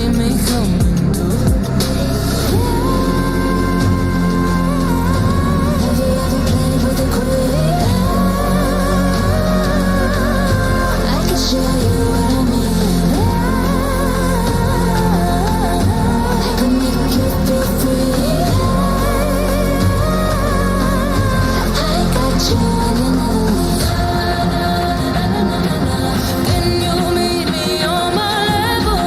keep me coming through. Have you ever played with a queen? I can show you what I mean. I can make you feel free. I got you and you know me. Can you meet me on my level?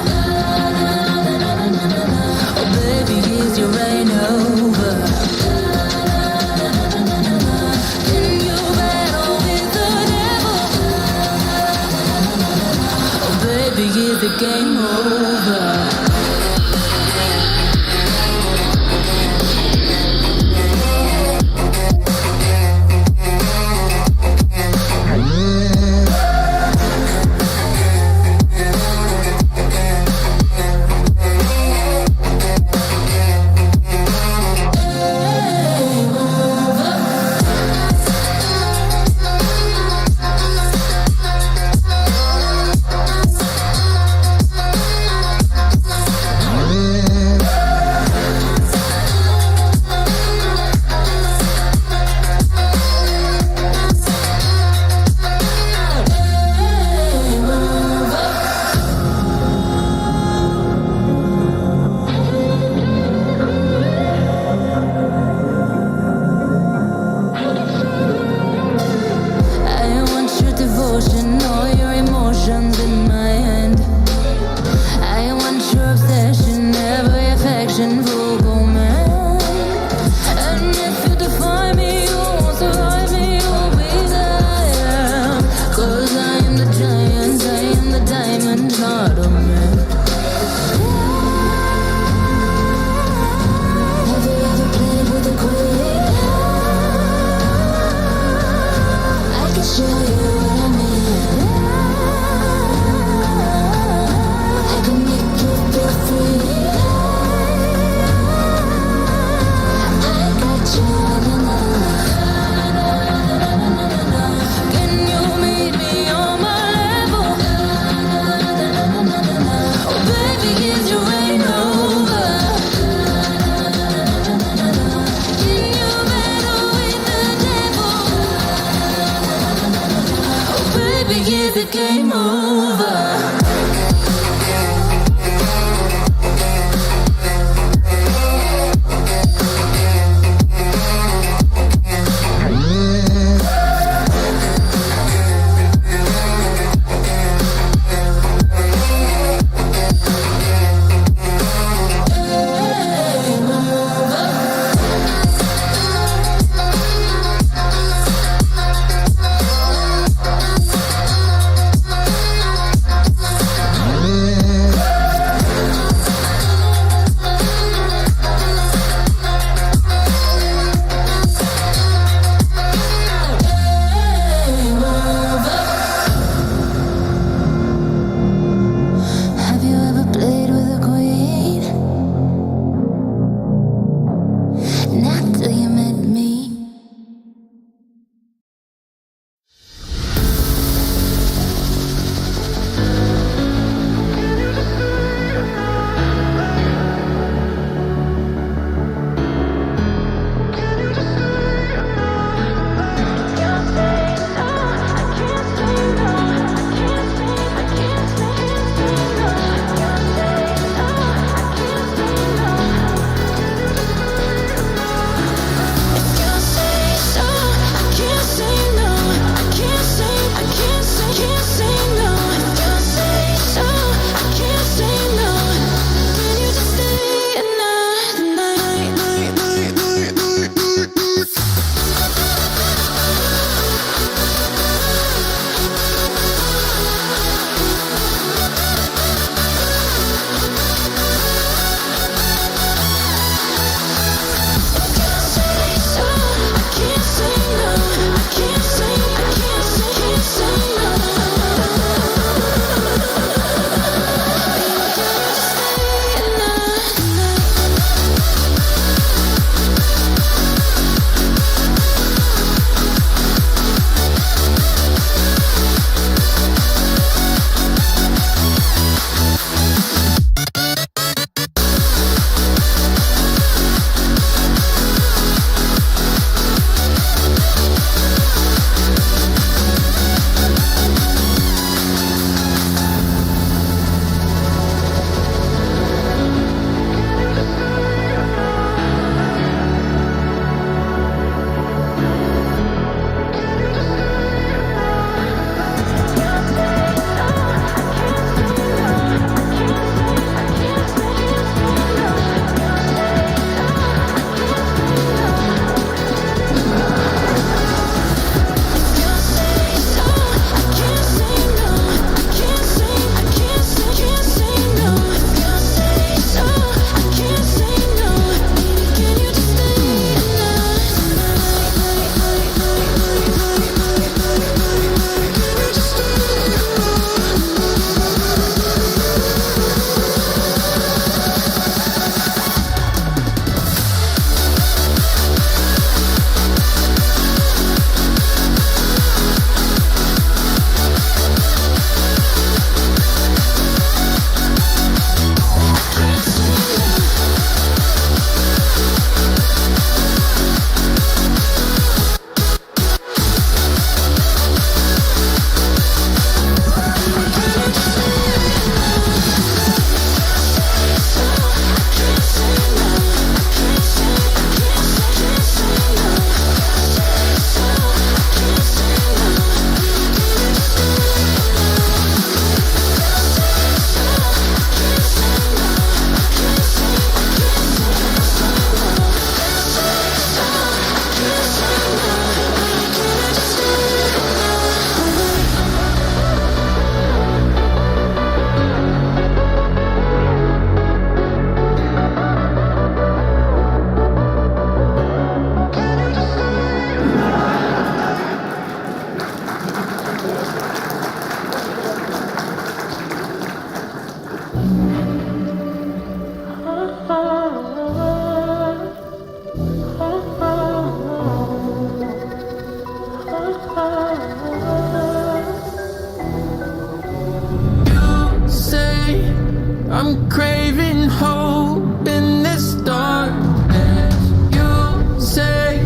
craving hope in this darkness. You say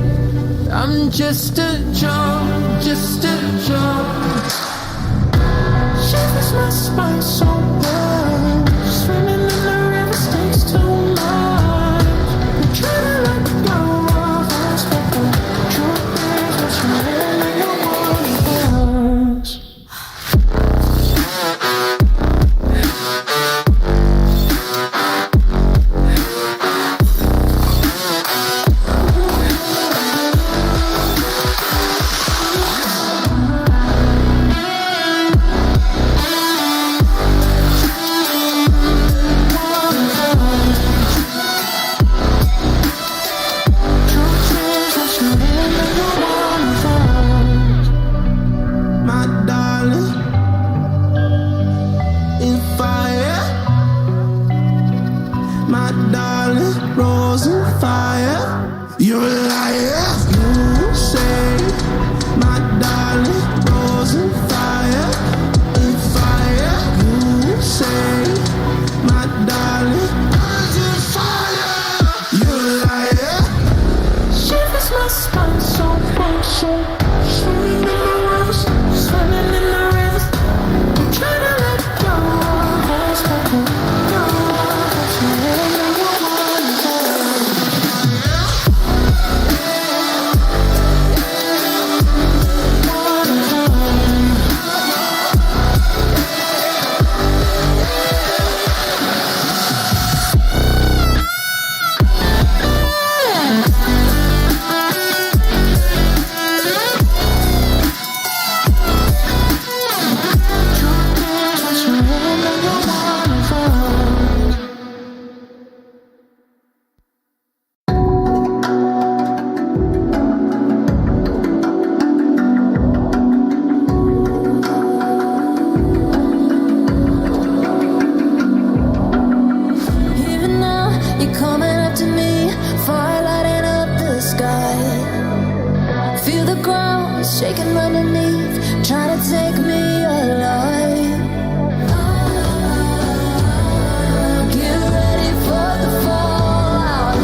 I'm just a joke, just a joke. Shivers my spine so bad. Swimming in the river stinks too much. I'm trying to let go of us, but the truth is what's really on us. Shaking underneath, trying to take me alive. Get ready for the fallout.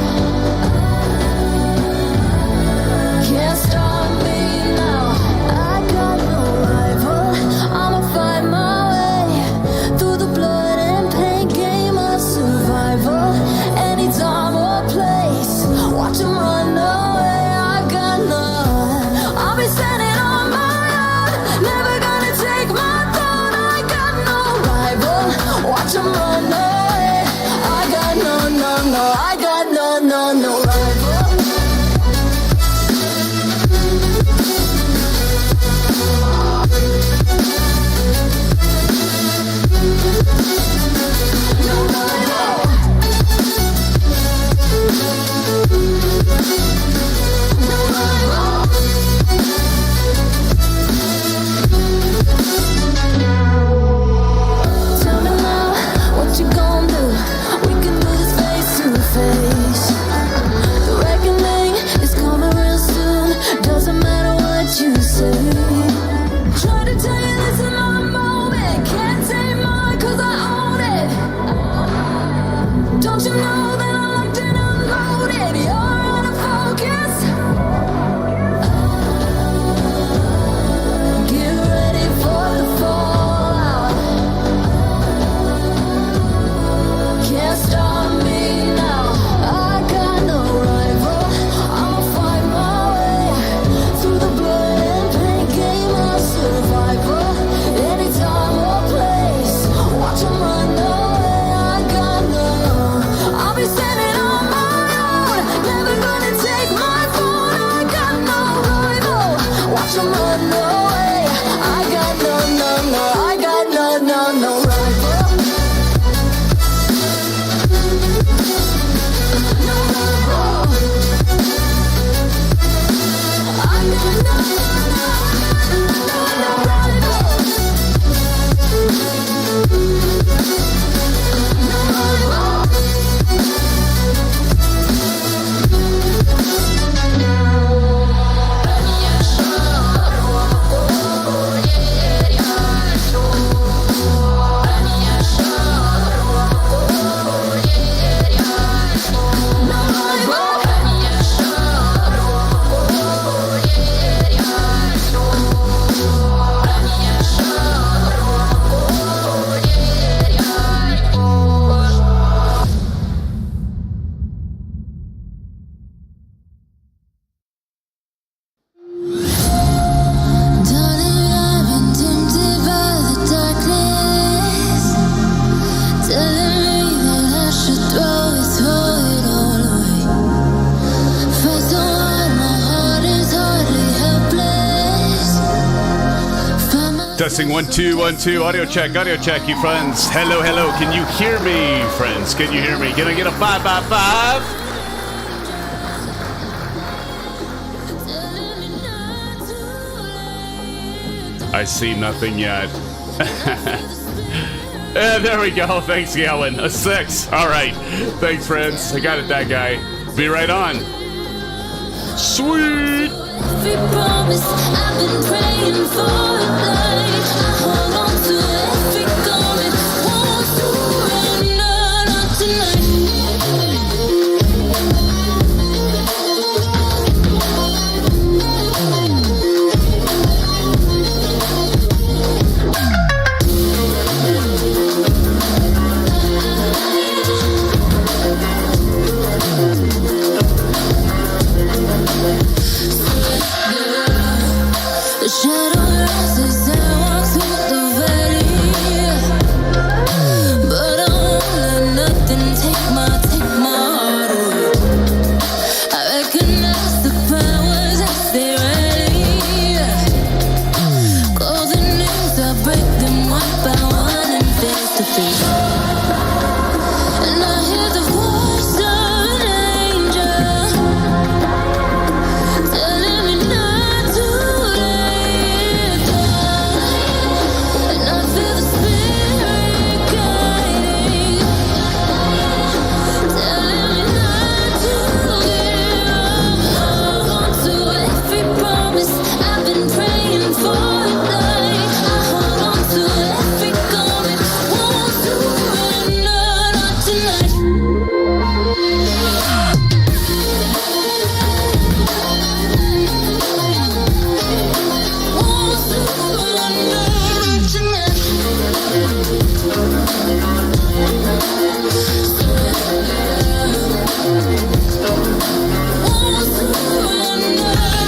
Can't stop me now. I got no rival. I'ma find my way through the blood and pain game of survival. Any time or place, watch 'em run away. I got none. I'll be standing on my own, never gonna take Testing 1 2 1 2. Audio check, you friends. Hello, hello. Can you hear me, friends? Can you hear me? Can I get a 5 by 5? I see nothing yet. There we go. Thanks, Galen. A 6. All right. Thanks, friends. I got it, that guy. Be right on. Sweet. Every promise I've been praying for a night. I hold on to every garment. Want to run out tonight. The shadow rises and walks with the valley, but I won't let nothing take my heart away. I recognize the powers as they rally. Call the names, I break them one by one and face to face. And I hear the voice of an angel telling me not to let go. And I feel the spirit guiding, telling me not to give up. Hold on to every promise I've been praying for a night. I hold on to every garment. Want to run out tonight. Want to run out tonight. Want to run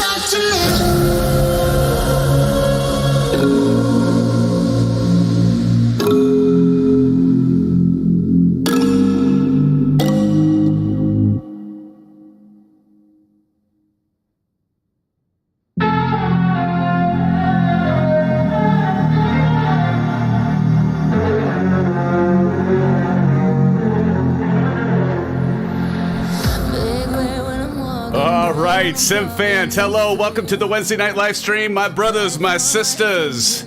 out tonight. Big way when I'm walking. All right, SimFans, hello. Welcome to the Wednesday night live stream. My brothers, my sisters,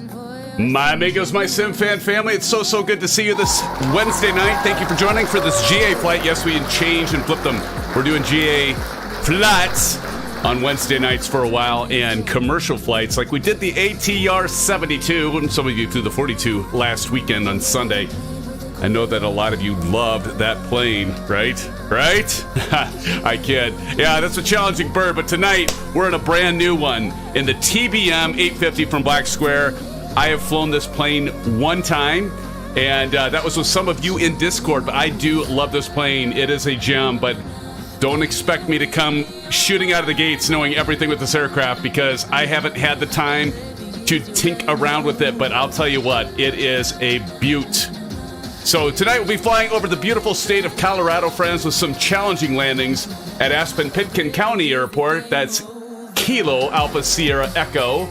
my amigos, my SimFan family. It's so good to see you this Wednesday night. Thank you for joining for this GA flight. Yes, we changed and flipped them. We're doing GA flights on Wednesday nights for a while and commercial flights like we did the ATR 72 and some of you flew the 42 last weekend on Sunday. I know that a lot of you loved that plane, right? Right? I kid. Yeah, that's a challenging bird, but tonight we're in a brand new one in the TBM 850 from Black Square. I have flown this plane one time, and that was with some of you in Discord, but I do love this plane. It is a gem, but don't expect me to come shooting out of the gates knowing everything with this aircraft because I haven't had the time to tink around with it, but I'll tell you what, it is a beaut. So tonight we'll be flying over the beautiful state of Colorado, friends, with some challenging landings at Aspen Pitkin County Airport. That's Kilo Alpha Sierra Echo,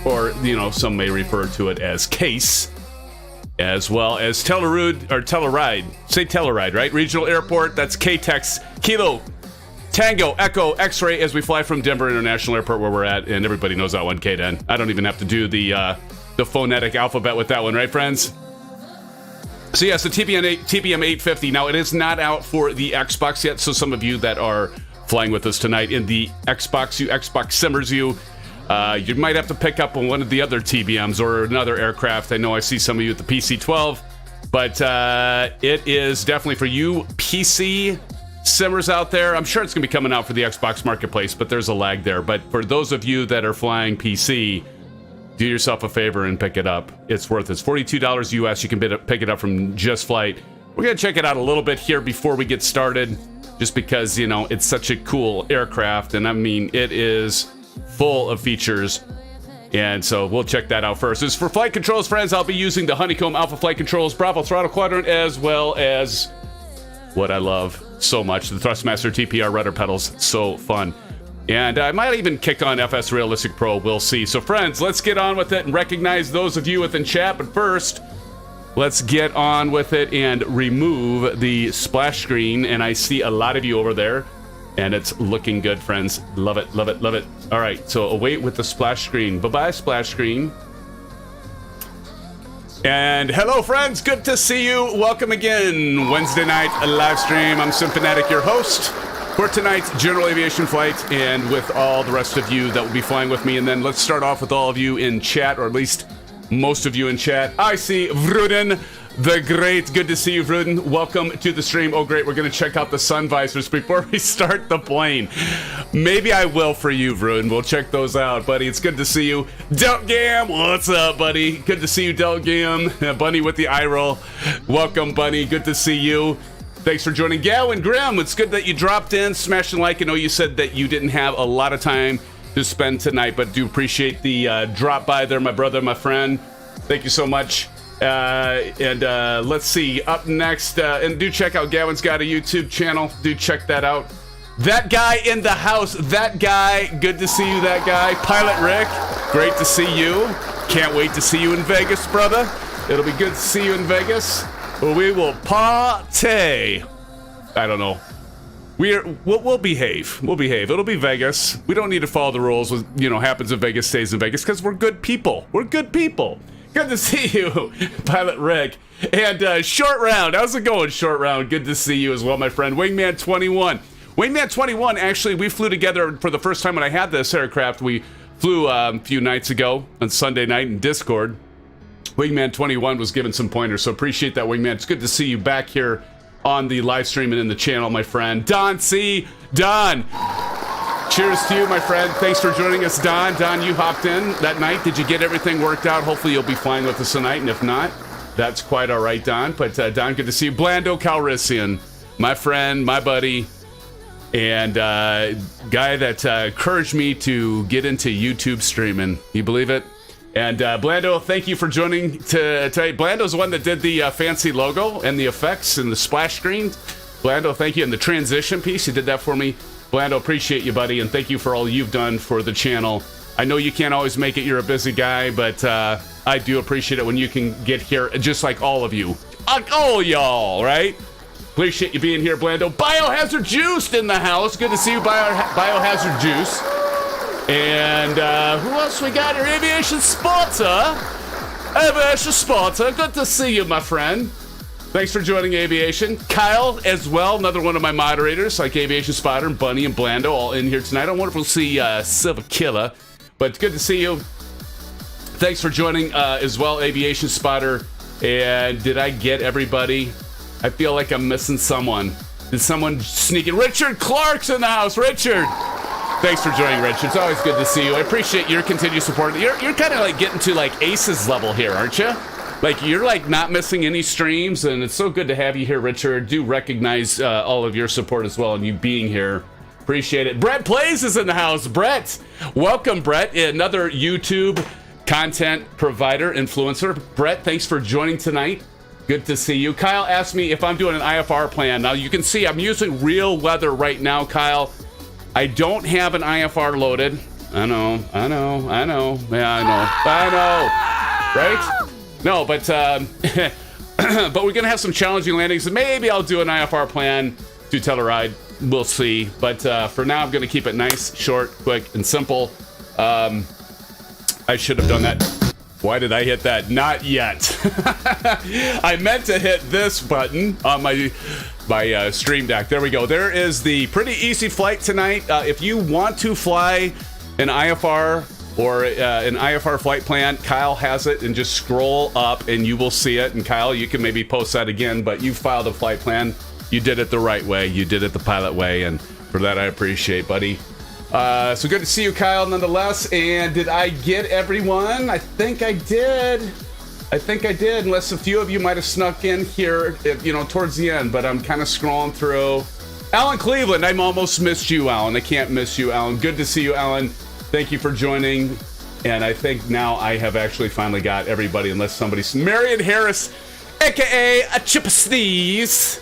or, you know, some may refer to it as Case, as well as Telluride. Say Telluride, right? Regional Airport. That's KTEX, Kilo Tango Echo X-Ray, as we fly from Denver International Airport, where we're at, and everybody knows that one, KDEN. I don't even have to do the phonetic alphabet with that one, right, friends? So yes, the TBM 850. Now, it is not out for the Xbox yet, so some of you that are flying with us tonight in the Xbox, you Xbox Simmers, you might have to pick up on one of the other TBMs or another aircraft. I know I see some of you at the PC-12, but it is definitely for you PC Simmers out there. I'm sure it's going to be coming out for the Xbox Marketplace, but there's a lag there. But for those of you that are flying PC, do yourself a favor and pick it up. It's worth it. It's $42 US. You can pick it up from Just Flight. We're going to check it out a little bit here before we get started, just because, you know, it's such a cool aircraft. And I mean, it is full of features. And so we'll check that out first. As for flight controls, friends, I'll be using the Honeycomb Alpha Flight Controls, Bravo Throttle Quadrant, as well as what I love so much, the Thrustmaster TPR rudder pedals. So fun. And I might even kick on FS Realistic Pro. We'll see. So, friends, let's get on with it and recognize those of you within chat. But first, let's get on with it and remove the splash screen. And I see a lot of you over there. And it's looking good, friends. Love it, love it, love it. All right, so await with the splash screen. Bye-bye, splash screen. And hello, friends. Good to see you. Welcome again. Wednesday night live stream. I'm SimFanatic, your host for tonight's general aviation flight, and with all the rest of you that will be flying with me. And then let's start off with all of you in chat, or at least most of you in chat. I see Vruden the Great. Good to see you, Vruden. Welcome to the stream. Oh, great. We're going to check out the sun visors before we start the plane. Maybe I will for you, Vruden. We'll check those out, buddy. It's good to see you. Delgam, what's up, buddy? Good to see you, Delgam. Bunny with the eye roll. Welcome, Bunny. Good to see you. Thanks for joining. Gowan Grimm, it's good that you dropped in. Smash and like. I know you said that you didn't have a lot of time to spend tonight, but do appreciate the drop by there, my brother, my friend. Thank you so much. Let's see, up next, and do check out Gowan's got a YouTube channel. Do check that out. That guy in the house, that guy, good to see you, that guy. Pilot Rick, great to see you. Can't wait to see you in Vegas, brother. It'll be good to see you in Vegas. We will party. I don't know. We'll behave. We'll behave. It'll be Vegas. We don't need to follow the rules. You know, happens in Vegas stays in Vegas because we're good people. We're good people. Good to see you, Pilot Rick. And Short Round. How's it going, Short Round? Good to see you as well, my friend. Wingman 21. Wingman 21, actually, we flew together for the first time when I had this aircraft. We flew a few nights ago on Sunday night in Discord. Wingman 21 was given some pointers, so appreciate that, Wingman. It's good to see you back here on the live stream and in the channel, my friend. Don C. Don. Cheers to you, my friend. Thanks for joining us, Don. Don, you hopped in that night. Did you get everything worked out? Hopefully you'll be flying with us tonight, and if not, that's quite all right, Don. But Don, good to see you. Blando Calrissian, my friend, my buddy, and guy that encouraged me to get into YouTube streaming. You believe it? And Blando, thank you for joining tonight. Blando's the one that did the fancy logo and the effects and the splash screen. Blando, thank you. And the transition piece, you did that for me. Blando, appreciate you, buddy, and thank you for all you've done for the channel. I know you can't always make it. You're a busy guy, but I do appreciate it when you can get here, just like all of you. All y'all, right? Appreciate you being here, Blando. Biohazard Juice in the house. Good to see you, Biohazard Juice. And who else we got here? Aviation Spotter. Aviation Spotter. Good to see you, my friend. Thanks for joining Aviation. Kyle as well, another one of my moderators, like Aviation Spotter and Bunny and Blando, all in here tonight. I wonder if we'll see Silver Killer, but good to see you. Thanks for joining as well, Aviation Spotter. And did I get everybody? I feel like I'm missing someone. Did someone sneak in? Richard Clark's in the house. Richard. Thanks for joining, Richard. It's always good to see you. I appreciate your continued support. You're kind of like getting to like Aces level here, aren't you? Like you're like not missing any streams, and it's so good to have you here, Richard. Do recognize all of your support as well, and you being here. Appreciate it. Brett Plays is in the house. Brett, welcome, Brett. Another YouTube content provider, influencer. Brett, thanks for joining tonight. Good to see you. Kyle asked me if I'm doing an IFR plan. Now you can see I'm using real weather right now, Kyle. I don't have an IFR loaded. I know. Yeah, I know. Right? No, but but we're gonna have some challenging landings, and maybe I'll do an IFR plan to Telluride. We'll see. But for now, I'm gonna keep it nice, short, quick, and simple. I should have done that. Why did I hit that? Not yet. I meant to hit this button on my Stream Deck. There we go. There is the pretty easy flight tonight. If you want to fly an IFR or an IFR flight plan, Kyle has it, and just scroll up and you will see it. And Kyle, you can maybe post that again, but you filed a flight plan. You did it the right way. You did it the pilot way, and for that I appreciate, buddy. So good to see you, Kyle, nonetheless. And did I get everyone? I think I did. Unless a few of you might have snuck in here, towards the end, but I'm kind of scrolling through. Alan Cleveland, I almost missed you, Alan. I can't miss you, Alan. Good to see you, Alan. Thank you for joining. And I think now I have actually finally got everybody, unless somebody's... Marion Harris, a.k.a. a Chip Sneeze.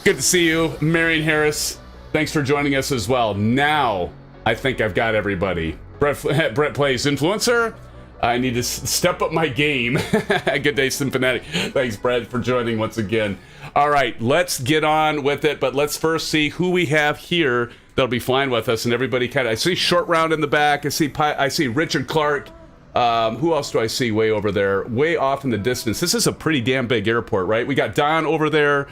Good to see you, Marion Harris. Thanks for joining us as well. Now, I think I've got everybody. Brett plays influencer. I need to step up my game. Good day, SimFanatic. Thanks, Brett, for joining once again. All right, let's get on with it, but let's first see who we have here that'll be flying with us. And everybody I see Short Round in the back. I see Richard Clark. Who else do I see way over there? Way off in the distance. This is a pretty damn big airport, right? We got Don over there.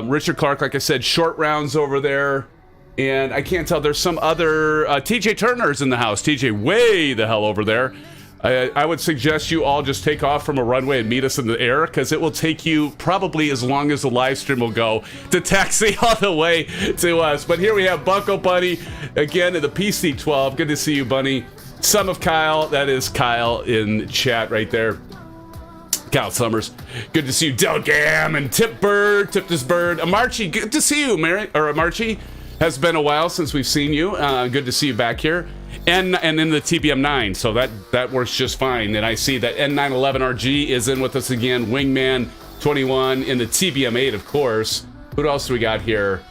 Richard Clark, like I said, Short Round's over there. And I can't tell. There's some other... TJ Turner's in the house. TJ way the hell over there. I would suggest you all just take off from a runway and meet us in the air, because it will take you probably as long as the live stream will go to taxi all the way to us. But here we have Bucko Bunny again in the PC-12. Good to see you, Bunny. Son of Kyle. That is Kyle in chat right there. Kyle Summers. Good to see you, Delgam and Tip Bird. Tip this bird. Amarchi. Good to see you, Amarchi. Has been a while since we've seen you. Good to see you back here. And in the TBM 9, so that works just fine. And I see that N911RG is in with us again. Wingman 21 in the TBM 8, of course. Who else do we got here?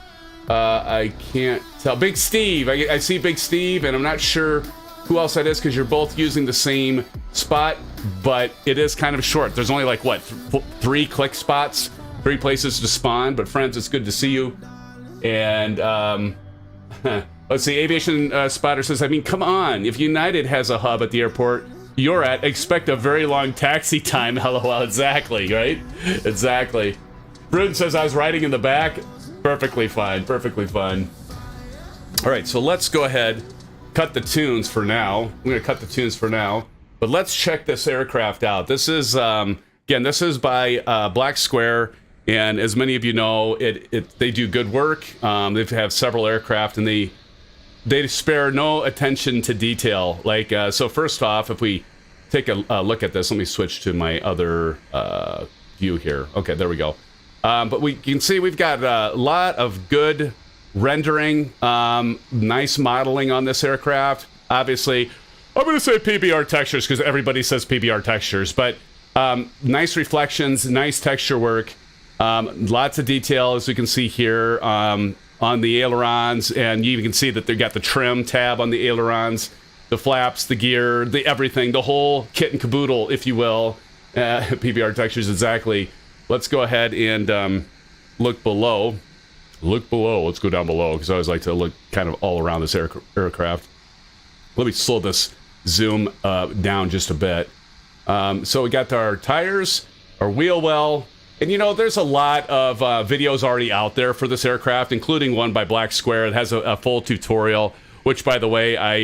I can't tell. Big Steve. I see Big Steve, and I'm not sure who else that is, because you're both using the same spot, but it is kind of short. There's only like, what, 3 click spots? 3 places to spawn. But friends, it's good to see you. And let's see, Aviation Spotter says, I mean, come on. If United has a hub at the airport you're at, expect a very long taxi time. LOL. Exactly, right? Exactly. Bruden says I was riding in the back. Perfectly fine. Perfectly fine. All right, so let's go ahead. Cut the tunes for now. I'm going to cut the tunes for now. But let's check this aircraft out. This is, again, this is by Black Square. And as many of you know, they do good work. They have several aircraft, and they spare no attention to detail. Like, so first off, if we take a look at this, let me switch to my other view here. Okay, there we go. But we can see we've got a lot of good rendering, nice modeling on this aircraft. Obviously, I'm going to say PBR textures because everybody says PBR textures, but nice reflections, nice texture work. Lots of detail, as we can see here, on the ailerons, and you even can see that they've got the trim tab on the ailerons, the flaps, the gear, the everything, the whole kit and caboodle, if you will. PBR textures, exactly. Let's go ahead and look below. Look below. Let's go down below, because I always like to look kind of all around this aircraft. Let me slow this zoom down just a bit. So we got our tires, our wheel well. And you know, there's a lot of videos already out there for this aircraft, including one by Black Square. It has a full tutorial, which, by the way, I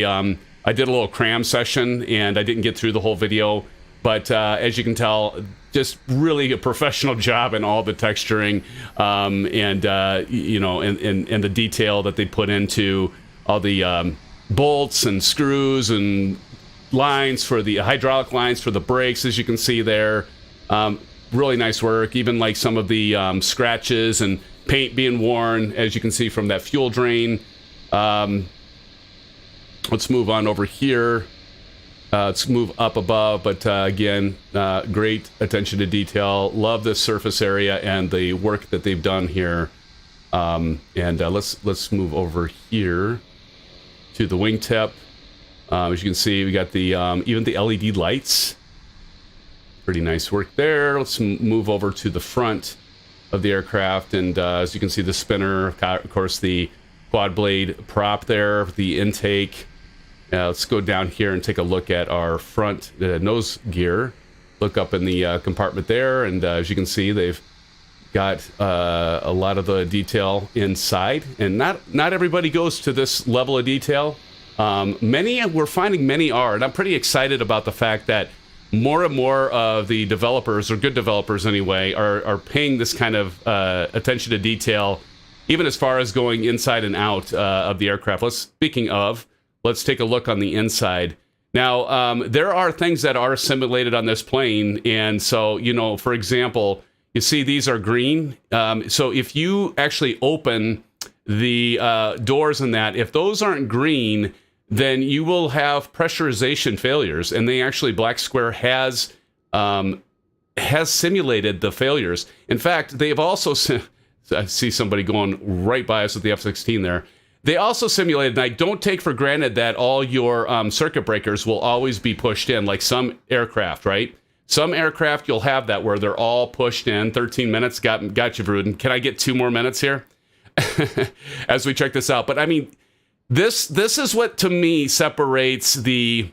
did a little cram session, and I didn't get through the whole video. But as you can tell, just really a professional job in all the texturing, and you know, and the detail that they put into all the bolts and screws and lines for the hydraulic lines for the brakes, as you can see there. Really nice work, even like some of the scratches and paint being worn, as you can see from that fuel drain. Let's move on over here. Let's move up above, but again, great attention to detail. Love this surface area and the work that they've done here. And let's move over here to the wingtip. As you can see, we got the even the LED lights. Pretty nice work there. Let's move over to the front of the aircraft, and as you can see, the spinner, of course, the quad blade prop there, the intake. Let's go down here and take a look at our front nose gear. Look up in the compartment there, and as you can see, they've got a lot of the detail inside, and not everybody goes to this level of detail. We're finding many are, and I'm pretty excited about the fact that more and more of the developers, or good developers anyway, are paying this kind of attention to detail, even as far as going inside and out of the aircraft. Speaking of, let's take a look on the inside. Now, there are things that are simulated on this plane, and so, you know, for example, you see these are green. So if you actually open the doors in that, if those aren't green, then you will have pressurization failures. And they actually, Black Square has simulated the failures. In fact, they have also, I see somebody going right by us with the F-16 there. they also simulated, and I don't take for granted that all your circuit breakers will always be pushed in, like some aircraft, right? Some aircraft you'll have that where they're all pushed in. 13 minutes, got you, Vruden. Can I get 2 more minutes here as we check this out? But I mean, this is what to me separates the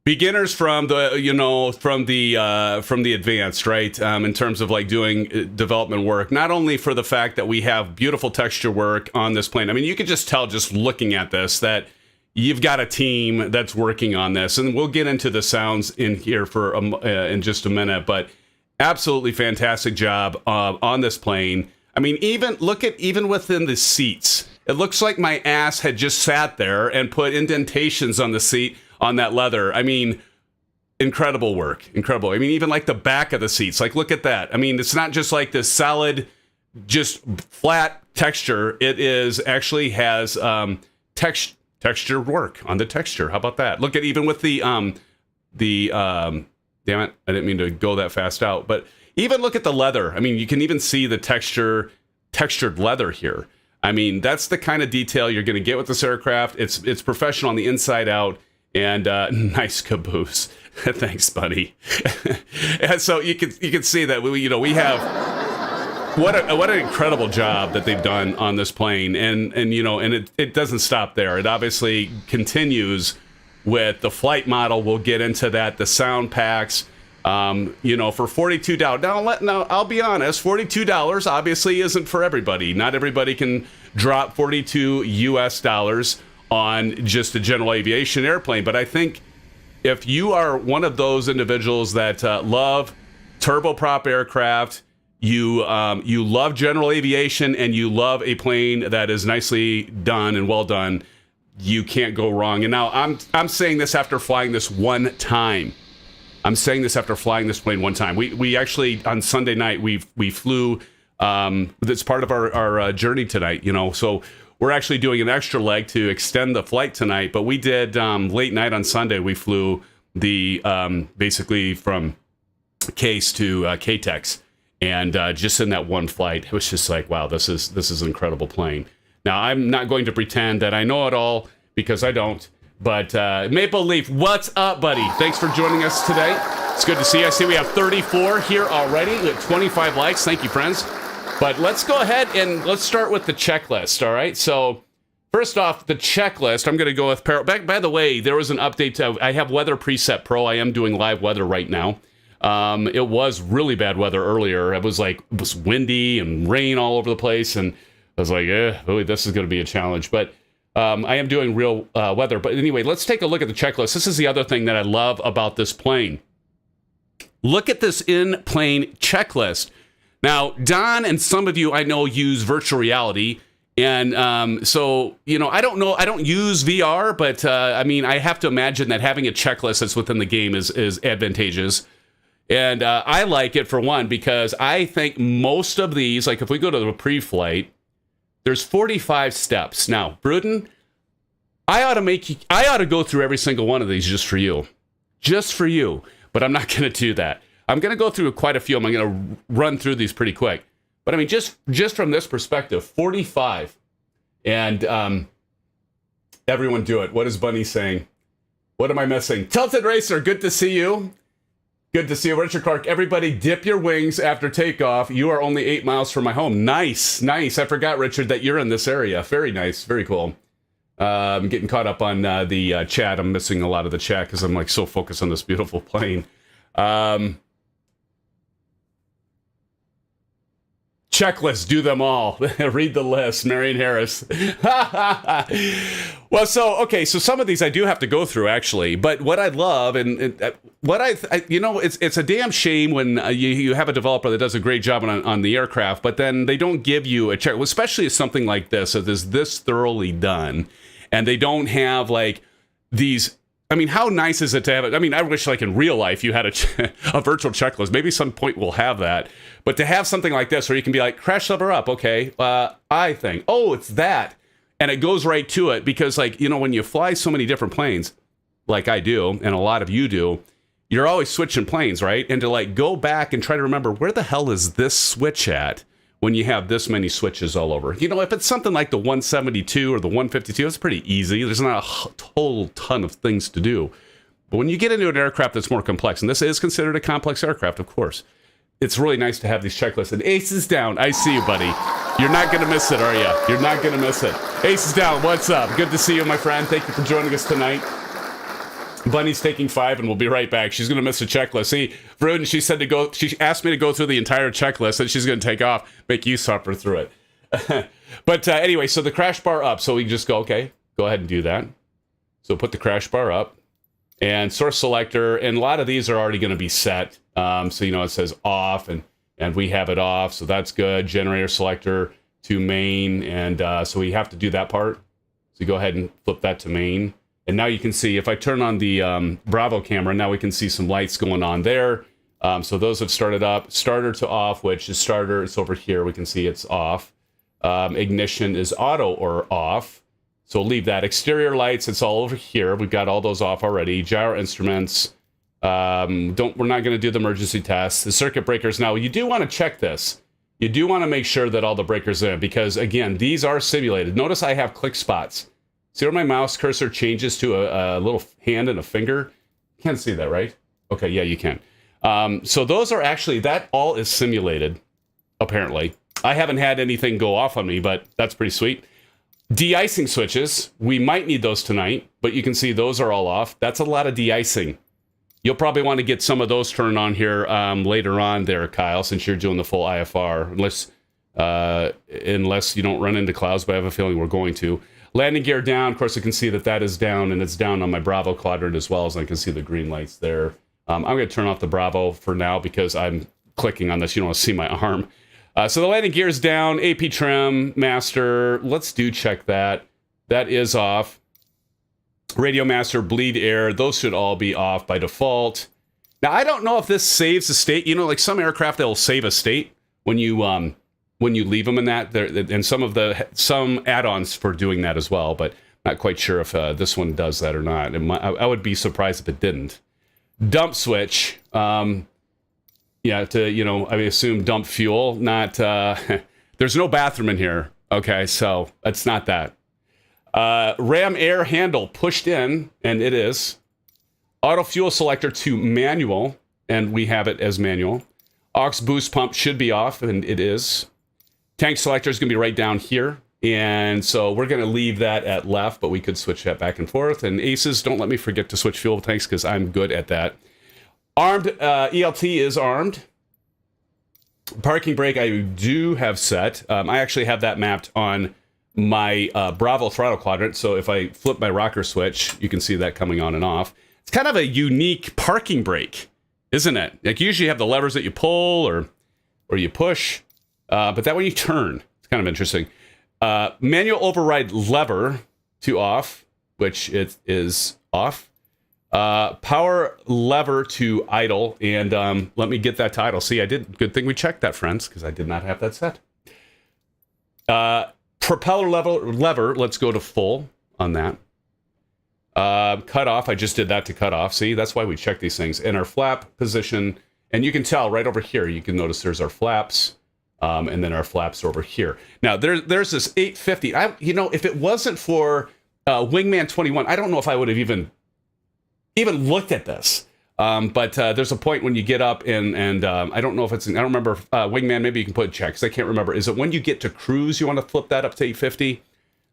beginners from the advanced, right? In terms of like doing development work, not only for the fact that we have beautiful texture work on this plane. I mean, you could just tell just looking at this that you've got a team that's working on this, and we'll get into the sounds in here for in just a minute. But absolutely fantastic job on this plane. I mean, even within the seats, it looks like my ass had just sat there and put indentations on the seat on that leather. I mean, incredible work. Incredible. I mean, even like the back of the seats, like look at that. I mean, it's not just like this solid, just flat texture. It is actually has texture work on the texture. How about that? Look at even with the damn it, I didn't mean to go that fast out, but even look at the leather. I mean, you can even see the textured leather here. I mean, that's the kind of detail you're going to get with this aircraft. It's professional on the inside out. And nice caboose. Thanks, buddy. And so you can see that we have what an incredible job that they've done on this plane, and it doesn't stop there. It obviously continues with the flight model. We'll get into that. The sound packs. For $42. Now I'll be honest. $42 obviously isn't for everybody. Not everybody can drop $42 on just a general aviation airplane. But I think if you are one of those individuals that love turboprop aircraft, you love general aviation, and you love a plane that is nicely done and well done, you can't go wrong. And now I'm saying this after flying this one time. I'm saying this after flying this plane one time. We actually on Sunday night we flew. That's part of our journey tonight. So. We're actually doing an extra leg to extend the flight tonight, but we did late night on Sunday. We flew the basically from Case to KTEX, and just in that one flight, it was just like, wow, this is an incredible plane. Now, I'm not going to pretend that I know it all because I don't. But Maple Leaf, what's up, buddy? Thanks for joining us today. It's good to see you. I see we have 34 here already with 25 likes. Thank you, friends. But let's go ahead and let's start with the checklist, all right? So first off, the checklist, I'm going to go with by the way, there was an update. I have Weather Preset Pro. I am doing live weather right now. It was really bad weather earlier. It was windy and rain all over the place, and I was like, this is going to be a challenge. But I am doing real weather. But anyway, let's take a look at the checklist. This is the other thing that I love about this plane. Look at this in-plane checklist. Now, Don and some of you I know use virtual reality, and so, I don't know, I don't use VR, but I mean, I have to imagine that having a checklist that's within the game is advantageous, and I like it for one, because I think most of these, like if we go to the pre-flight, there's 45 steps. Now, Bruden, I ought to go through every single one of these just for you, but I'm not going to do that. I'm going to go through quite a few. I'm going to run through these pretty quick. But I mean, just from this perspective, 45. And everyone do it. What is Bunny saying? What am I missing? Tilted Racer, good to see you. Good to see you. Richard Clark, everybody dip your wings after takeoff. You are only 8 miles from my home. Nice. I forgot, Richard, that you're in this area. Very nice. Very cool. I'm getting caught up on the chat. I'm missing a lot of the chat because I'm so focused on this beautiful plane. Checklist, do them all. Read the list, Marion Harris. Well, so some of these I do have to go through, actually. But what I love, and what it's a damn shame when you have a developer that does a great job on the aircraft, but then they don't give you a check, especially something like this, that is this thoroughly done, and they don't have these. I mean, how nice is it to have it? I mean, I wish in real life you had a virtual checklist. Maybe some point we'll have that. But to have something like this where you can be crash lever up, okay, I think, it's that. And it goes right to it because, when you fly so many different planes, like I do, and a lot of you do, you're always switching planes, right? And to go back and try to remember, where the hell is this switch at when you have this many switches all over. You know, if it's something like the 172 or the 152, it's pretty easy. There's not a whole ton of things to do. But when you get into an aircraft that's more complex, and this is considered a complex aircraft, of course, it's really nice to have these checklists. And Ace is down. I see you, buddy. You're not going to miss it, are you? You're not going to miss it. Ace is down. What's up? Good to see you, my friend. Thank you for joining us tonight. Bunny's taking 5, and we'll be right back. She's going to miss a checklist. See, Vruden, she asked me to go through the entire checklist, and she's going to take off, make you suffer through it. But anyway, so the crash bar up. So we just go, okay, go ahead and do that. So put the crash bar up. And source selector, and a lot of these are already going to be set. So, you know, it says off, and we have it off, so that's good. Generator selector to main, and so we have to do that part. So go ahead and flip that to main. And now you can see, if I turn on the Bravo camera, now we can see some lights going on there. So those have started up. Starter to off, which is starter, it's over here. We can see it's off. Ignition is auto or off. So we'll leave that. Exterior lights, it's all over here. We've got all those off already. Gyro instruments. We're not going to do the emergency tests. The circuit breakers. Now, you do want to check this. You do want to make sure that all the breakers are in, because, again, these are simulated. Notice I have click spots. See where my mouse cursor changes to a little hand and a finger? You can't see that, right? Okay, yeah, you can. So those are actually, that all is simulated, apparently. I haven't had anything go off on me, but that's pretty sweet. De-icing switches, we might need those tonight, but you can see those are all off. That's a lot of de-icing. You'll probably want to get some of those turned on here later on there, Kyle, since you're doing the full IFR, unless you don't run into clouds, but I have a feeling we're going to. Landing gear down, of course, I can see that is down, and it's down on my Bravo quadrant as well, as I can see the green lights there. I'm going to turn off the Bravo for now because I'm clicking on this. You don't want to see my arm. So the landing gear is down, AP trim, master, let's check that. That is off. Radio master, bleed air, those should all be off by default. Now, I don't know if this saves a state. You know, like some aircraft, they'll save a state when you leave them in that. And some add-ons for doing that as well, but not quite sure if this one does that or not. I would be surprised if it didn't. Dump switch. Yeah, I assume dump fuel, not, there's no bathroom in here. Okay, so it's not that. Ram air handle pushed in, and it is. Auto fuel selector to manual, and we have it as manual. Aux boost pump should be off, and it is. Tank selector is going to be right down here, and so we're going to leave that at left, but we could switch that back and forth. And aces, don't let me forget to switch fuel tanks, because I'm good at that. Armed, ELT is armed. Parking brake I do have set. I actually have that mapped on my Bravo throttle quadrant, so if I flip my rocker switch, you can see that coming on and off. It's kind of a unique parking brake, isn't it? Like, usually you have the levers that you pull or you push, but that one you turn. It's kind of interesting. Manual override lever to off, which it is off. Power lever to idle, and let me get that to idle. See, good thing we checked that, friends, because I did not have that set. Propeller lever, let's go to full on that. Cut off, I just did that to cut off. See, that's why we check these things. And our flap position, and you can tell right over here, you can notice there's our flaps, and then our flaps are over here. Now, there's this 850. If it wasn't for Wingman 21, I don't know if I would have even looked at this. But there's a point when you get up and I don't know if it's, I don't remember, Wingman, maybe you can put check, because I can't remember. Is it when you get to cruise, you want to flip that up to 850?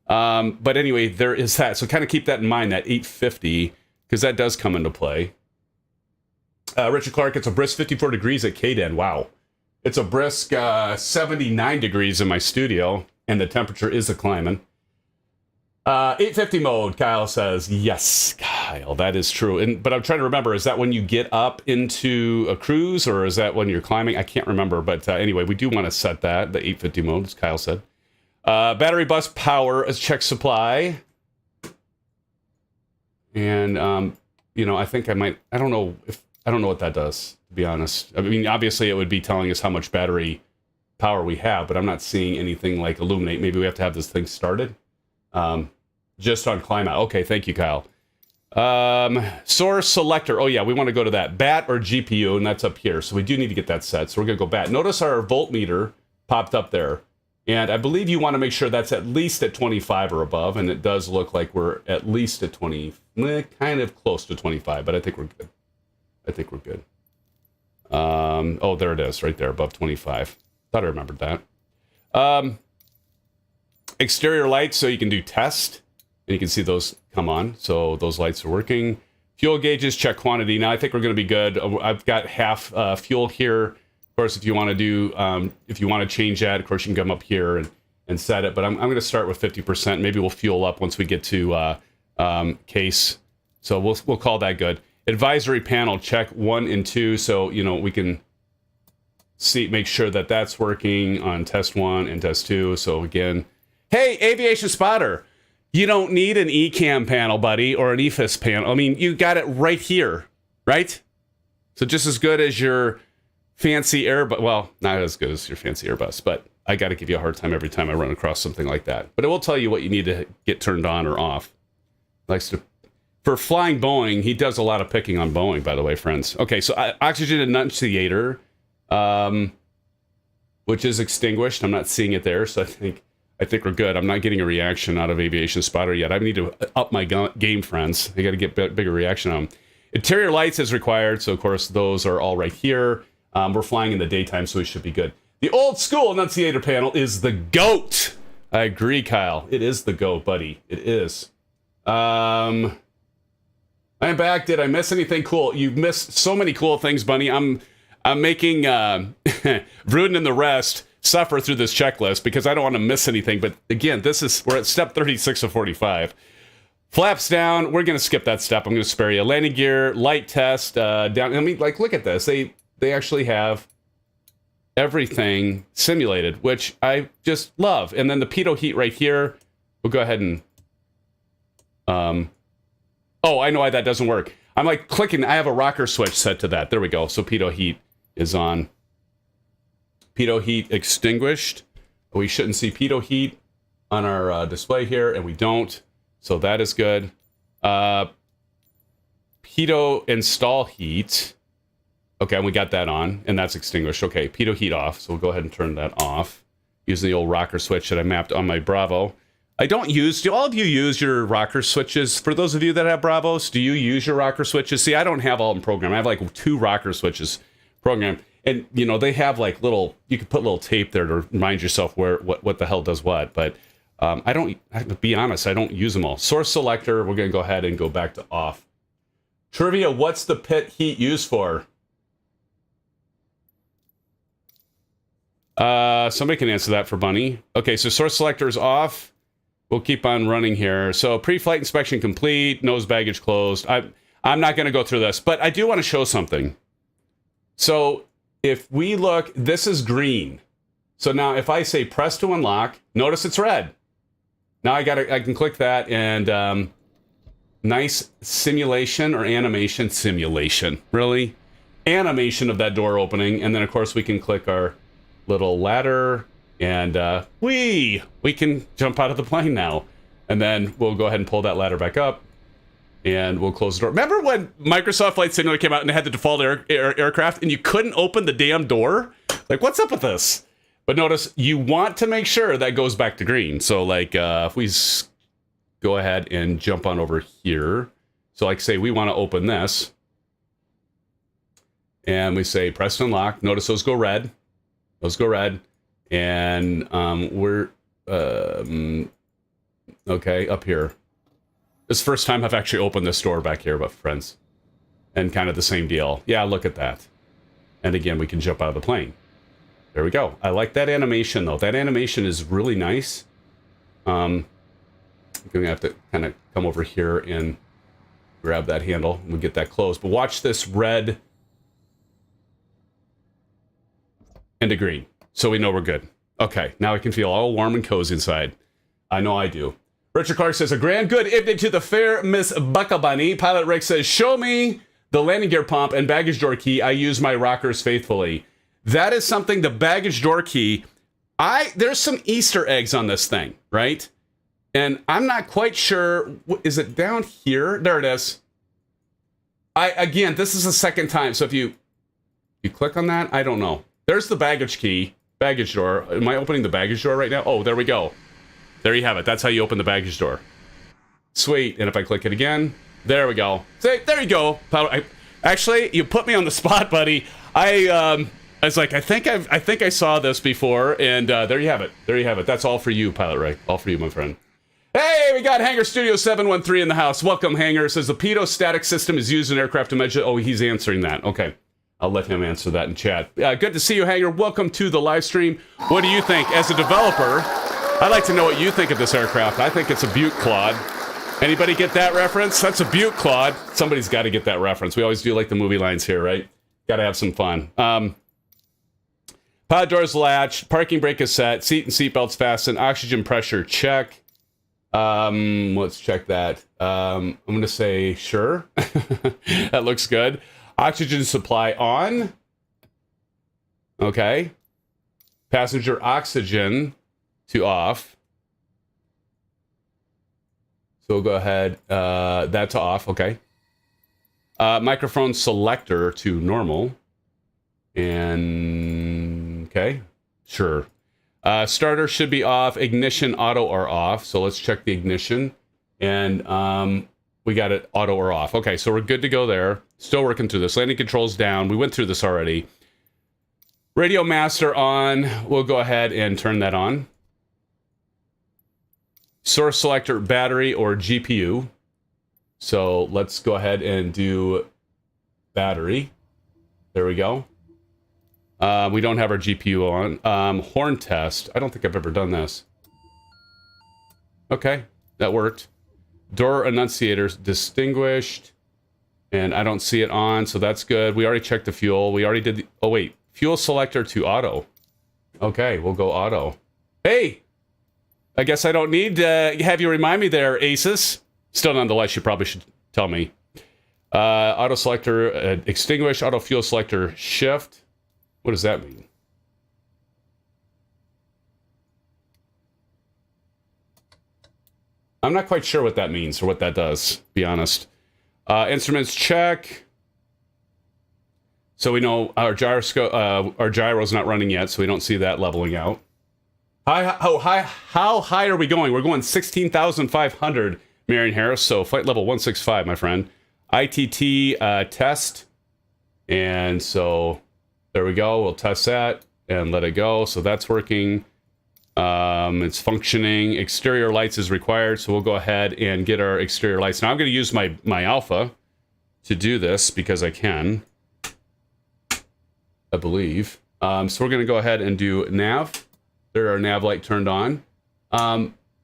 But anyway, there is that. So kind of keep that in mind, that 850, because that does come into play. Richard Clark, it's a brisk 54 degrees at KDEN. Wow. It's a brisk 79 degrees in my studio, and the temperature is a-climbing. 850 mode, Kyle says. Yes, Kyle, that is true. But I'm trying to remember, is that when you get up into a cruise, or is that when you're climbing? I can't remember, but anyway, we do want to set that, the 850 mode, as Kyle said. Battery bus power as check supply. And, I think I might, I don't know what that does, to be honest. I mean, obviously it would be telling us how much battery power we have, but I'm not seeing anything like illuminate. Maybe we have to have this thing started. Just on climb out. Okay, thank you, Kyle. Source selector. Oh yeah, we want to go to that. BAT or GPU, and that's up here. So we do need to get that set. So we're gonna go BAT. Notice our voltmeter popped up there. And I believe you want to make sure that's at least at 25 or above. And it does look like we're at least at 20, kind of close to 25, but I think we're good. I think we're good. Oh, there it is, right there, above 25. Thought I remembered that. Exterior lights, so you can do test, and you can see those come on. So those lights are working. Fuel gauges, check quantity. Now I think we're going to be good. I've got half fuel here. Of course, if you want to do, if you want to change that, of course you can come up here and set it. But I'm going to start with 50%. Maybe we'll fuel up once we get to case. So we'll call that good. Advisory panel, check 1 and 2. So we can see, make sure that that's working on test 1 and test 2. So again, hey, aviation spotter. You don't need an ECAM panel, buddy, or an EFIS panel. I mean, you got it right here, right? So just as good as your fancy Airbus. Well, not as good as your fancy Airbus, but I got to give you a hard time every time I run across something like that. But it will tell you what you need to get turned on or off. Likes to, for flying Boeing, he does a lot of picking on Boeing, by the way, friends. Okay, so oxygen enunciator, which is extinguished. I'm not seeing it there, so I think we're good. I'm not getting a reaction out of Aviation Spotter yet. I need to up my game, friends. I got to get bigger reaction on them. Interior lights is required, so of course those are all right here. We're flying in the daytime, so we should be good. The old school enunciator panel is the GOAT. I agree, Kyle. It is the GOAT, buddy. It is. I'm back. Did I miss anything cool? You've missed so many cool things, Bunny. I'm making Vruden and the rest suffer through this checklist because I don't want to miss anything. But again, we're at step 36 of 45. Flaps down. We're going to skip that step. I'm going to spare you. Landing gear, light test, down. I mean, like, look at this. They actually have everything simulated, which I just love. And then the pitot heat right here. We'll go ahead and, oh, I know why that doesn't work. I'm like clicking. I have a rocker switch set to that. There we go. So pitot heat is on. Pitot heat extinguished. We shouldn't see pitot heat on our display here, and we don't. So that is good. Pitot install heat. Okay, and we got that on, and that's extinguished. Okay, pitot heat off. So we'll go ahead and turn that off using the old rocker switch that I mapped on my Bravo. Do all of you use your rocker switches? For those of you that have Bravos, do you use your rocker switches? See, I don't have all of them programmed. I have like 2 rocker switches programmed. And, they have like you can put little tape there to remind yourself what the hell does what. But I have to be honest, I don't use them all. Source selector, we're going to go ahead and go back to off. Trivia, what's the pit heat used for? Somebody can answer that for Bunny. Okay, so source selector is off. We'll keep on running here. So pre-flight inspection complete, nose baggage closed. I'm not going to go through this, but I do want to show something. So if we look, this is green. So now if I say press to unlock, notice it's red. Now I can click that and nice simulation or animation simulation. Really? Animation of that door opening. And then of course we can click our little ladder and we can jump out of the plane now. And then we'll go ahead and pull that ladder back up. And we'll close the door. Remember when Microsoft Flight Simulator came out and they had the default aircraft and you couldn't open the damn door? Like, what's up with this? But notice, you want to make sure that goes back to green. So, like, if we go ahead and jump on over here. So, like, say we want to open this. And we say press to unlock. Notice those go red. Those go red. And we're, okay, up here. This is the first time I've actually opened this door back here, but friends. And kind of the same deal. Yeah, look at that. And again, we can jump out of the plane. There we go. I like that animation, though. That animation is really nice. I'm going to have to kind of come over here and grab that handle. We'll get that closed. But watch this red into green. So we know we're good. Okay, now I can feel all warm and cozy inside. I know I do. Richard Clark says, a grand good evening to the fair Miss Buckabunny. Pilot Rick says, show me the landing gear pump and baggage door key. I use my rockers faithfully. That is something, the baggage door key. There's some Easter eggs on this thing, right? And I'm not quite sure. Is it down here? There it is. Again, this is the second time. So if you click on that, I don't know. There's the baggage key, Baggage door. Am I opening the baggage door right now? Oh, there we go. There you have it. That's how you open the baggage door. Sweet. And if I click it again, there we go. See, there you go. Actually, you put me on the spot, buddy. I was like, I think I saw this before, and there you have it. There you have it. That's all for you, Pilot Ray. All for you, my friend. Hey, we got Hangar Studio 713 in the house. Welcome, Hangar. Says the pitot static system is used in aircraft to measure. Oh, he's answering that. Okay. I'll let him answer that in chat. Good to see you, Hangar. Welcome to the live stream. What do you think? As a developer, I'd like to know what you think of this aircraft. I think it's a beaut, Claude. Anybody get that reference? That's a beaut, Claude. Somebody's got to get that reference. We always do like the movie lines here, right? Got to have some fun. Pod doors latched. Parking brake is set. Seat and seat belts fastened. Oxygen pressure check. Let's check that. I'm going to say sure. That looks good. Oxygen supply on. Okay. Passenger oxygen to off. So we'll go ahead. That to off. Okay. Microphone selector to normal. And okay. Sure. Starter should be off. Ignition, auto, or off. So let's check the ignition. And we got it auto or off. Okay, so we're good to go there. Still working through this. Landing controls down. We went through this already. Radio master on. We'll go ahead and turn that on. Source selector, battery, or GPU. So let's go ahead and do battery. There we go. We don't have our GPU on. Horn test. I don't think I've ever done this. Okay, that worked. Door annunciators distinguished. And I don't see it on, so that's good. We already checked the fuel. We already did the... Oh, wait. Fuel selector to auto. Okay, we'll go auto. Hey! I guess I don't need to have you remind me there, Asus. Still, nonetheless, you probably should tell me. Auto selector extinguish. Auto fuel selector shift. What does that mean? I'm not quite sure what that means or what that does, to be honest. Instruments check. So we know our gyroscope, our gyro's not running yet, so we don't see that leveling out. How high are we going? We're going 16,500, Marion Harris. So flight level 165, my friend. ITT test. And so there we go. We'll test that and let it go. So that's working. It's functioning. Exterior lights is required, so we'll go ahead and get our exterior lights. Now I'm going to use my alpha to do this because I can, I believe. So we're going to go ahead and do nav. There, our nav light turned on.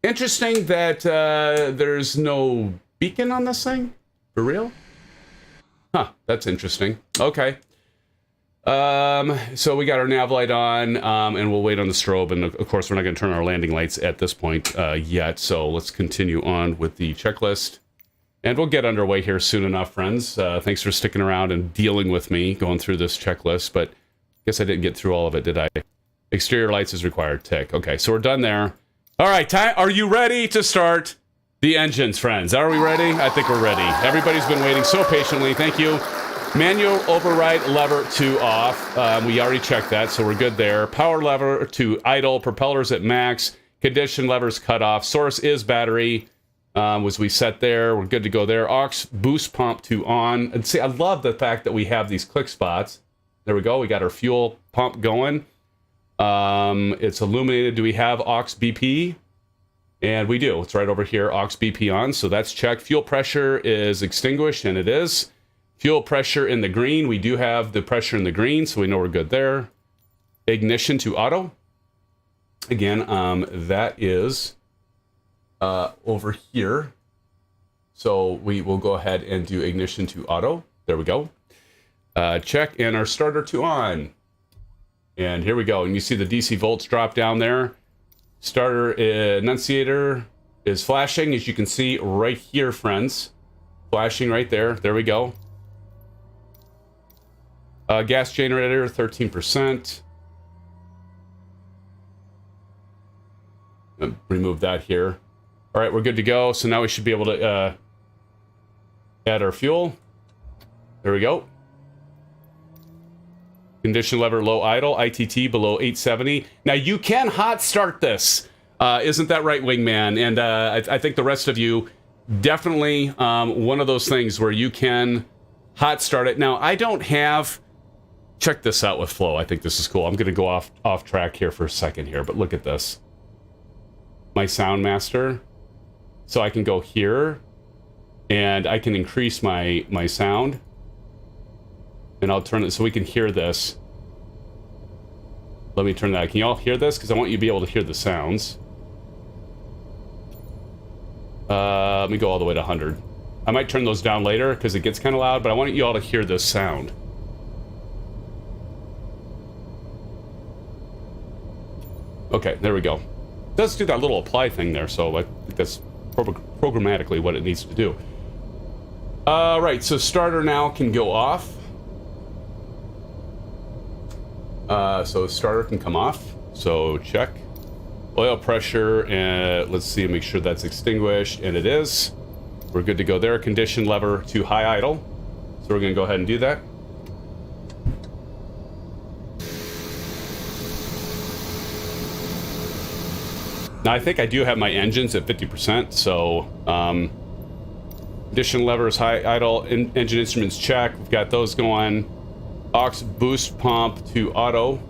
Interesting that there's no beacon on this thing. For real? Huh, that's interesting. Okay. So we got our nav light on, and we'll wait on the strobe. And of course, we're not going to turn our landing lights at this point yet. So let's continue on with the checklist. And we'll get underway here soon enough, friends. Thanks for sticking around and dealing with me going through this checklist. But I guess I didn't get through all of it, did I? Exterior lights is required. Tick. Okay, so we're done there. All right, are you ready to start the engines, friends? Are we ready? I think we're ready. Everybody's been waiting so patiently. Thank you. Manual override lever to off. We already checked that, so we're good there. Power lever to idle. Propellers at max. Condition levers cut off. Source is battery. Was we set there? We're good to go there. Aux boost pump to on. And see, I love the fact that we have these click spots. There we go. We got our fuel pump going. It's illuminated. Do we have aux BP? And we do. It's right over here. Aux BP on. So that's checked. Fuel pressure is extinguished, and it is. Fuel pressure in the green. We do have the pressure in the green, so we know we're good there. Ignition to auto. Again, that is over here. So we will go ahead and do ignition to auto. There we go. Check, and our starter to on. And here we go. And you see the DC volts drop down there. Starter annunciator is flashing, as you can see right here, friends. Flashing right there. There we go. Gas generator, 13%. Remove that here. All right, we're good to go. So now we should be able to add our fuel. There we go. Condition lever low idle, ITT below 870. Now you can hot start this. Isn't that right, Wingman? And I think the rest of you, definitely one of those things where you can hot start it. Now I don't have, check this out with flow. I think this is cool. I'm going to go off track here for a second here, but look at this. My sound master. So I can go here and I can increase my sound. And I'll turn it so we can hear this. Let me turn that. Can you all hear this? Because I want you to be able to hear the sounds. Let me go all the way to 100. I might turn those down later because it gets kind of loud, but I want you all to hear this sound. Okay, there we go. It does do that little apply thing there, so I think that's programmatically what it needs to do. Right, so starter now can go off. So starter can come off. So check. Oil pressure, and let's see, make sure that's extinguished, and it is. We're good to go there. Condition lever to high idle. So we're going to go ahead and do that. Now I think I do have my engines at 50%, so condition levers high idle, engine instruments check. We've got those going. Aux boost pump to auto.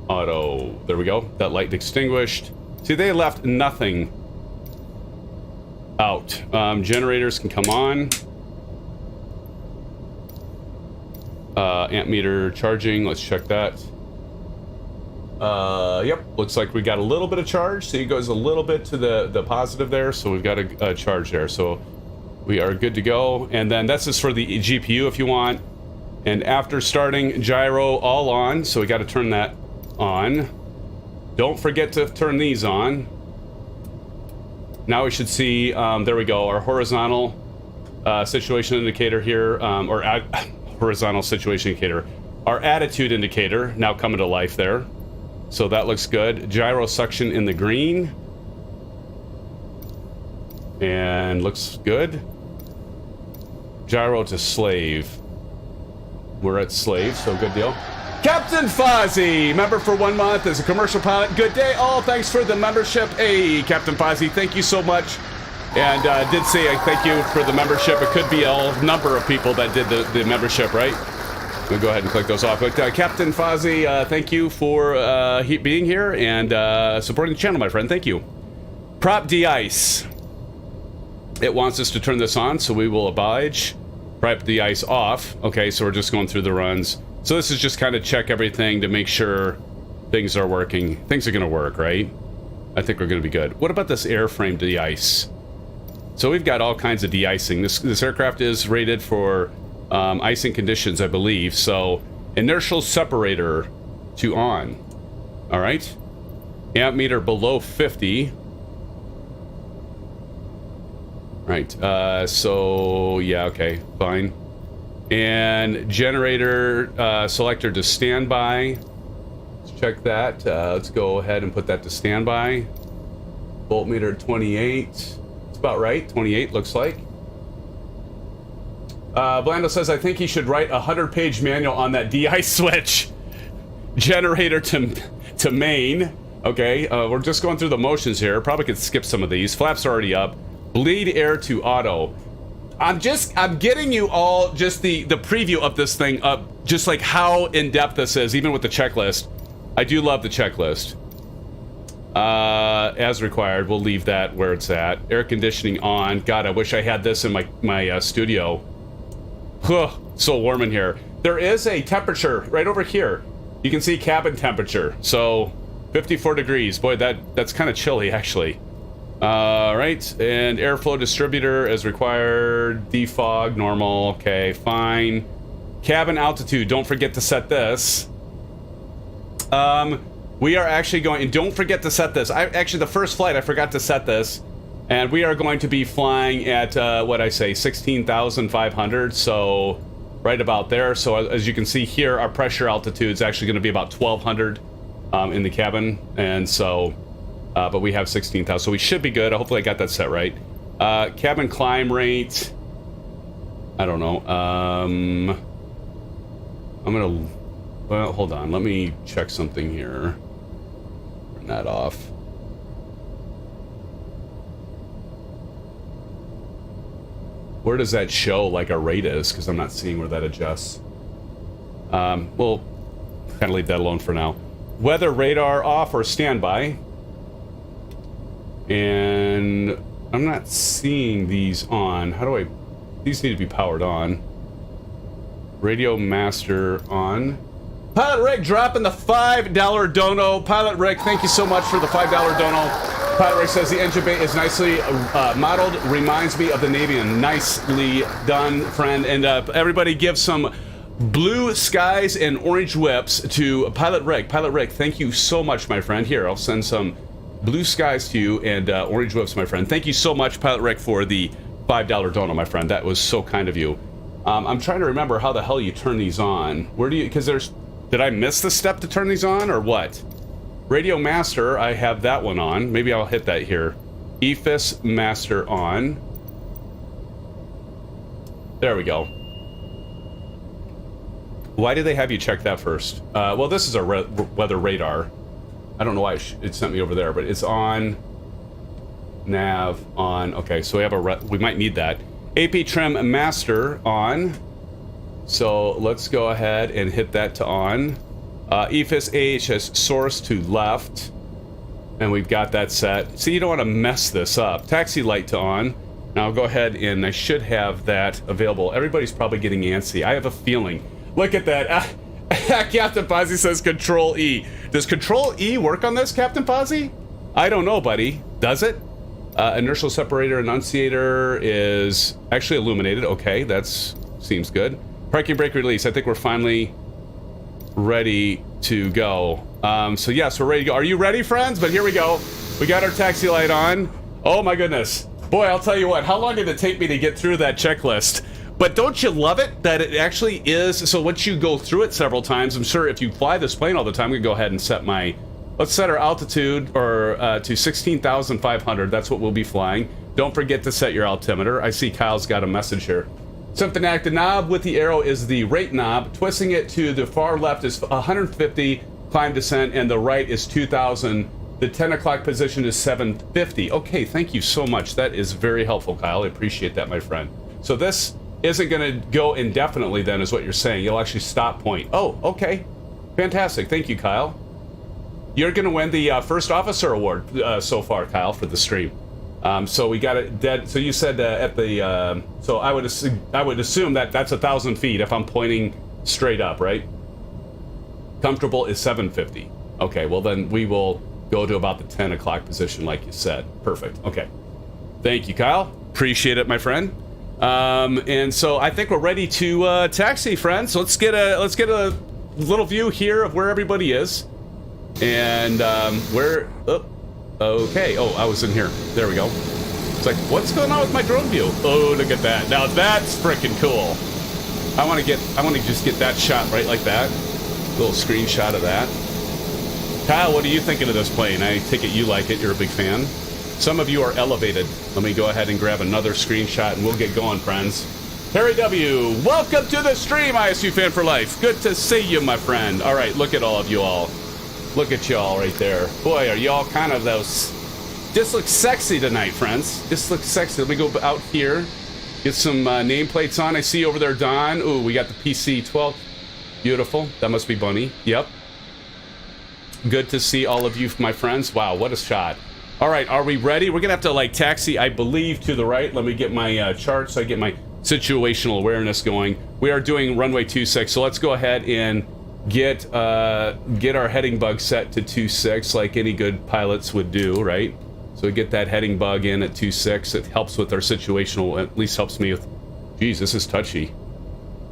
Auto. There we go. That light extinguished. See, they left nothing out. Generators can come on. Amp meter charging. Let's check that. Yep. Looks like we got a little bit of charge. See, it goes a little bit to the positive there. So we've got a charge there. So we are good to go. And then that's just for the GPU if you want. And after starting, gyro all on. So we got to turn that on. Don't forget to turn these on. Now we should see, there we go, our horizontal situation indicator here, horizontal situation indicator. Our attitude indicator now coming to life there. So that looks good. Gyro suction in the green. And looks good. Gyro to slave. We're at slave, so good deal. Captain Fozzie, member for 1 month as a commercial pilot. Good day, all. Thanks for the membership. Hey, Captain Fozzie, thank you so much. And did say I thank you for the membership. It could be a number of people that did the membership, right? We'll go ahead and click those off. But Captain Fozzie, thank you for being here and supporting the channel, my friend. Thank you. Prop de-ice. It wants us to turn this on, so we will oblige. Prop de-ice off. Okay, so we're just going through the runs. So this is just kind of check everything to make sure things are working. Things are going to work, right? I think we're going to be good. What about this airframe de-ice? So we've got all kinds of de-icing. This aircraft is rated for icing conditions, I believe. So inertial separator to on. All right. Amp meter below 50. Right. So yeah. Okay. Fine. And generator selector to standby. Let's check that. Let's go ahead and put that to standby. Voltmeter 28. It's about right. 28 looks like. Blando says, I think he should write a 100-page manual on that de-ice switch. Generator to main. Okay, we're just going through the motions here. Probably could skip some of these. Flaps are already up. Bleed air to auto. I'm getting you all just the preview of this thing up, just like how in-depth this is, even with the checklist. I do love the checklist. As required, we'll leave that where it's at. Air conditioning on. God, I wish I had this in my studio. So warm in here. There is a temperature right over here. You can see cabin temperature. So 54 degrees. Boy, that's kind of chilly actually. Right, and airflow distributor as required. Defog normal. Okay, fine. Cabin altitude. Don't forget to set this. We are actually going, and don't forget to set this. Actually, the first flight I forgot to set this. And we are going to be flying at, what I say, 16,500, so right about there. So as you can see here, our pressure altitude is actually going to be about 1,200 in the cabin. And so, but we have 16,000, so we should be good. Hopefully I got that set right. Cabin climb rate. I don't know. I'm gonna, well, hold on. Let me check something here. Turn that off. Where does that show like a rate is? Because I'm not seeing where that adjusts. We'll kind of leave that alone for now. Weather radar off or standby. And I'm not seeing these on. How do I... These need to be powered on. Radio master on. Pilot Rick dropping the $5 dono. Pilot Rick, thank you so much for the $5 dono. Pilot Rick says the engine bay is nicely modeled. Reminds me of the Navy. And nicely done, friend. And everybody give some blue skies and orange whips to Pilot Rick. Pilot Rick, thank you so much, my friend. Here, I'll send some blue skies to you and orange whips, my friend. Thank you so much, Pilot Rick, for the $5 dono, my friend. That was so kind of you. I'm trying to remember how the hell you turn these on. Where do you... Because there's... Did I miss the step to turn these on, or what? Radio Master, I have that one on. Maybe I'll hit that here. EFIS Master on. There we go. Why do they have you check that first? Well, this is a weather radar. I don't know why it sent me over there, but it's on. Nav on. Okay, so we have we might need that. AP Trim Master on. So let's go ahead and hit that to on. EFIS AHS source to left. And we've got that set. See, you don't want to mess this up. Taxi light to on. Now I'll go ahead and I should have that available. Everybody's probably getting antsy. I have a feeling. Look at that. Captain Fozzie says Control E. Does Control E work on this, Captain Fozzie? I don't know, buddy. Does it? Inertial separator annunciator is actually illuminated. Okay, that seems good. Parking brake release. I think we're finally ready to go. So yes, we're ready to go. Are you ready, friends? But here we go. We got our taxi light on. Oh my goodness. Boy, I'll tell you what. How long did it take me to get through that checklist? But don't you love it that it actually is? So once you go through it several times, I'm sure if you fly this plane all the time, we can go ahead and set my... Let's set our altitude or to 16,500. That's what we'll be flying. Don't forget to set your altimeter. I see Kyle's got a message here. SimFanatic, the knob with the arrow is the rate knob. Twisting it to the far left is 150 climb descent, and the right is 2,000. The 10 o'clock position is 750. Okay, thank you so much. That is very helpful, Kyle. I appreciate that, my friend. So this isn't going to go indefinitely then, is what you're saying. You'll actually stop point. Oh, okay. Fantastic. Thank you, Kyle. You're going to win the First Officer Award so far, Kyle, for the stream. So we got it dead. So you said at the... so I would assume that that's 1,000 feet if I'm pointing straight up, right? Comfortable is 750. Okay, well then we will go to about the 10 o'clock position like you said. Perfect. Okay. Thank you, Kyle. Appreciate it, my friend. And so I think we're ready to taxi, friends. So let's get a little view here of where everybody is. And where... Oh, okay. Oh, I was in here. There we go. It's like, what's going on with my drone view? Oh, look at that. Now that's freaking cool. I want to just get that shot right like that. Little screenshot of that. Kyle, what are you thinking of this plane? I take it you like it. You're a big fan. Some of you are elevated. Let me go ahead and grab another screenshot and we'll get going, friends. Harry W., welcome to the stream, ISU Fan for Life. Good to see you, my friend. All right, look at all of you all. Look at y'all right there. Boy, are y'all kind of those... Just look sexy tonight, friends. Just look sexy. Let me go out here. Get some nameplates on. I see over there, Don. Ooh, we got the PC-12. Beautiful. That must be Bunny. Yep. Good to see all of you, my friends. Wow, what a shot. All right, are we ready? We're going to have to, like, taxi, I believe, to the right. Let me get my chart so I get my situational awareness going. We are doing runway 26, so let's go ahead and... get our heading bug set to 26 like any good pilots would do, right? So we get that heading bug in at 26. It helps with our situational, at least helps me with... Geez, this is touchy.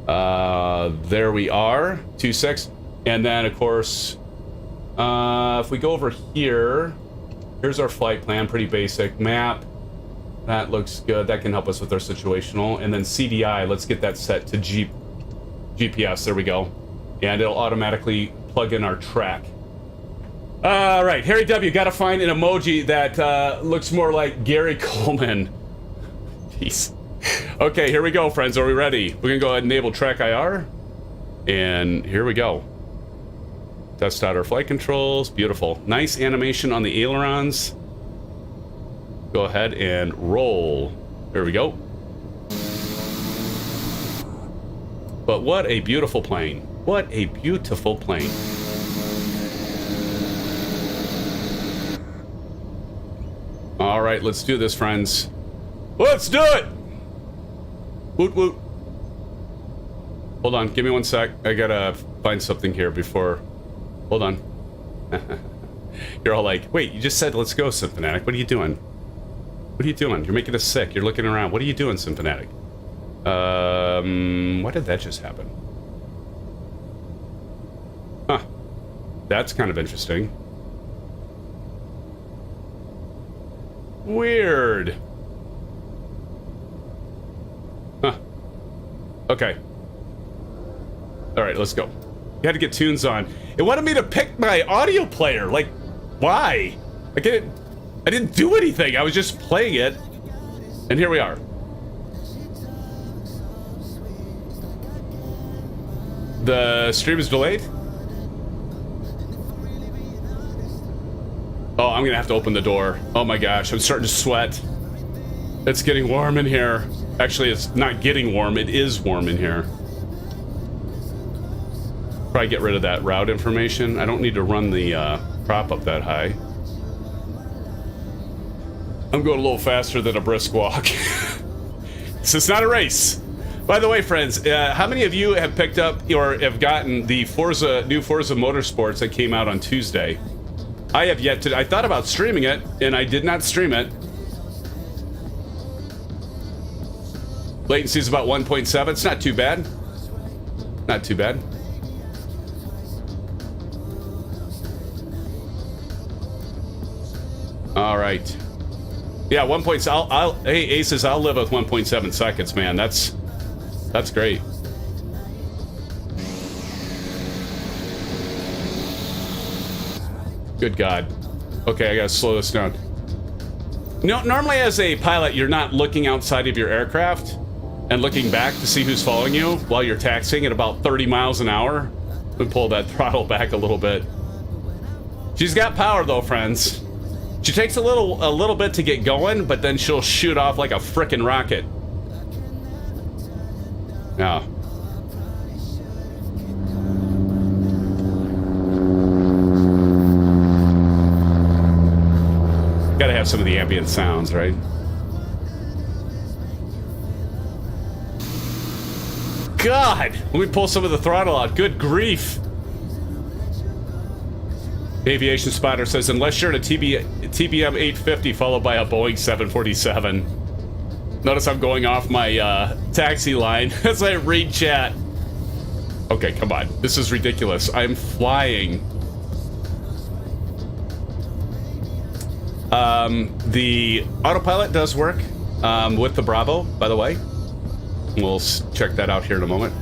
There we are, 26. And then, of course, if we go over here, here's our flight plan, pretty basic. Map, that looks good. That can help us with our situational. And then CDI, let's get that set to GPS. There we go. And it'll automatically plug in our track. All right, Harry W. Got to find an emoji that looks more like Gary Coleman. Jeez. Okay, here we go, friends. Are we ready? We're gonna go ahead and enable track IR. And here we go. Test out our flight controls. Beautiful. Nice animation on the ailerons. Go ahead and roll. There we go. But what a beautiful plane. What a beautiful plane. All right, let's do this, friends. Let's do it! Woot woot. Hold on, give me 1 sec. I gotta find something here before... Hold on. You're all like, wait, you just said let's go, SimFanatic. What are you doing? What are you doing? You're making us sick. You're looking around. What are you doing, SimFanatic? Why did that just happen? Huh. That's kind of interesting. Weird. Huh. Okay. Alright, let's go. You had to get tunes on. It wanted me to pick my audio player. Like, why? I didn't do anything. I was just playing it. And here we are. The stream is delayed? Oh, I'm gonna have to open the door. Oh my gosh, I'm starting to sweat. It's getting warm in here. Actually, it's not getting warm, it is warm in here. Probably get rid of that route information. I don't need to run the prop up that high. I'm going a little faster than a brisk walk. This is not a race. By the way, friends, how many of you have picked up or have gotten the new Forza Motorsports that came out on Tuesday? I have yet to. I thought about streaming it, and I did not stream it. Latency is about 1.7. It's not too bad. Not too bad. All right. Yeah, 1. Hey, Aces, I'll live with 1.7 seconds, man. That's great. Good God. Okay, I gotta slow this down. No, normally as a pilot, you're not looking outside of your aircraft and looking back to see who's following you while you're taxiing at about 30 miles an hour. Let me pull that throttle back a little bit. She's got power though, friends. She takes a little bit to get going, but then she'll shoot off like a frickin' rocket. Yeah. Gotta have some of the ambient sounds, right? God! Let me pull some of the throttle out. Good grief. Aviation Spotter says, unless you're in a TBM 850 followed by a Boeing 747. Notice I'm going off my taxi line as I read chat. Okay, come on. This is ridiculous. I'm flying. The autopilot does work with the Bravo, by the way. We'll check that out here in a moment.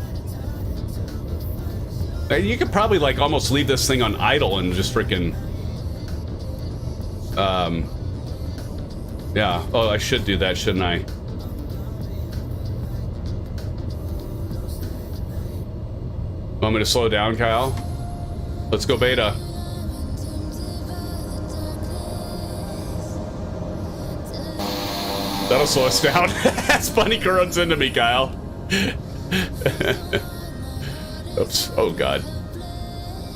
You could probably like almost leave this thing on idle and just freaking yeah. Oh, I should do that, shouldn't I? Want me to slow down, Kyle? Let's go beta. That'll slow us down. As Bunny runs into me, Kyle. Oops. Oh, God.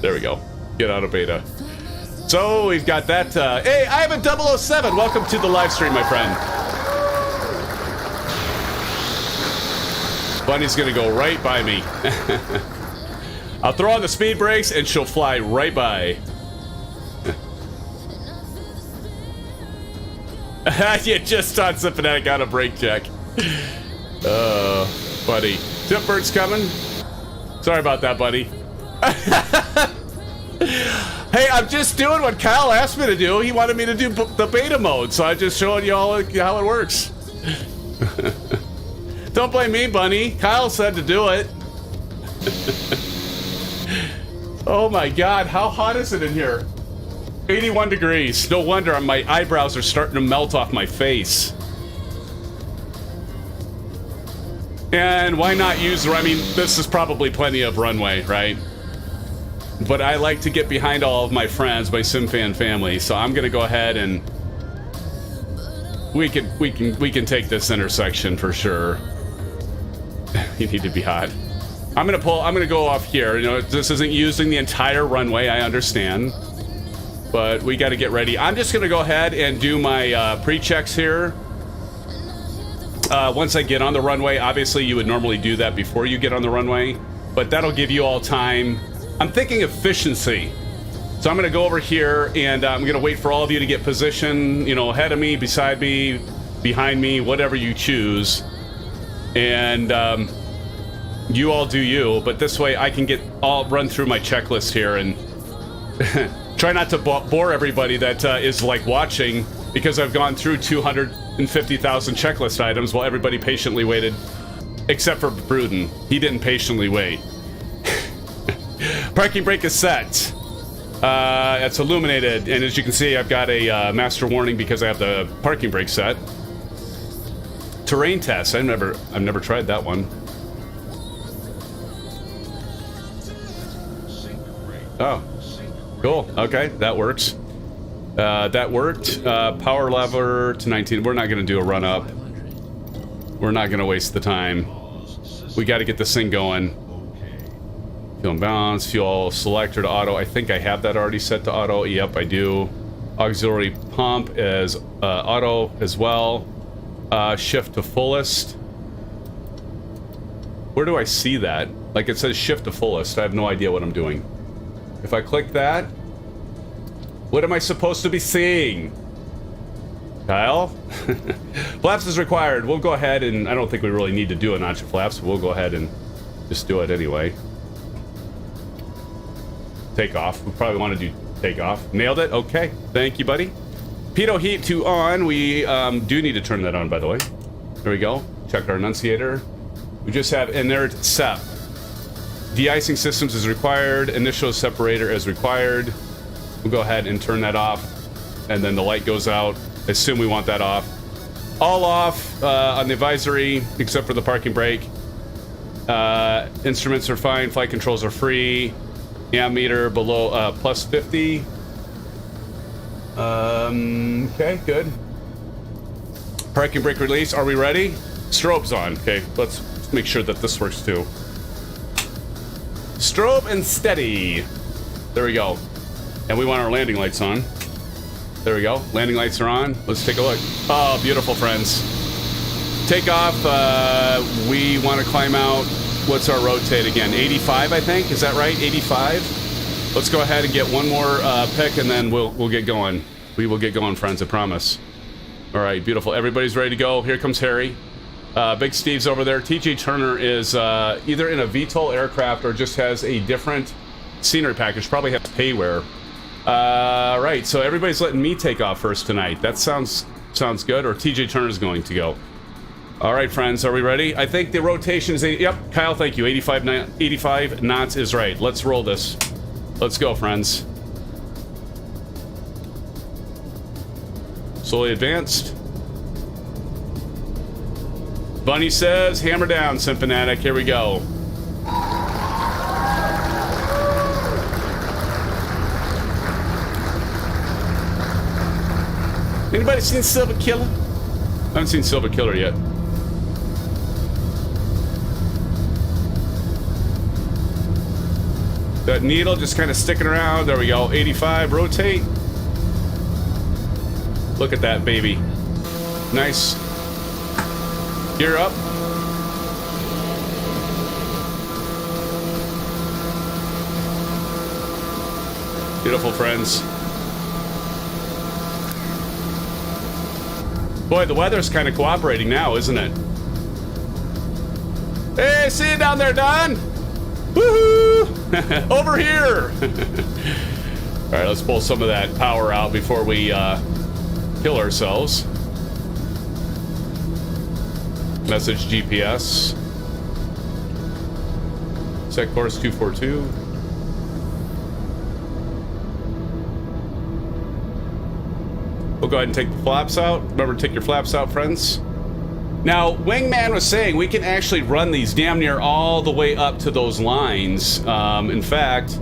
There we go. Get out of beta. So, we've got that. Hey, I have a 007. Welcome to the live stream, my friend. Bunny's going to go right by me. I'll throw on the speed brakes, and she'll fly right by. You just taught SimFanatic on a brake check. Buddy. Tipbird's coming. Sorry about that, buddy. Hey, I'm just doing what Kyle asked me to do. He wanted me to do the beta mode, so I'm just showing you all how it works. Don't blame me, Bunny. Kyle said to do it. Oh my God, how hot is it in here? 81 degrees. No wonder my eyebrows are starting to melt off my face. And why not use, I mean, this is probably plenty of runway, right? But I like to get behind all of my friends, my SimFan family, so I'm gonna go ahead and we can take this intersection for sure. You need to be hot. I'm gonna go off here. You know, this isn't using the entire runway, I understand. But we gotta get ready. I'm just gonna go ahead and do my pre-checks here. Once I get on the runway, obviously you would normally do that before you get on the runway, but that'll give you all time. I'm thinking efficiency. So I'm gonna go over here and I'm gonna wait for all of you to get position, you know, ahead of me, beside me, behind me, whatever you choose. And you all do you, but this way I can run through my checklist here and try not to bore everybody that is like watching, because I've gone through 250,000 checklist items while everybody patiently waited, except for Bruden. He didn't patiently wait. Parking brake is set. It's illuminated, and as you can see, I've got a master warning because I have the parking brake set. Terrain test. I've never tried that one. Oh, cool. Okay, that works. That worked. Power lever to 19. We're not going to do a run up. We're not going to waste the time. We got to get this thing going. Fuel and balance, fuel selector to auto. I think I have that already set to auto. Yep, I do. Auxiliary pump is auto as well. Shift to fullest. Where do I see that? Like it says shift to fullest. I have no idea what I'm doing. If I click that, what am I supposed to be seeing? Kyle? Flaps is required. We'll go ahead and I don't think we really need to do a notch of flaps, but we'll go ahead and just do it anyway. Takeoff. We probably want to do takeoff. Nailed it. Okay. Thank you, buddy. Pitot heat to on. We do need to turn that on, by the way. There we go. Check our annunciator. We just have inert SEP. De-icing systems is required. Initial separator is required. We'll go ahead and turn that off. And then the light goes out. Assume we want that off. All off on the advisory, except for the parking brake. Instruments are fine. Flight controls are free. Ammeter below plus 50. Okay, good. Parking brake release. Are we ready? Strobe's on. Okay, let's make sure that this works too. Strobe and steady. There we go. And we want our landing lights on. There we go. Landing lights are on. Let's take a look. Oh, beautiful, friends. Take off. We want to climb out. What's our rotate again? 85, I think. Is that right? 85. Let's go ahead and get one more pick, and then we'll get going. We will get going, friends. I promise. All right, beautiful. Everybody's ready to go. Here comes Harry. Big Steve's over there. TJ Turner is either in a VTOL aircraft or just has a different scenery package. Probably has payware. Right, so everybody's letting me take off first tonight. That sounds good. Or TJ Turner's going to go. All right, friends, are we ready? I think the rotation is... Yep, Kyle, thank you. 85 knots is right. Let's roll this. Let's go, friends. Slowly advanced. Bunny says, hammer down, SimFanatic. Here we go. Anybody seen Silver Killer? I haven't seen Silver Killer yet. That needle just kind of sticking around. There we go. 85, rotate. Look at that, baby. Nice. Gear up. Beautiful, friends. Boy, the weather's kind of cooperating now, isn't it? Hey, see you down there, Don. Woohoo! Over here. All right, let's pull some of that power out before we kill ourselves. Message GPS. Set course 242. We'll go ahead and take the flaps out. Remember to take your flaps out, friends. Now, Wingman was saying we can actually run these damn near all the way up to those lines. In fact,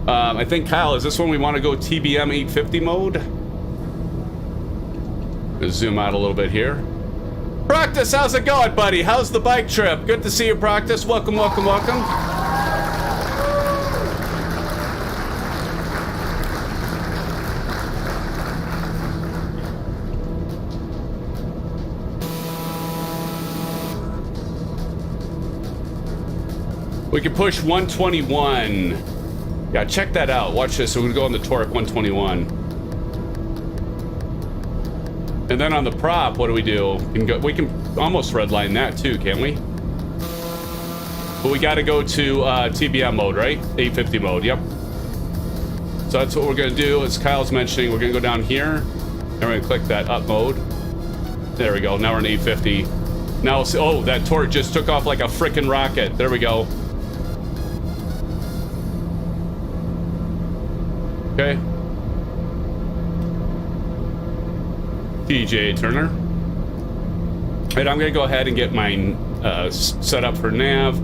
I think, Kyle, is this one we want to go TBM 850 mode? Let's zoom out a little bit here. Practice, how's it going, buddy? How's the bike trip? Good to see you, Practice. Welcome, welcome, welcome. We can push 121. Yeah, check that out. Watch this. So we're gonna go on the torque 121. And then on the prop, what do? We can almost redline that too, can't we? But we got to go to TBM mode, right? 850 mode, yep. So that's what we're going to do, as Kyle's mentioning. We're going to go down here, and we're going to click that up mode. There we go. Now we're in 850. Now we'll see. Oh, that torque just took off like a frickin' rocket. There we go. Okay. TJ Turner. Alright, I'm going to go ahead and get mine set up for nav,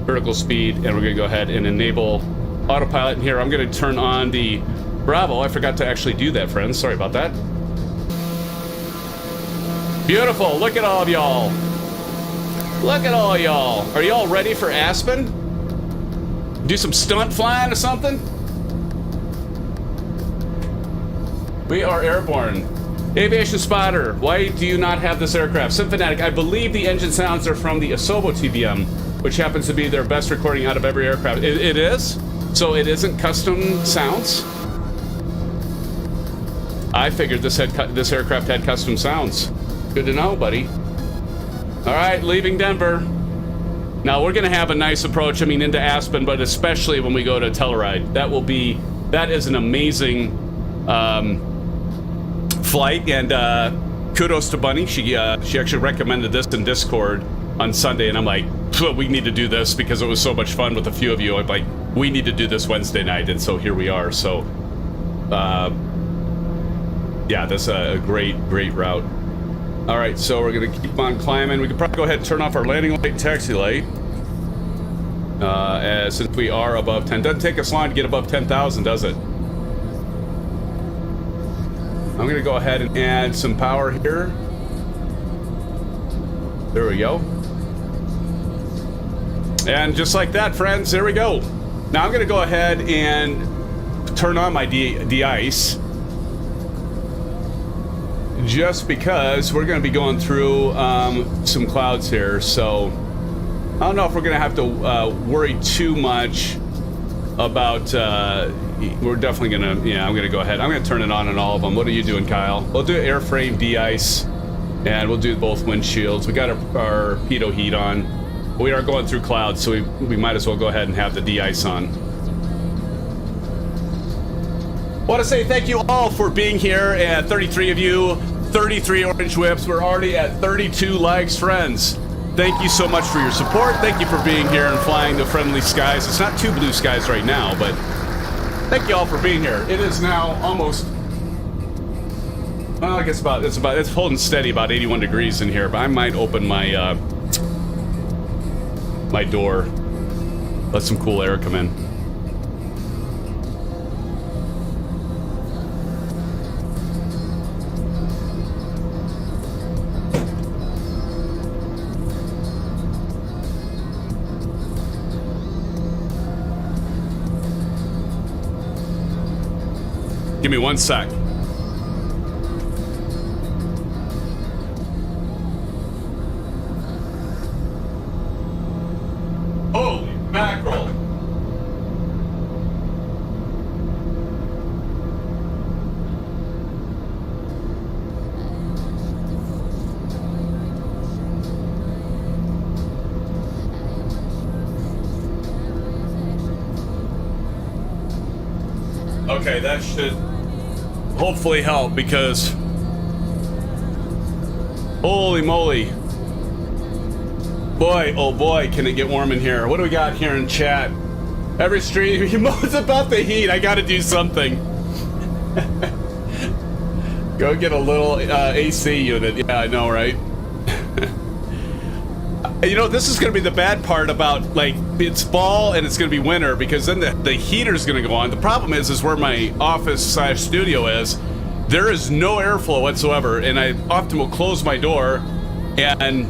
vertical speed, and we're going to go ahead and enable autopilot. And here, I'm going to turn on the Bravo. I forgot to actually do that, friends. Sorry about that. Beautiful. Look at all of y'all. Look at all y'all. Are y'all ready for Aspen? Do some stunt flying or something? We are airborne. Aviation Spotter, why do you not have this aircraft? SimFanatic, I believe the engine sounds are from the Asobo TBM, which happens to be their best recording out of every aircraft. It is? So it isn't custom sounds? I figured this aircraft had custom sounds. Good to know, buddy. All right, leaving Denver. Now we're gonna have a nice approach, into Aspen, but especially when we go to Telluride. That is an amazing flight, and kudos to Bunny. She actually recommended this in Discord on Sunday, and I'm like, we need to do this because it was so much fun with a few of you. I'm like, we need to do this Wednesday night, and so here we are. So yeah, that's a great route. All right, so we're gonna keep on climbing. We can probably go ahead and turn off our landing light and taxi light, since we are above 10. Doesn't take us long to get above 10,000, does it? I'm gonna go ahead and add some power here. There we go. And just like that, friends, there we go. Now I'm gonna go ahead and turn on my de-ice, just because we're gonna be going through some clouds here. So I don't know if we're gonna have to worry too much about we're definitely gonna, I'm gonna go ahead. I'm gonna turn it on all of them. What are you doing, Kyle? We'll do airframe de-ice, and we'll do both windshields. We got our pitot heat on. We are going through clouds, so we might as well go ahead and have the de-ice on. Want to say thank you all for being here, and 33 of you, 33 orange whips. We're already at 32 likes, friends. Thank you so much for your support. Thank you for being here and flying the friendly skies. It's not too blue skies right now, but thank you all for being here. It is now almost, well, I guess it's holding steady about 81 degrees in here, but I might open my my door, let some cool air come in. Give me 1 sec. Holy mackerel. Okay, that should hopefully help, because holy moly, boy, oh boy, can it get warm in here. What do we got here in chat? Every stream emotes about the heat. I gotta do something. Go get a little AC unit. Yeah, I know, right? You know, this is going to be the bad part about, like, it's fall and it's going to be winter because then the heater's going to go on. The problem is where my office/studio is, there is no airflow whatsoever, and I often will close my door, and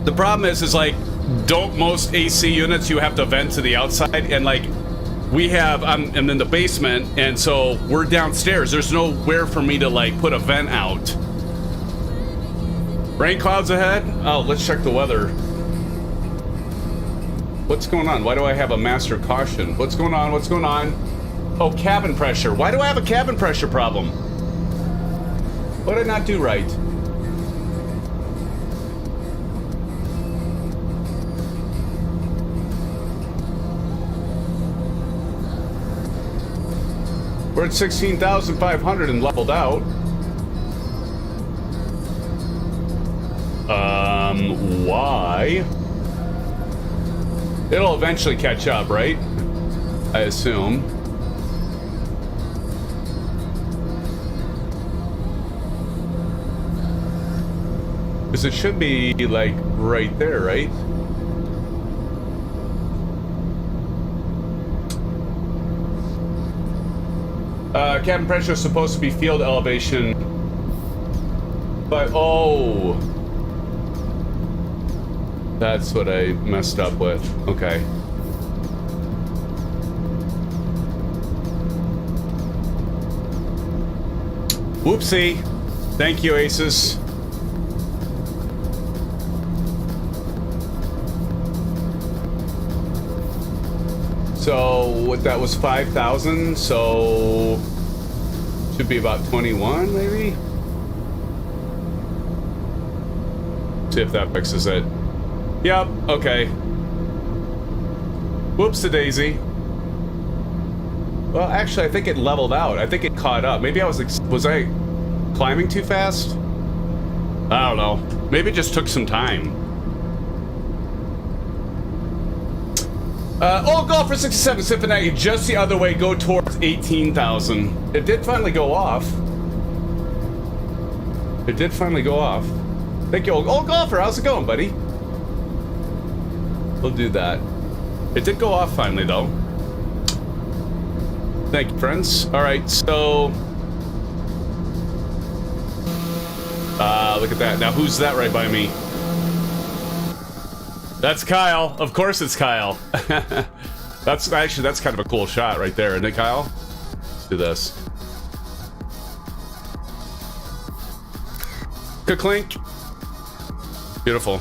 the problem is like, don't most AC units, you have to vent to the outside, and like, I'm in the basement, and so we're downstairs. There's nowhere for me to, like, put a vent out. Rain clouds ahead? Oh, let's check the weather. What's going on? Why do I have a master caution? What's going on? What's going on? Oh, cabin pressure. Why do I have a cabin pressure problem? What did I not do right? We're at 16,500 and leveled out. Why? It'll eventually catch up, right? I assume. Because it should be, like, right there, right? Cabin pressure is supposed to be field elevation. But, oh... That's what I messed up with. Okay. Whoopsie. Thank you, Aces. So, what, that was 5,000, so... Should be about 21, maybe? See if that fixes it. Yep, okay. Whoops-a-daisy. Well, actually, I think it leveled out. I think it caught up. Maybe I was I climbing too fast? I don't know. Maybe it just took some time. Old Golfer 67, SimFanatic, just the other way, go towards 18,000. It did finally go off. It did finally go off. Thank you, Old Golfer. How's it going, buddy? We'll do that. It did go off finally, though. Thank you, friends. All right, so... look at that. Now, who's that right by me? That's Kyle. Of course it's Kyle. That's kind of a cool shot right there, isn't it, Kyle? Let's do this. Ka-clink. Beautiful.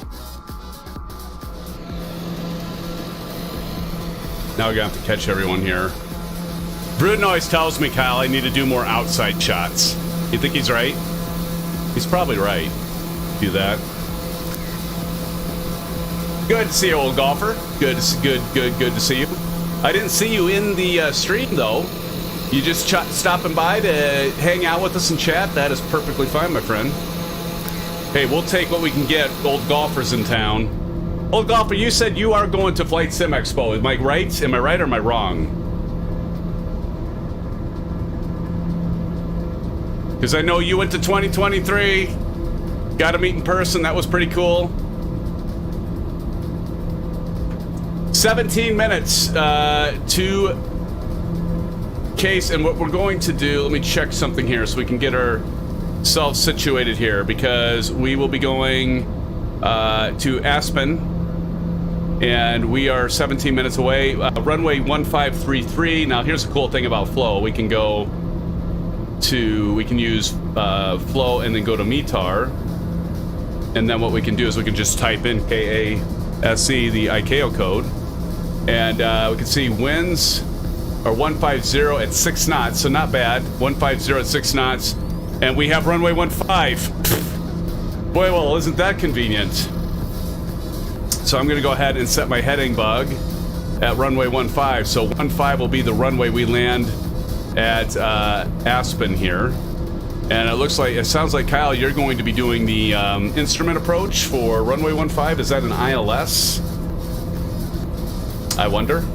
Now we're gonna have to catch everyone here. Brood always tells me, Kyle, I need to do more outside shots. You think he's right? He's probably right. Do that. Good to see you, Old Golfer. Good to see you. I didn't see you in the stream, though. You just stopping by to hang out with us and chat. That is perfectly fine, my friend. Hey, we'll take what we can get. Old Golfer's in town. Old Golfer, you said you are going to Flight Sim Expo. Am I right? Am I right or am I wrong? Because I know you went to 2023. Got to meet in person. That was pretty cool. 17 minutes to case, and what we're going to do, let me check something here so we can get ourselves situated here, because we will be going to Aspen, and we are 17 minutes away. Runway 1533. Now, here's the cool thing about Flow. We can use Flow and then go to METAR, and then what we can do is we can just type in KASE, the ICAO code, and we can see winds are 150 at 6 knots, so not bad. 150 at 6 knots, and we have runway 15. Boy, well, isn't that convenient? So I'm going to go ahead and set my heading bug at runway 15. So 15 will be the runway we land at Aspen here. And it sounds like, Kyle, you're going to be doing the instrument approach for runway 15. Is that an ILS? I wonder.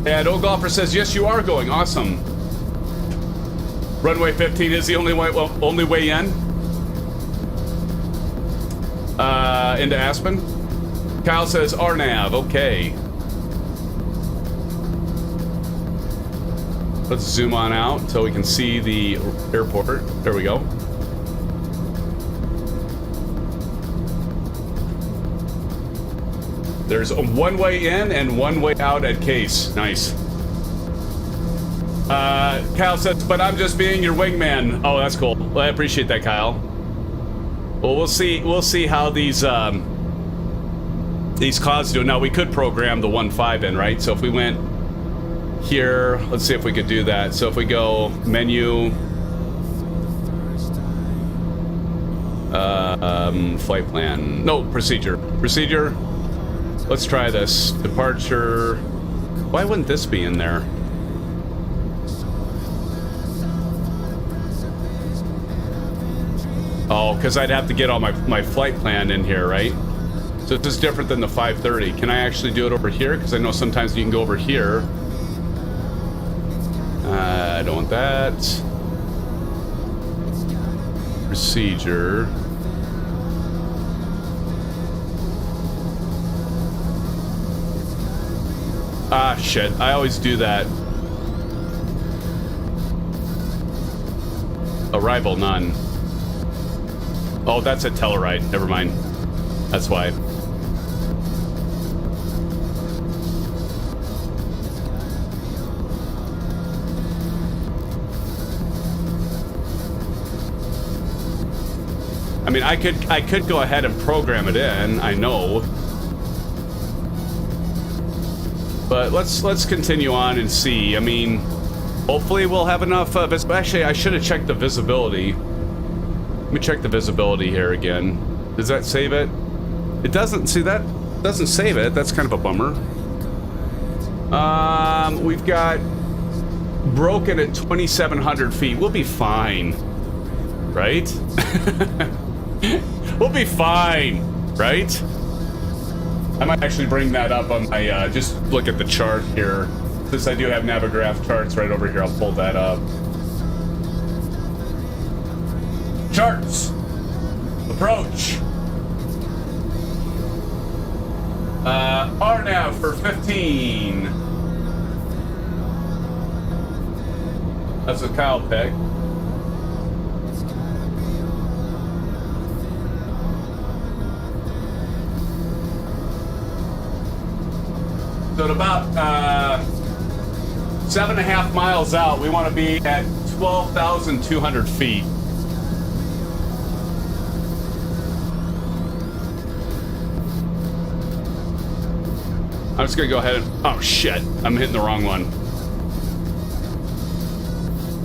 And Old Golfer says, yes, you are going. Awesome. Runway 15 is the only way in. Into Aspen. Kyle says RNAV. Okay. Let's zoom on out so we can see the airport. There we go. There's a one way in and one way out at Case. Nice. Kyle says, but I'm just being your wingman. Oh, that's cool. Well, I appreciate that, Kyle. Well, we'll see how these clouds do. Now, we could program the 1.5 in, right? So if we went here, let's see if we could do that. So if we go menu, flight plan. No, procedure. Let's try this. Departure. Why wouldn't this be in there? Oh, because I'd have to get all my flight plan in here, right? So this is different than the 530. Can I actually do it over here? Because I know sometimes you can go over here. I don't want that. Procedure. Ah, shit. I always do that. Arrival, none. Oh, that's at Telluride. Never mind. That's why. I mean, I could go ahead and program it in. I know. But let's continue on and see. I mean, hopefully we'll have enough of it. Actually, I should have checked the visibility. Let me check the visibility here again. Does that save it? It doesn't. See, that doesn't save it. That's kind of a bummer. We've got broken at 2,700 feet. We'll be fine, right? We'll be fine, right? I might actually bring that up on my, just look at the chart here. Since I do have Navigraph charts right over here, I'll pull that up. Charts! Approach! RNAV for 15. That's what Kyle picked. So at about 7.5 miles out, we want to be at 12,200 feet. I'm just gonna go ahead and, oh shit, I'm hitting the wrong one.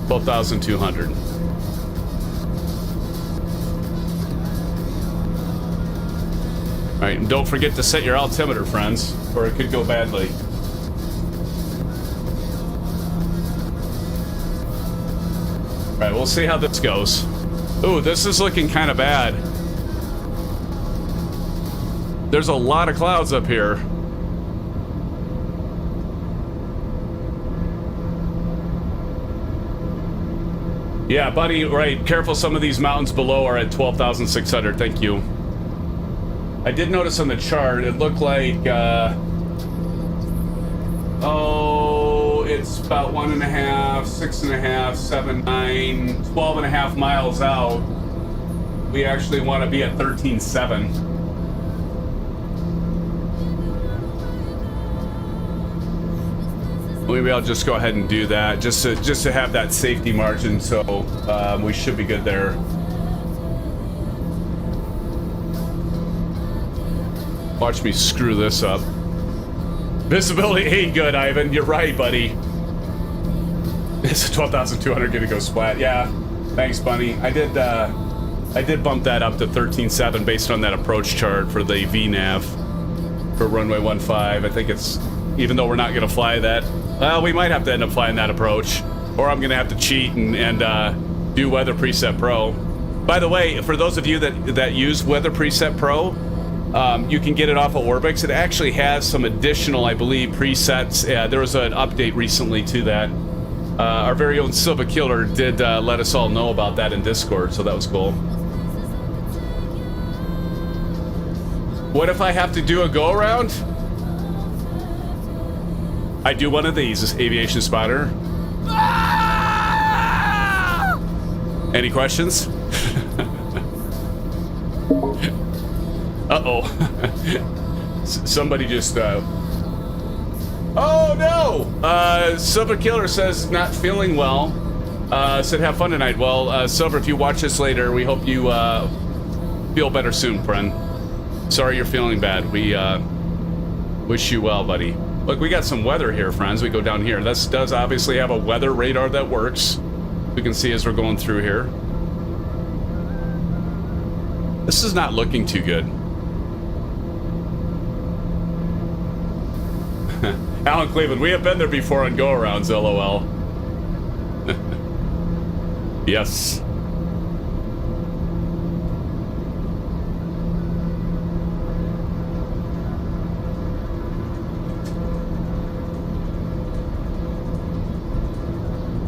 12,200. All right, and don't forget to set your altimeter, friends, or it could go badly. All right, we'll see how this goes. Ooh, this is looking kind of bad. There's a lot of clouds up here. Yeah, buddy, right. Careful, some of these mountains below are at 12,600. Thank you. I did notice on the chart, it looked like, oh, it's about 1.5, 6.5, 7, 9, 12.5 miles out. We actually want to be at 13.7. Maybe I'll just go ahead and do that, just to have that safety margin, so we should be good there. Watch me screw this up. Visibility ain't good, Ivan. You're right, buddy. It's 12,200 gonna go splat. Yeah, thanks, Bunny. I did bump that up to 13.7 based on that approach chart for the VNAV for runway 15. I think it's, even though we're not gonna fly that. Well, we might have to end up flying that approach, or I'm gonna have to cheat and do Weather Preset Pro. By the way, for those of you that use Weather Preset Pro, you can get it off of Orbix. It actually has some additional, I believe, presets. There was an update recently to that. Our very own Silva Killer did let us all know about that in Discord, so that was cool. What if I have to do a go around? I do one of these, aviation spotter. Any questions? Uh-oh. Somebody just, Oh, no! Silver Killer says not feeling well. Said have fun tonight. Well, Silver, if you watch this later, we hope you, feel better soon, friend. Sorry you're feeling bad. We, wish you well, buddy. Look, we got some weather here, friends. We go down here. This does obviously have a weather radar that works. We can see as we're going through here. This is not looking too good. Alan Cleveland, we have been there before on go-arounds, LOL. Yes.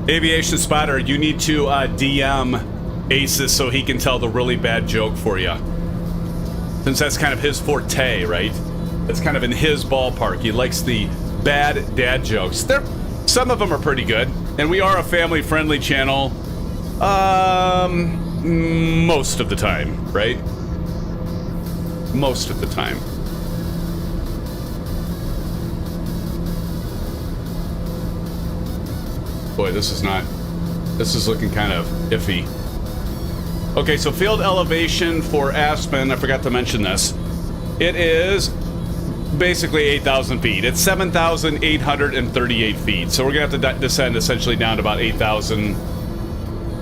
Aviation Spotter, you need to DM Aces so he can tell the really bad joke for you. Since that's kind of his forte, right? That's kind of in his ballpark. He likes the bad dad jokes. Some of them are pretty good. And we are a family-friendly channel. Most of the time, right? Most of the time. Boy, this is looking kind of iffy. Okay, so field elevation for Aspen, I forgot to mention this. It is basically 8,000 feet. It's 7,838 feet. So we're gonna have to descend essentially down to about 8,000,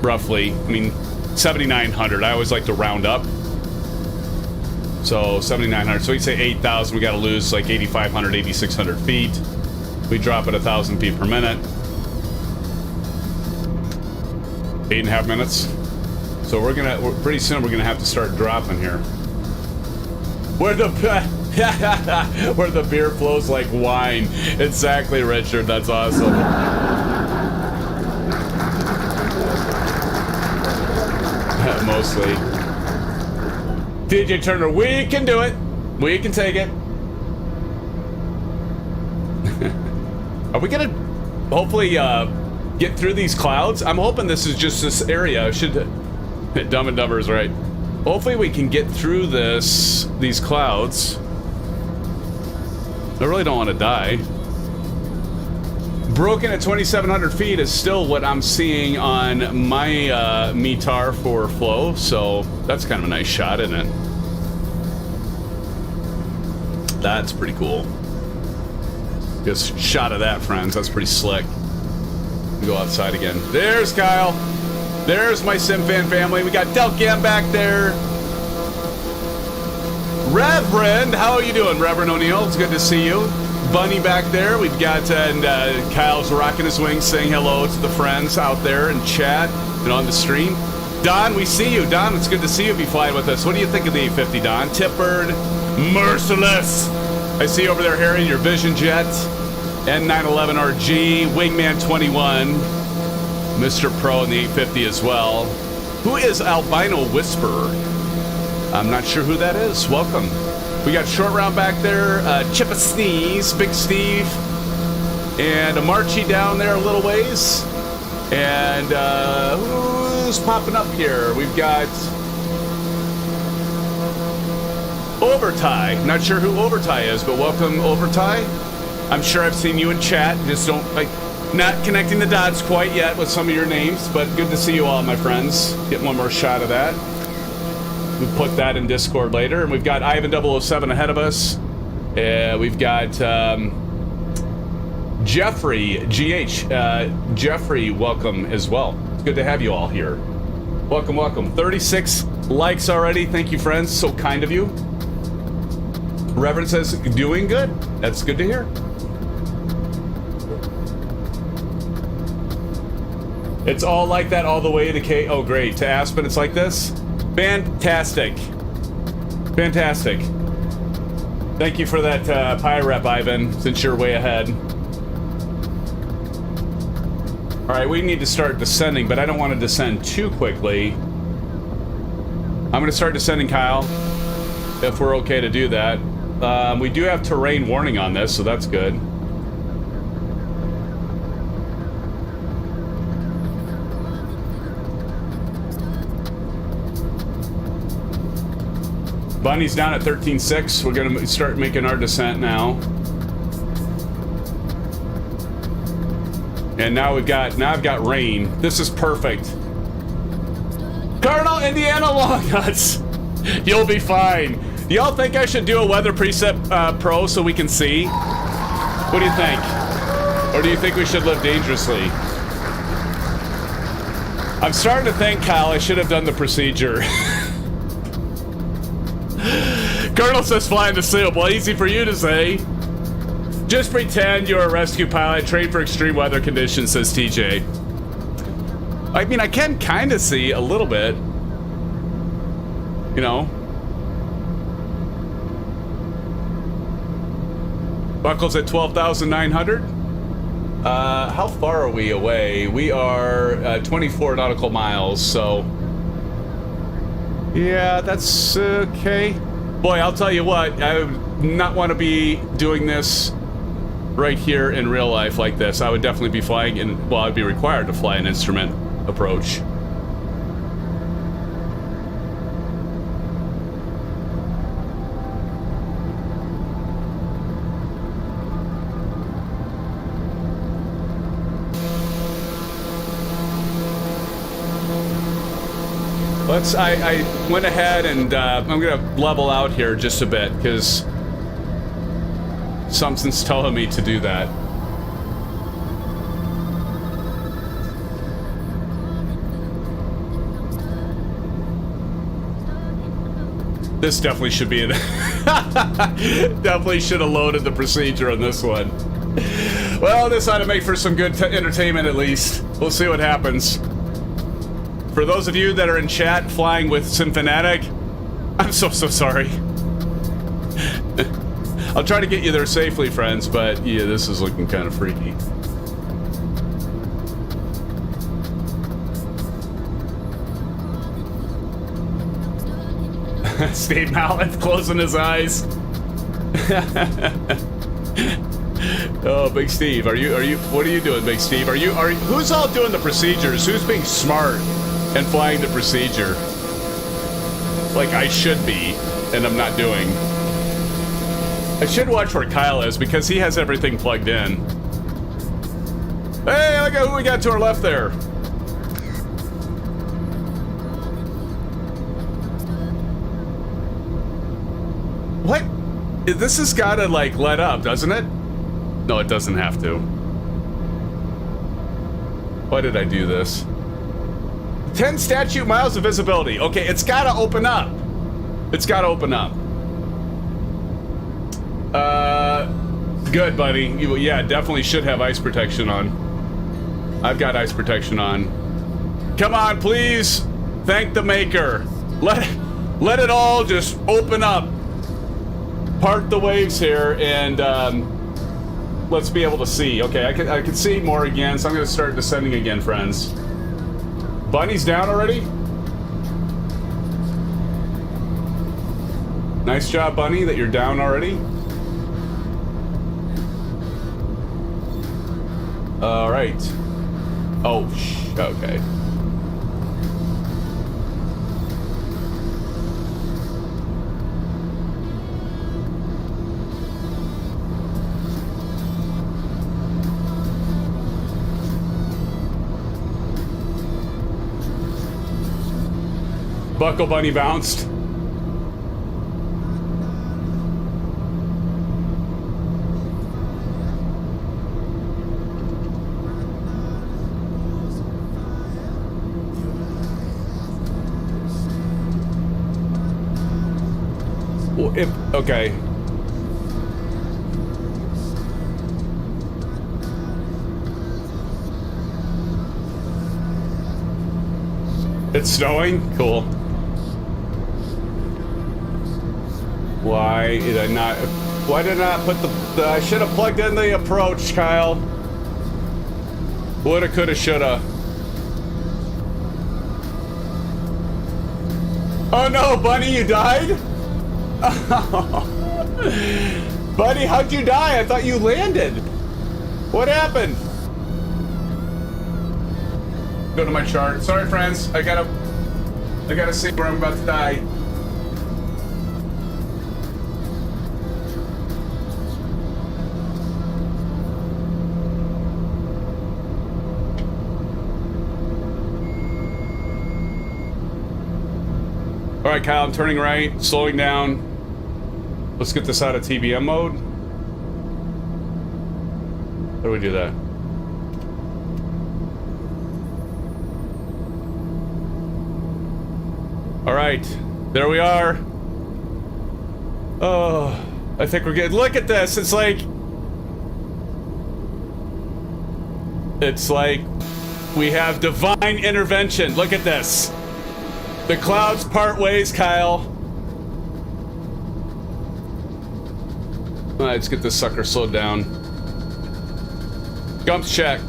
roughly. I mean, 7,900. I always like to round up. So 7,900. So we say 8,000. We got to lose like 8,500, 8,600 feet. We drop at 1,000 feet per minute. 8.5 minutes. So pretty soon we're gonna have to start dropping here. Where the beer flows like wine. Exactly, Richard. That's awesome. Mostly. DJ Turner, we can do it. We can take it. Are we gonna hopefully get through these clouds? I'm hoping this is just this area. Dumb and Dumber is right. Hopefully we can get through these clouds. I really don't want to die. Broken at 2,700 feet is still what I'm seeing on my METAR for flow, so that's kind of a nice shot, isn't it? That's pretty cool. Just shot of that, friends. That's pretty slick. Go outside again. There's Kyle. There's my SimFan family. We got Delcam back there. Reverend, how are you doing, Reverend O'Neill? It's good to see you. Bunny back there. We've got, and Kyle's rocking his wings, saying hello to the friends out there in chat and on the stream. Don, we see you. Don, it's good to see you be flying with us. What do you think of the 850, Don? Tipbird, Merciless. I see you over there, Harry, your Vision Jet. N911RG, Wingman 21, Mr. Pro in the 850 as well. Who is Albino Whisperer? I'm not sure who that is. Welcome. We got Short Round back there, Chip a Sneeze, Big Steve, and a Marchie down there a little ways. And who's popping up here? We've got Overtie. Not sure who Overtie is, but welcome, Overtie. I'm sure I've seen you in chat. Just don't, not connecting the dots quite yet with some of your names, but good to see you all, my friends. Get one more shot of that. We'll put that in Discord later. And we've got Ivan 007 ahead of us. We've got Jeffrey, GH. Jeffrey, welcome as well. It's good to have you all here. Welcome, welcome. 36 likes already. Thank you, friends. So kind of you. Reverend says, doing good. That's good to hear. It's all like that all the way to oh great, to Aspen it's like this? Fantastic. Fantastic. Thank you for that pie rep, Ivan, since you're way ahead. Alright, we need to start descending, but I don't want to descend too quickly. I'm going to start descending, Kyle. if we're okay to do that. We do have terrain warning on this, so that's good. Bunny's down at 13.6. We're gonna start making our descent now. And now I've got rain. This is perfect. Colonel Indiana Longnuts, you'll be fine. Y'all think I should do a weather preset pro so we can see? What do you think? Or do you think we should live dangerously? I'm starting to think, Kyle, I should have done the procedure. Colonel says flying to sim. Well, easy for you to say. Just pretend you're a rescue pilot, trained for extreme weather conditions, says TJ. I mean, I can kind of see a little bit. You know. Buckles at 12,900. How far are we away? We are 24 nautical miles, so... Yeah, that's okay. Boy, I'll tell you what, I would not want to be doing this right here in real life like this. I would definitely be flying in, well, I'd be required to fly an instrument approach. I went ahead and I'm gonna level out here just a bit because something's telling me to do that. This definitely should be definitely should have loaded the procedure on this one. Well, this ought to make for some good entertainment at least. We'll see what happens. For those of you that are in chat flying with SimFanatic, I'm so sorry. I'll try to get you there safely, friends, but yeah, this is looking kind of freaky. Steve Mallet closing his eyes. Oh, Big Steve, what are you doing, Big Steve? Who's all doing the procedures? Who's being smart and flying the procedure? Like I should be, and I'm not doing. I should watch where Kyle is because he has everything plugged in. Hey, look at who we got to our left there. What? This has got to like let up, doesn't it? No, it doesn't have to. Why did I do this? 10 statute miles of visibility. Okay, it's got to open up. It's got to open up. Good, buddy. Yeah, definitely should have ice protection on. I've got ice protection on. Come on, please. Thank the maker. Let it all just open up. Part the waves here and let's be able to see. Okay, I can see more again, so I'm going to start descending again, friends. Bunny's down already? Nice job, Bunny, that you're down already. All right. Oh, okay. Buckle Bunny bounced. Okay. It's snowing? Cool. Why did I not put the I should have plugged in the approach, Kyle. Woulda, coulda, shoulda. Oh no, Bunny, you died? Buddy, how'd you die? I thought you landed. What happened? Go to my chart. Sorry, friends. I gotta see where I'm about to die. All right, Kyle, I'm turning right, slowing down. Let's get this out of TBM mode. How do we do that? All right, there we are. Oh, I think we're good. Look at this. It's like we have divine intervention. Look at this. The clouds part ways, Kyle. All right, let's get this sucker slowed down. Gumps check.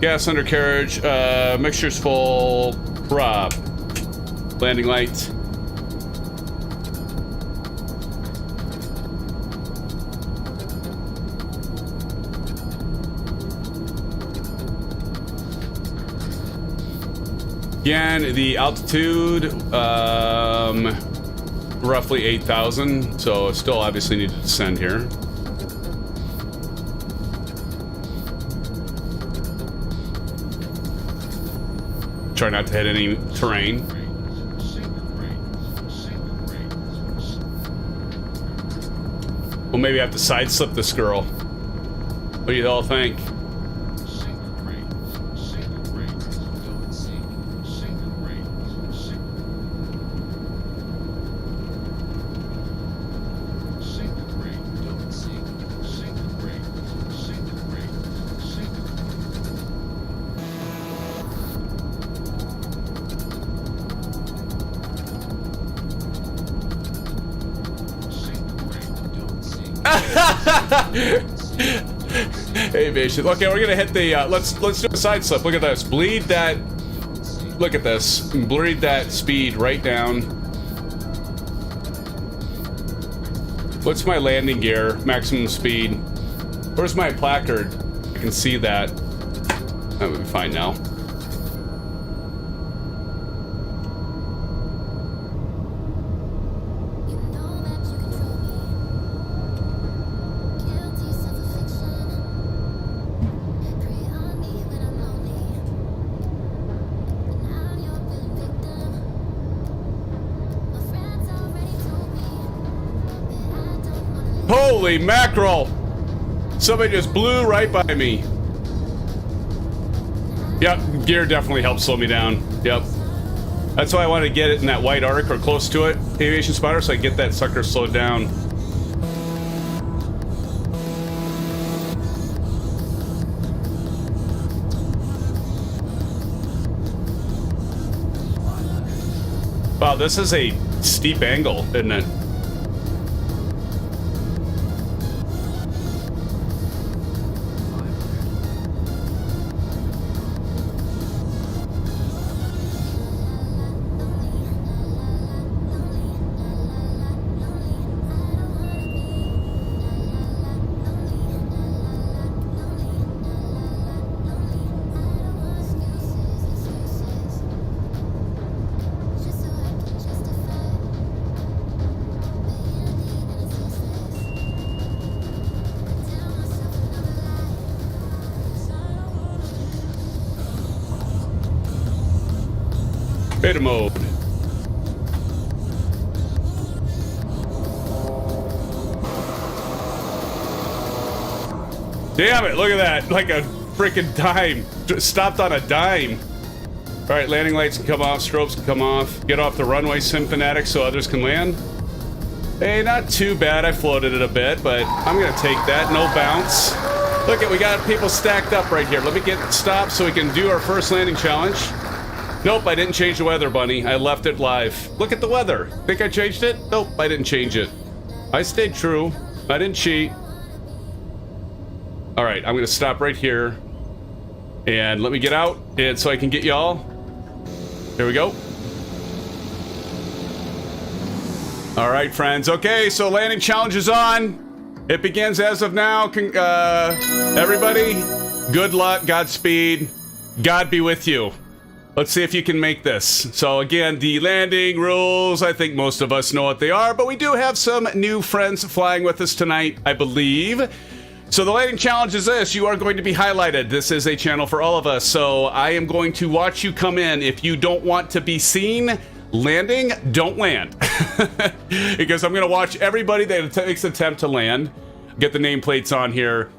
Gas undercarriage. Mixture's full. Rob. Landing light. Again, the altitude, roughly 8,000, so still obviously need to descend here. Try not to hit any terrain. We'll maybe have to side slip this girl. What do you all think? Aviation. Okay, we're gonna hit the. Let's do a side slip. Look at this. Bleed that. Look at this. Bleed that speed right down. What's my landing gear? Maximum speed. Where's my placard? I can see that. That would be fine now. Holy mackerel! Somebody just blew right by me. Yep, gear definitely helps slow me down. Yep. That's why I wanted to get it in that white arc or close to it, aviation spotter, so I get that sucker slowed down. Wow, this is a steep angle, isn't it? Beta mode. Damn it, look at that. Like a freaking dime. Stopped on a dime. Alright, landing lights can come off, strobes can come off. Get off the runway, SimFanatic, so others can land. Hey, not too bad. I floated it a bit, but I'm gonna take that. No bounce. Look at, we got people stacked up right here. Let me get stopped so we can do our first landing challenge. Nope, I didn't change the weather, bunny. I left it live. Look at the weather. Think I changed it? Nope, I didn't change it. I stayed true. I didn't cheat. All right, I'm gonna stop right here. And let me get out, and so I can get y'all. Here we go. All right, friends. Okay, so landing challenge is on. It begins as of now. Everybody, good luck, Godspeed. God be with you. Let's see if you can make this. So again, the landing rules, I think most of us know what they are, but we do have some new friends flying with us tonight, I believe. So the landing challenge is this. You are going to be highlighted. This is a channel for all of us. So I am going to watch you come in. If you don't want to be seen landing, don't land. Because I'm going to watch everybody that makes an attempt to land. Get the nameplates on here.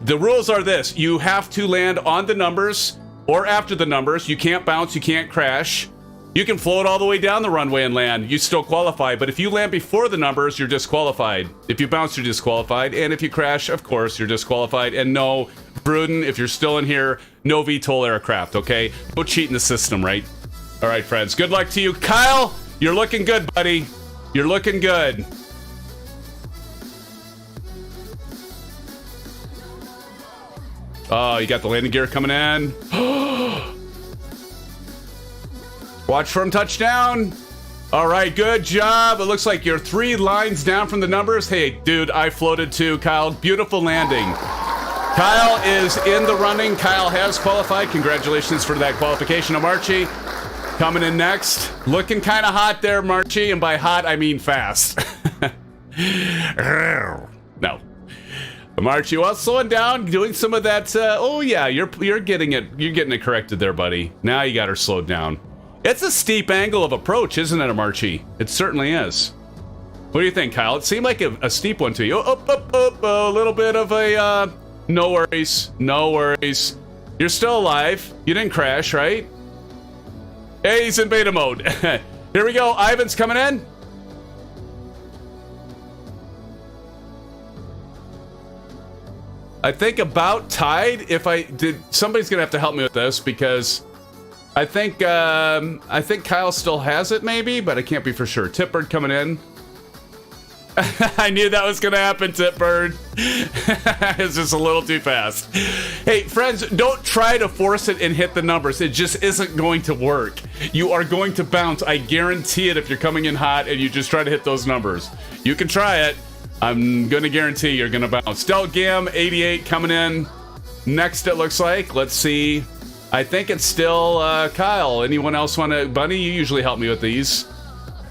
The rules are this. You have to land on the numbers or after the numbers. You can't bounce. You can't crash. You can float all the way down the runway and land. You still qualify. But if you land before the numbers, you're disqualified. If you bounce, you're disqualified. And if you crash, of course, you're disqualified. And no, Bruden, if you're still in here, no VTOL aircraft, okay? No cheating the system, right? All right, friends. Good luck to you. Kyle, you're looking good, buddy. You're looking good. Oh, you got the landing gear coming in. Watch from touchdown. All right, good job. It looks like you're 3 lines down from the numbers. Hey, dude, I floated too, Kyle. Beautiful landing. Kyle is in the running. Kyle has qualified. Congratulations for that qualification. Marchie coming in next. Looking kind of hot there, Marchie. And by hot, I mean fast. No. Marchie, well, slowing down, doing some of that. Oh, yeah, you're getting it. You're getting it corrected there, buddy. Now you got her slowed down. It's a steep angle of approach, isn't it, Marchie? It certainly is. What do you think, Kyle? It seemed like a steep one to you. Up, a little bit of a, no worries, no worries. You're still alive. You didn't crash, right? Hey, he's in beta mode. Here we go. Ivan's coming in. I think about tied. If I did, somebody's gonna have to help me with this because I think Kyle still has it, maybe, but I can't be for sure. Tipbird coming in. I knew that was gonna happen, Tipbird. It's just a little too fast. Hey, friends, don't try to force it and hit the numbers. It just isn't going to work. You are going to bounce. I guarantee it if you're coming in hot and you just try to hit those numbers. You can try it. I'm gonna guarantee you're gonna bounce. Delgam 88 coming in next. It looks like. Let's see. I think it's still Kyle. Anyone else want to? Bunny, you usually help me with these.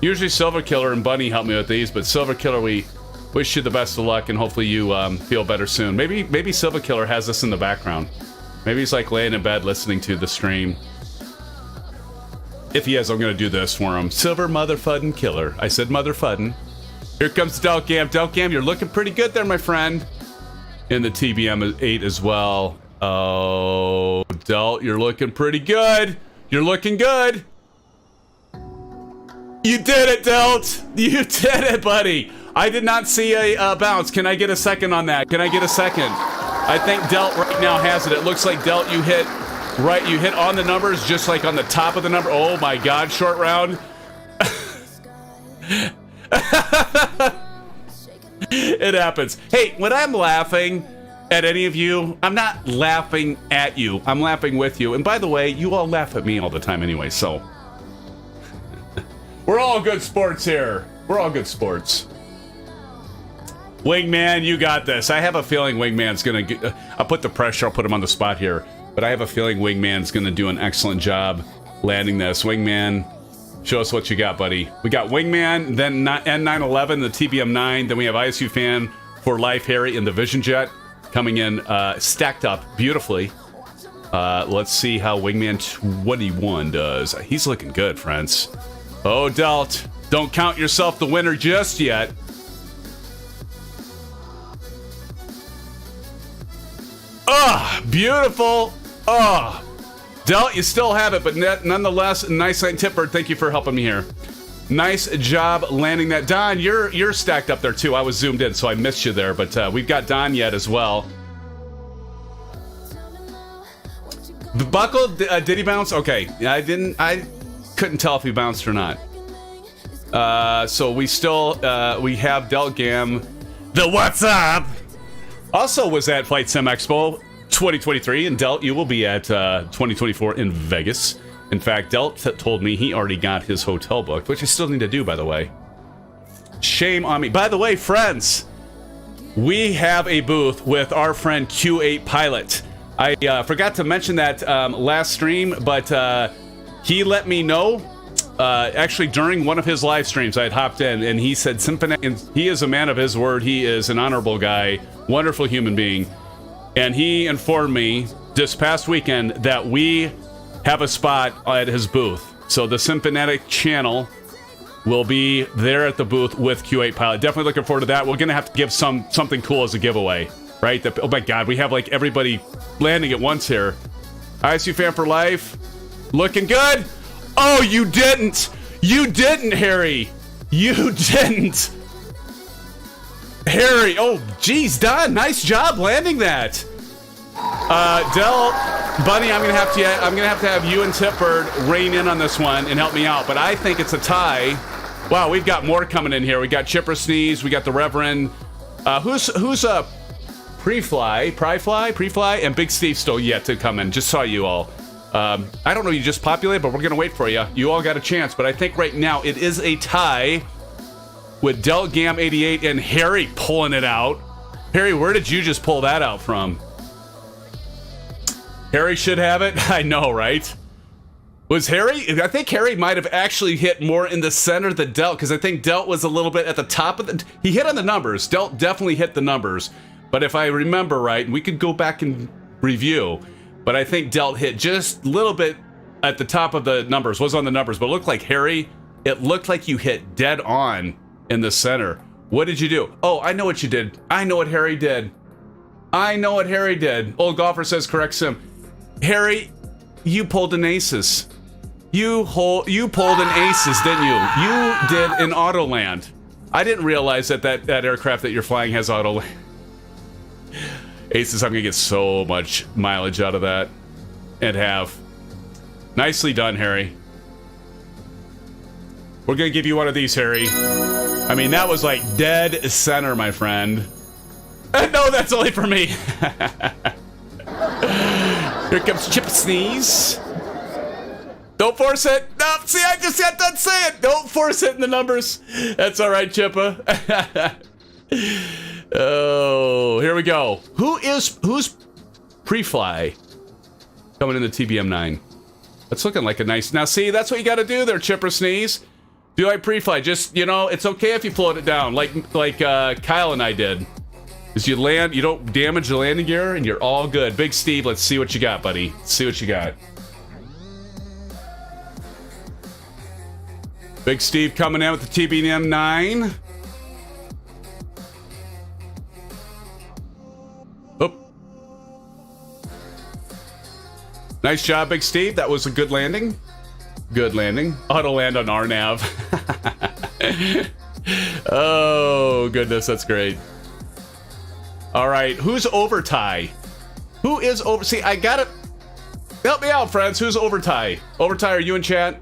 Usually Silver Killer and Bunny help me with these, but Silver Killer, we wish you the best of luck and hopefully you feel better soon. Maybe Silver Killer has this in the background. Maybe he's like laying in bed listening to the stream. If he is, I'm gonna do this for him. Silver Motherfuddin' Killer. I said Motherfuddin'. Here comes Delcam. Delcam, you're looking pretty good there, my friend. In the TBM 8 as well. Oh, Delt, you're looking pretty good. You're looking good. You did it, Delt. You did it, buddy. I did not see a bounce. Can I get a second on that? Can I get a second? I think Delt right now has it. It looks like Delt, you hit right. You hit on the numbers, just like on the top of the number. Oh my God, short round. It happens. Hey, when I'm laughing at any of you, I'm not laughing at you. I'm laughing with you. And by the way, you all laugh at me all the time anyway, so. We're all good sports here. We're all good sports. Wingman, you got this. I have a feeling Wingman's gonna get, I'll put the pressure, I'll put him on the spot here. But I have a feeling Wingman's gonna do an excellent job landing this. Wingman, show us what you got, buddy. We got Wingman, then N911, the TBM9, then we have ISU Fan for Life Harry in the Vision Jet coming in stacked up beautifully. Let's see how Wingman 21 does. He's looking good, friends. Oh, Delt, don't count yourself the winner just yet. Ah, beautiful. Ah. Delt, you still have it, but nonetheless, nice line. Tipper, thank you for helping me here. Nice job landing that. Don, you're stacked up there too. I was zoomed in, so I missed you there, but we've got Don yet as well. The buckle, did he bounce? Okay, I couldn't tell if he bounced or not. So we still, we have Delgam, the what's up? Also was at Flight Sim Expo 2023, and Delt, you will be at 2024 in Vegas. In fact, Delt told me he already got his hotel booked, which I still need to do, by the way. Shame on me. By the way, friends, we have a booth with our friend Q8 Pilot. I forgot to mention that last stream, but he let me know. Actually, during one of his live streams, I had hopped in, and he said, SimFanatic, he is a man of his word. He is an honorable guy, wonderful human being. And he informed me this past weekend that we have a spot at his booth. So the SimFanatic channel will be there at the booth with Q8 Pilot. Definitely looking forward to that. We're going to have to give something cool as a giveaway, right? Oh my God, we have like everybody landing at once here. ISU fan for life. Looking good. Oh, you didn't. You didn't, Harry. You didn't. Harry. Oh, geez, Don. Nice job landing that. Del, Bunny, I'm gonna have to have you and Tipbird rein in on this one and help me out. But I think it's a tie. Wow, we've got more coming in here. We got Chipper Sneeze. We got the Reverend. Who's Pre-Fly, and Big Steve still yet to come in. Just saw you all. I don't know, you just populated, but we're gonna wait for you. You all got a chance, but I think right now it is a tie with Del Gam 88 and Harry pulling it out. Harry, where did you just pull that out from? Harry should have it. I know, right? Was Harry? I think Harry might have actually hit more in the center than Delt, because I think Delt was a little bit at the top of the... He hit on the numbers. Delt definitely hit the numbers. But if I remember right, we could go back and review, but I think Delt hit just a little bit at the top of the numbers, was on the numbers, but it looked like Harry, it looked like you hit dead on in the center. What did you do? Oh, I know what you did. I know what Harry did. I know what Harry did. Old Golfer says correct sim. Harry, you pulled an aces. You pulled an aces, didn't you? You did an auto land. I didn't realize that that aircraft that you're flying has auto land. Aces, I'm gonna get so much mileage out of that. And have. Nicely done, Harry. We're gonna give you one of these, Harry. I mean, that was like dead center, my friend. No, that's only for me. Here comes Chip Sneeze. Don't force it. No, see, I just got done saying it. Don't force it in the numbers. That's all right, Chippa. Oh, here we go. Who's pre-fly coming in the TBM 9? That's looking like a nice... Now, see, that's what you got to do there, Chipper Sneeze. Do I pre-fly? Just, you know, it's okay if you float it down, like Kyle and I did. Is you land, you don't damage the landing gear, and you're all good. Big Steve, let's see what you got, buddy. Let's see what you got. Big Steve coming in with the TBM 9. Oop. Nice job, Big Steve. That was a good landing. Good landing. Auto land on RNAV. Oh, goodness, that's great. All right, who's over tie? Who is over? See, I gotta help me out, friends. Who's over tie? Over tie, are you in chat?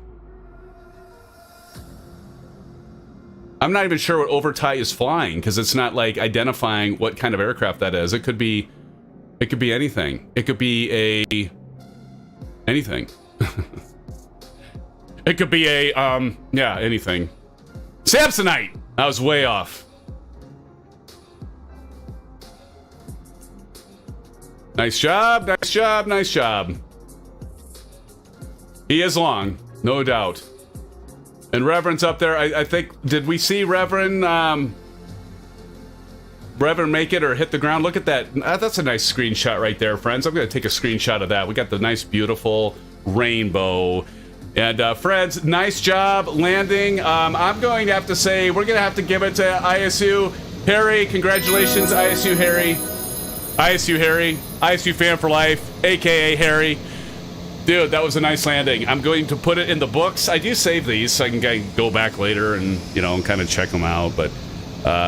I'm not even sure what over tie is flying because it's not like identifying what kind of aircraft that is. It could be anything. It could be anything. It could be yeah, anything. Samsonite. I was way off. Nice job, nice job, nice job. He is long, no doubt. And Reverend's up there. I think, did we see Reverend make it or hit the ground? Look at that. That's a nice screenshot right there, friends. I'm going to take a screenshot of that. We got the nice, beautiful rainbow. And friends, nice job landing. I'm going to have to say, we're going to have to give it to ISU. Harry, congratulations, ISU Harry. ISU Harry, ISU fan for life, aka Harry. Dude, that was a nice landing. I'm going to put it in the books. I do save these so I can go back later and, you know, kind of check them out. But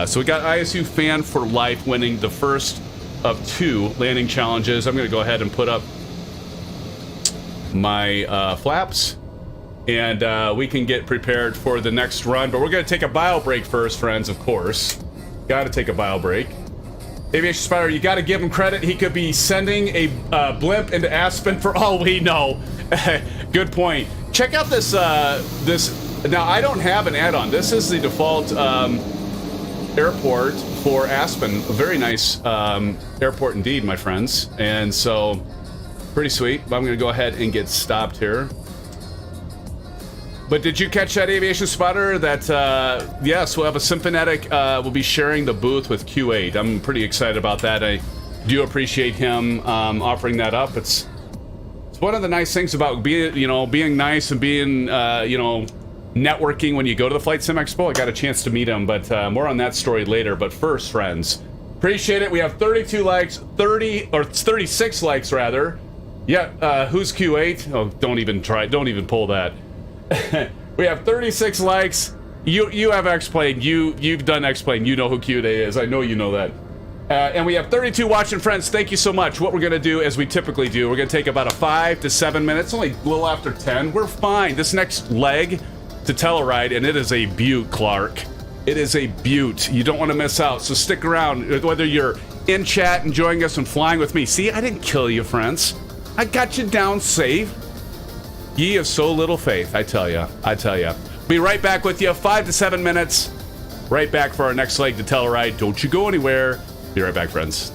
so we got ISU fan for life winning the first of 2 landing challenges. I'm going to go ahead and put up my flaps, and we can get prepared for the next run. But we're going to take a bio break first, friends, of course. Got to take a bio break. Aviation Spider, you got to give him credit. He could be sending a blimp into Aspen for all we know. Good point. Check out this. Now, I don't have an add-on. This is the default Airport for Aspen. A very nice airport indeed, my friends. And so, pretty sweet. But I'm going to go ahead and get stopped here. But did you catch that, Aviation Spotter? That, yes, we'll have a SimFanatic. We'll be sharing the booth with Q8. I'm pretty excited about that. I do appreciate him offering that up. It's one of the nice things about being nice and being, networking when you go to the Flight Sim Expo. I got a chance to meet him, but more on that story later. But first, friends, appreciate it. We have 32 likes, 36 likes rather. Yeah, who's Q8? Oh, don't even pull that. We have 36 likes. You have X-Plane. You've done X-Plane. You know who Q8 is. I know you know that. And we have 32 watching friends. Thank you so much. What we're going to do, as we typically do, we're going to take about a 5 to 7 minutes, only a little after 10. We're fine. This next leg to Telluride, and it is a beaut, Clark. It is a beaut. You don't want to miss out, so stick around. Whether you're in chat enjoying us and flying with me. See, I didn't kill you, friends. I got you down safe. Ye have so little faith, I tell you. Be right back with you, 5 to 7 minutes. Right back for our next leg to Telluride. Don't you go anywhere. Be right back, friends.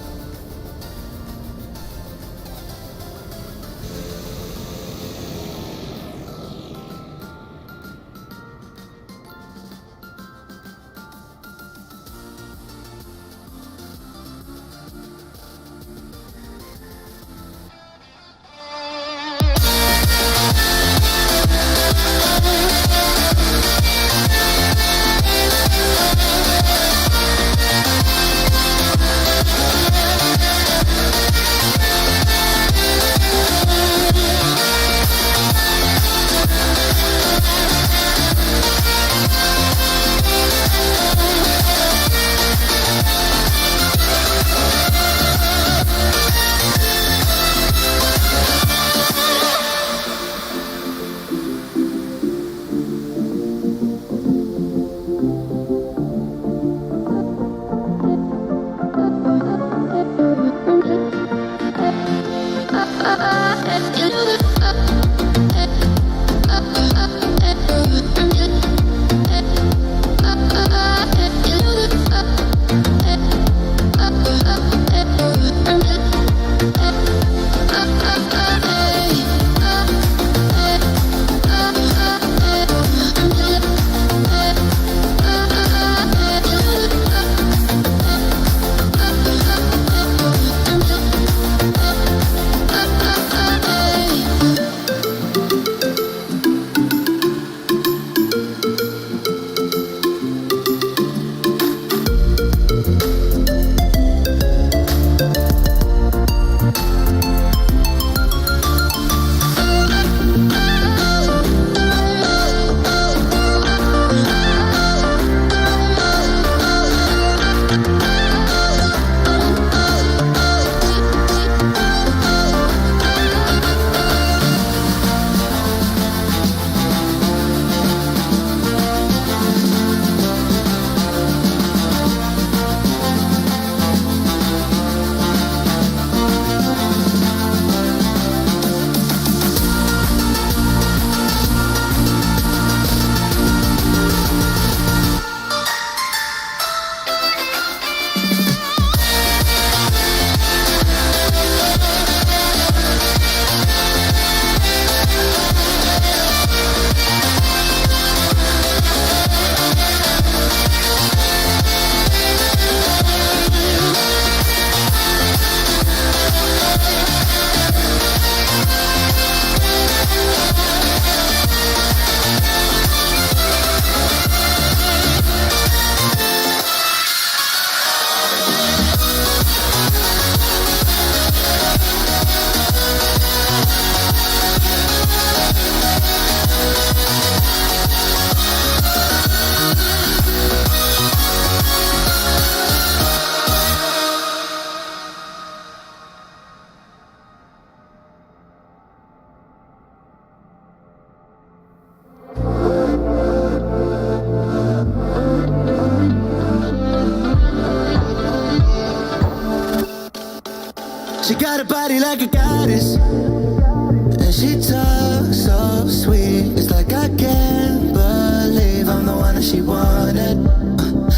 She got a body like a goddess, and she talks so sweet. It's like I can't believe I'm the one that she wanted.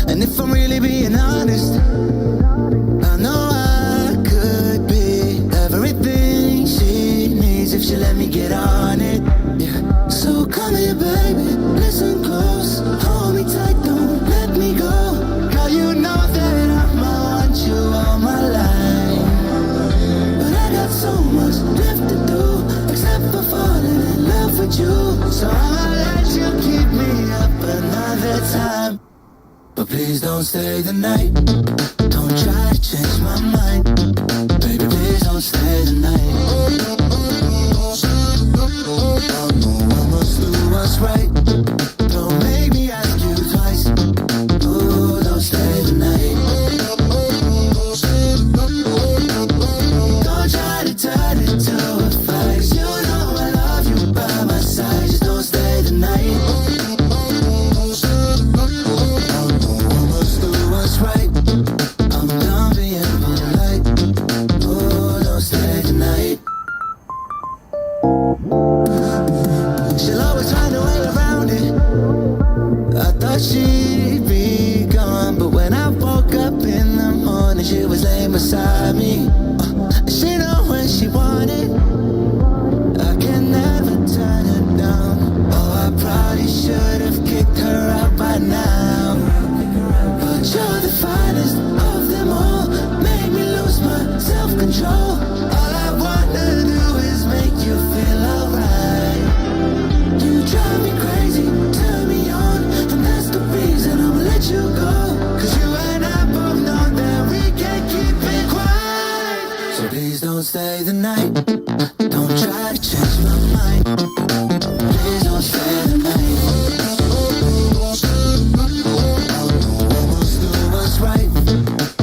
And if I'm really being with you, so I'ma let you keep me up another time. But please don't stay the night. Don't try to change my mind. Baby, please don't stay the night. I know I must do what's right. Don't make me ask you twice. Oh, don't stay the night. Don't try to turn it to a fight. You know I love you by my side. Just don't stay the night. Right. I'm done being polite. Oh, don't stay tonight. She'll always find a way around it. I thought she'd be gone, but when I woke up in the morning, she was laying beside me. She know when she wanted. I can never turn her down. Oh, I probably should have kicked her out by now. You're the finest of them all. Make me lose my self-control. All I wanna do is make you feel alright. You drive me crazy, turn me on, and that's the reason I'ma let you go. Cause you and I both know that we can't keep it quiet. So please don't stay the night. Don't try to change my mind. Please don't stay the night. Right.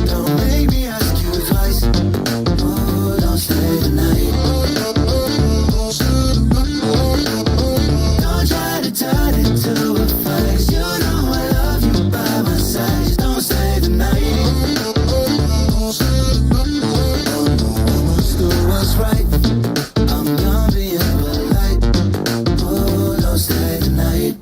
Don't make me ask you twice. Oh, don't stay tonight. Don't try to turn it to a fight. You know I love you by my side. Just don't stay tonight. I must do what's right. I'm done being polite. Oh, don't stay tonight.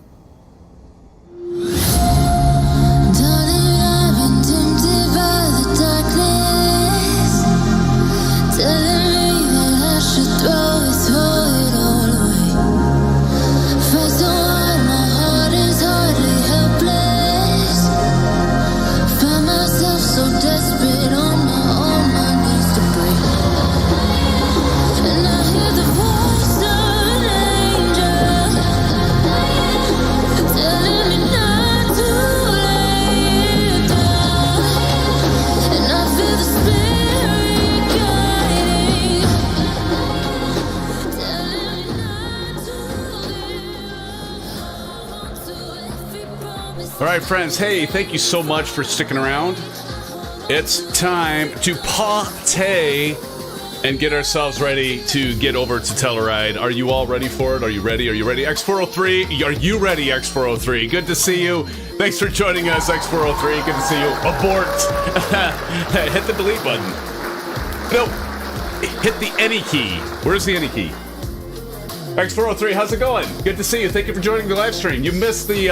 All right, friends. Hey, thank you so much for sticking around. It's time to party and get ourselves ready to get over to Telluride. Are you all ready for it? Are you ready? Are you ready? X403, are you ready, X403? Good to see you. Thanks for joining us, X403. Good to see you. Abort. Hit the delete button. No, hit the any key. Where's the any key? X403, how's it going? Good to see you. Thank you for joining the live stream. You missed the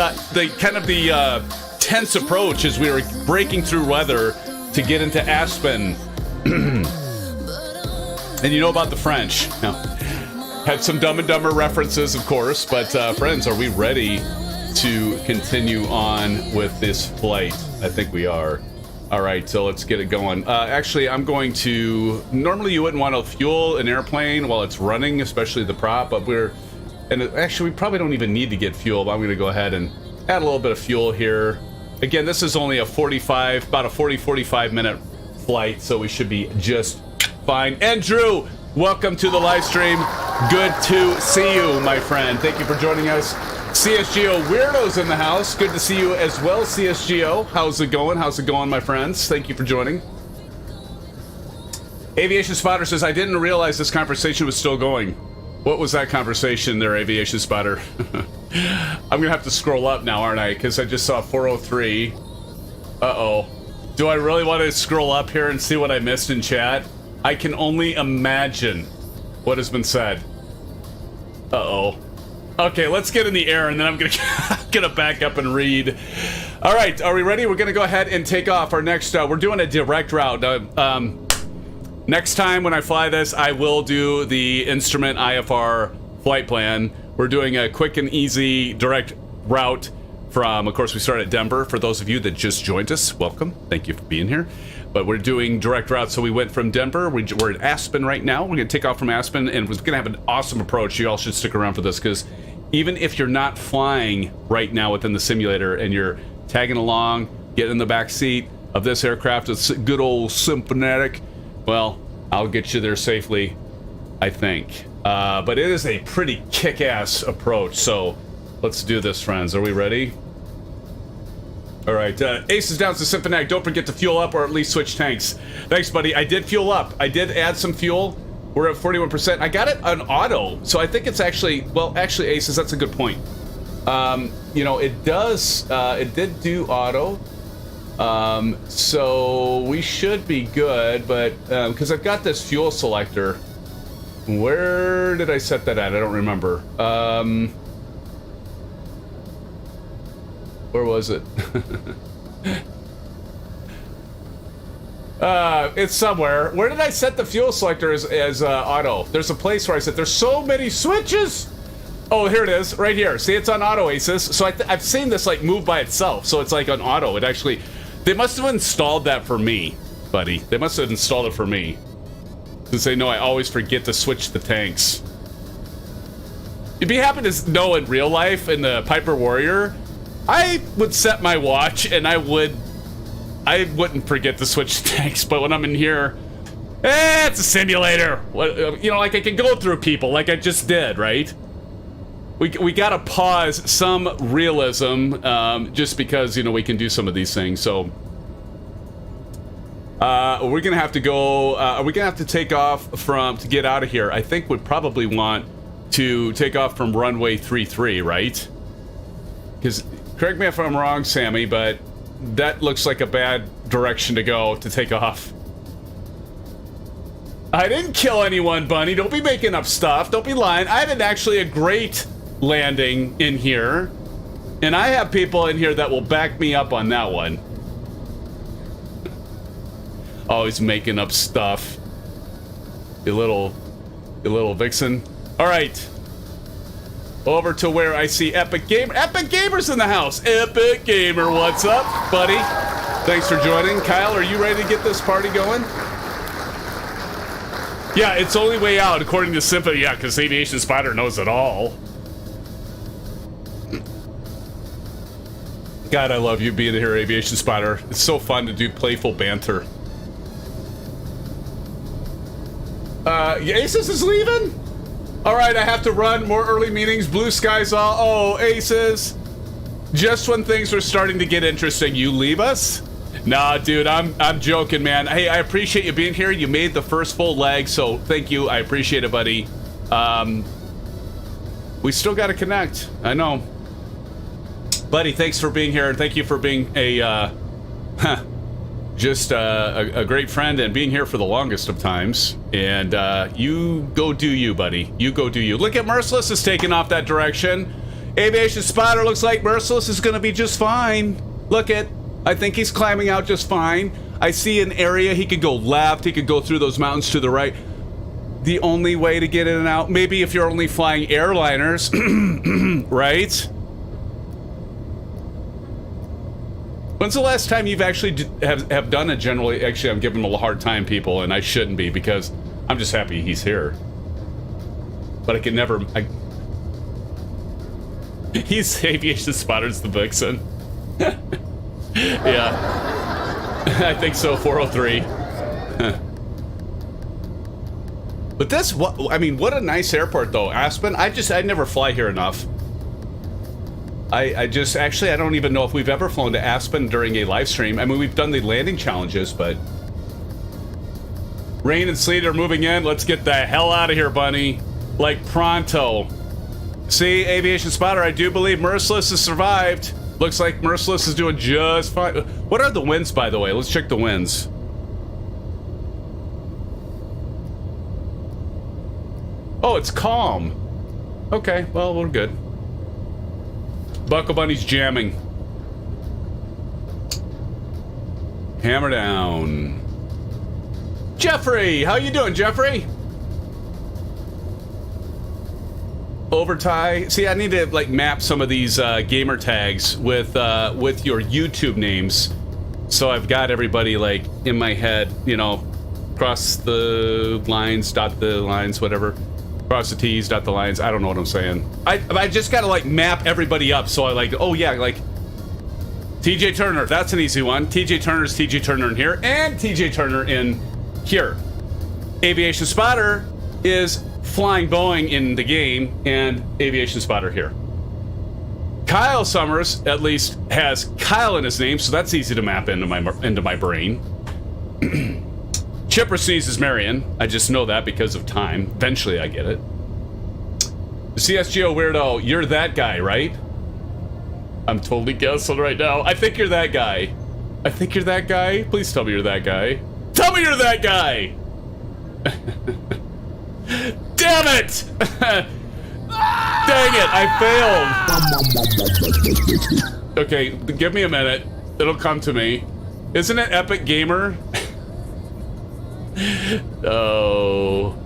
kind of the tense approach as we were breaking through weather to get into Aspen. And you know about the French. Now, had some Dumb and Dumber references, of course, but friends, are we ready to continue on with this flight? I think we are. All right, so let's get it going. Actually, I'm going to... Normally, you wouldn't want to fuel an airplane while it's running, especially the prop, but actually, we probably don't even need to get fuel, but I'm going to go ahead and add a little bit of fuel here. Again, this is only about a 45 minute flight, so we should be just fine. And Drew, welcome to the live stream. Good to see you, my friend. Thank you for joining us. CSGO Weirdos in the house. Good to see you as well, CSGO. How's it going? How's it going, my friends? Thank you for joining. Aviation Spotter says, I didn't realize this conversation was still going. What was that conversation there, Aviation Spotter? I'm going to have to scroll up now, aren't I? Because I just saw 403. Uh-oh. Do I really want to scroll up here and see what I missed in chat? I can only imagine what has been said. Uh-oh. Okay, let's get in the air, and then I'm gonna back up and read. All right, are we ready? We're gonna go ahead and take off our next. We're doing a direct route. Next time when I fly this, I will do the instrument IFR flight plan. We're doing a quick and easy direct route from, of course, we started at Denver. For those of you that just joined us, welcome. Thank you for being here. But we're doing direct routes, so we went from Denver. We're at Aspen right now. We're going to take off from Aspen, and we're going to have an awesome approach. You all should stick around for this, because even if you're not flying right now within the simulator and you're tagging along, getting in the back seat of this aircraft, it's good old SimFanatic, well, I'll get you there safely, I think. But it is a pretty kick-ass approach, so let's do this, friends. Are we ready? All right, Ace is down to SimFanatic. Don't forget to fuel up or at least switch tanks. Thanks, buddy. I did fuel up. I did add some fuel. We're at 41%. I got it on auto, so I think it's actually, well, actually, Aces, that's a good point. You know, it does, it did do auto. So we should be good, but, because I've got this fuel selector. Where did I set that at? I don't remember. Where was it? It's somewhere. Where did I set the fuel selector as auto? There's a place where I said, there's so many switches! Oh, here it is, right here. See, it's on auto, Aces. So I've seen this, like, move by itself. So it's, like, on auto. It actually... They must have installed that for me, buddy. They must have installed it for me. Since they know I always forget to switch the tanks. You'd be happy to know in real life, in the Piper Warrior, I would set my watch and I wouldn't forget to switch tanks, but when I'm in here, it's a simulator. What, you know, like I can go through people like I just did, right? We gotta pause some realism, just because, you know, we can do some of these things. So we're gonna have to go. Are we gonna have to take off to get out of here? I think we'd probably want to take off from runway 33, right? Because, correct me if I'm wrong, Sammy, but that looks like a bad direction to go to take off. I didn't kill anyone, Bunny. Don't be making up stuff. Don't be lying. I had actually a great landing in here, and I have people in here that will back me up on that one. Always making up stuff. You little vixen. All right. Over to where I see Epic Gamer. Epic Gamer's in the house. Epic Gamer, what's up, buddy? Thanks for joining. Kyle, are you ready to get this party going? Yeah, it's only way out, according to Simpa. Yeah, because Aviation Spider knows it all. God, I love you being here, Aviation Spider. It's so fun to do playful banter. Aces is leaving? All right, I have to run. More early meetings. Blue skies all. Oh, Aces. Just when things were starting to get interesting, you leave us? Nah, dude, I'm joking, man. Hey, I appreciate you being here. You made the first full leg, so thank you. I appreciate it, buddy. We still got to connect. I know. Buddy, thanks for being here, and thank you for being a great friend and being here for the longest of times. And you go do you, buddy. You go do you. Look at Merciless is taking off that direction. Aviation Spider looks like Merciless is going to be just fine. Look at, I think he's climbing out just fine. I see an area he could go left. He could go through those mountains to the right. The only way to get in and out, maybe if you're only flying airliners, right? When's the last time you've actually have done it generally? Actually, I'm giving him a hard time, people, and I shouldn't be, because I'm just happy he's here. But I can never... He's Aviation Spotter's the vixen. Yeah. I think so, 403. But this, I mean, what a nice airport, though. Aspen, I never fly here enough. I just, actually, I don't even know if we've ever flown to Aspen during a live stream. I mean, we've done the landing challenges, but... Rain and sleet are moving in. Let's get the hell out of here, Bunny. Like, pronto. See, Aviation Spotter, I do believe Merciless has survived. Looks like Merciless is doing just fine. What are the winds, by the way? Let's check the winds. Oh, it's calm. Okay, well, we're good. Buckle Bunny's jamming. Hammer down. Jeffrey, how you doing, Jeffrey? Overtie. See, I need to like map some of these gamer tags with your YouTube names, so I've got everybody like in my head. You know, cross the lines, dot the lines, whatever. Cross the T's, dot the lines. I don't know what I'm saying. I just gotta like map everybody up. So I like, oh yeah, like TJ Turner. That's an easy one. TJ Turner's TJ Turner in here, and TJ Turner in here. Aviation Spotter is Flying Boeing in the game, and Aviation Spotter here. Kyle Summers at least has Kyle in his name, so that's easy to map into my brain. Chipper sneezes Marion. I just know that because of time. Eventually I get it. The CSGO weirdo, you're that guy, right? I'm totally guessing right now. I think you're that guy. I think you're that guy. Please tell me you're that guy. Tell me you're that guy! Damn it! Dang it, I failed. Okay, give me a minute. It'll come to me. Isn't it Epic Gamer? Oh,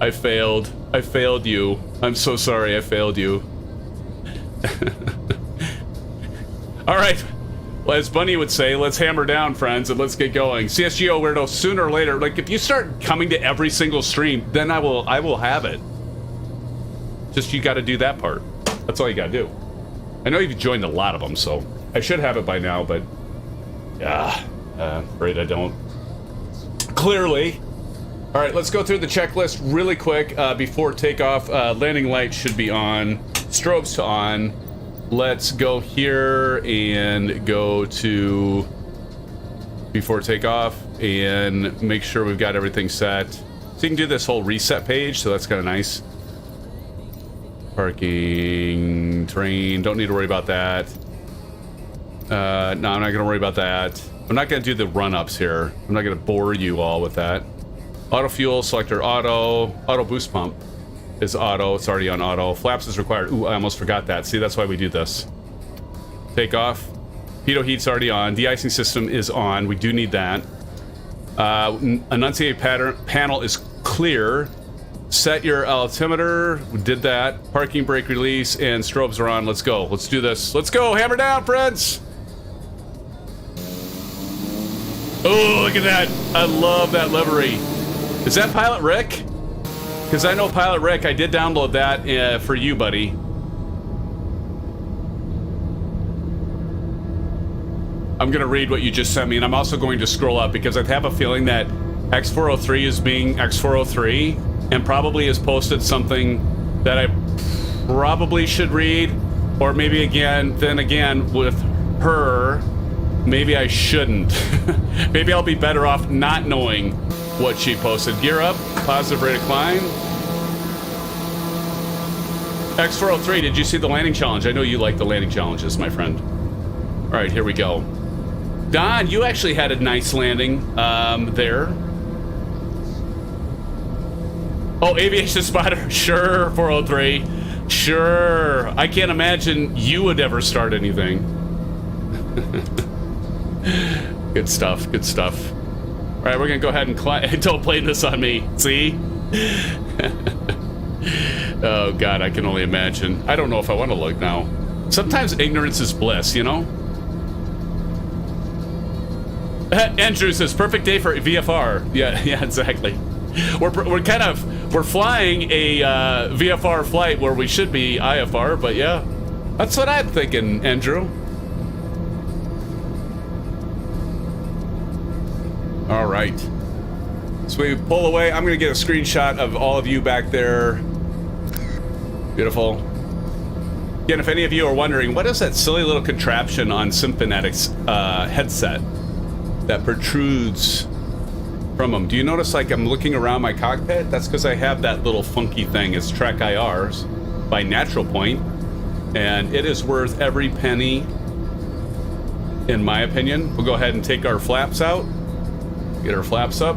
I failed. I failed you. I'm so sorry I failed you. All right. Well, as Bunny would say, let's hammer down, friends, and let's get going. CSGO weirdo, sooner or later, like if you start coming to every single stream, then I will have it. Just you got to do that part. That's all you got to do. I know you've joined a lot of them, so I should have it by now, but yeah, afraid I don't. Clearly. All right, let's go through the checklist really quick before takeoff. Landing light should be on. Strobes to on. Let's go here and go to before takeoff and make sure we've got everything set. So you can do this whole reset page, so that's kind of nice. Parking, terrain, don't need to worry about that. No, I'm not going to worry about that. I'm not going to do the run-ups here. I'm not going to bore you all with that. Auto fuel, selector auto. Auto boost pump is auto. It's already on auto. Flaps is required. Ooh, I almost forgot that. See, that's why we do this. Takeoff. Pitot heat's already on. De-icing system is on. We do need that. Enunciate panel is clear. Set your altimeter. We did that. Parking brake release and strobes are on. Let's go. Let's do this. Let's go. Hammer down, friends. Oh, look at that. I love that livery. Is that Pilot Rick? Because I know Pilot Rick. I did download that for you, buddy. I'm going to read what you just sent me, and I'm also going to scroll up because I have a feeling that X403 is being X403 and probably has posted something that I probably should read, or maybe then again with her, maybe I shouldn't. Maybe I'll be better off not knowing what she posted. Gear up, positive rate of climb. X403, did you see the landing challenge? I know you like the landing challenges, my friend. All right, here we go. Don, you actually had a nice landing there. Oh, aviation spotter. Sure, 403. Sure. I can't imagine you would ever start anything. Good stuff. Good stuff. All right, we're going to go ahead and climb. Don't blame this on me. See? Oh, God, I can only imagine. I don't know if I want to look now. Sometimes ignorance is bliss, you know? Andrew says, perfect day for VFR. Yeah, exactly. We're flying a VFR flight where we should be IFR, but yeah. That's what I'm thinking, Andrew. All right. So we pull away. I'm going to get a screenshot of all of you back there. Beautiful. Again, if any of you are wondering, what is that silly little contraption on SimFanatic's headset that protrudes from them? Do you notice like I'm looking around my cockpit? That's because I have that little funky thing. It's Track IRs by Natural Point, and it is worth every penny, in my opinion. We'll go ahead and take our flaps out. Get our flaps up.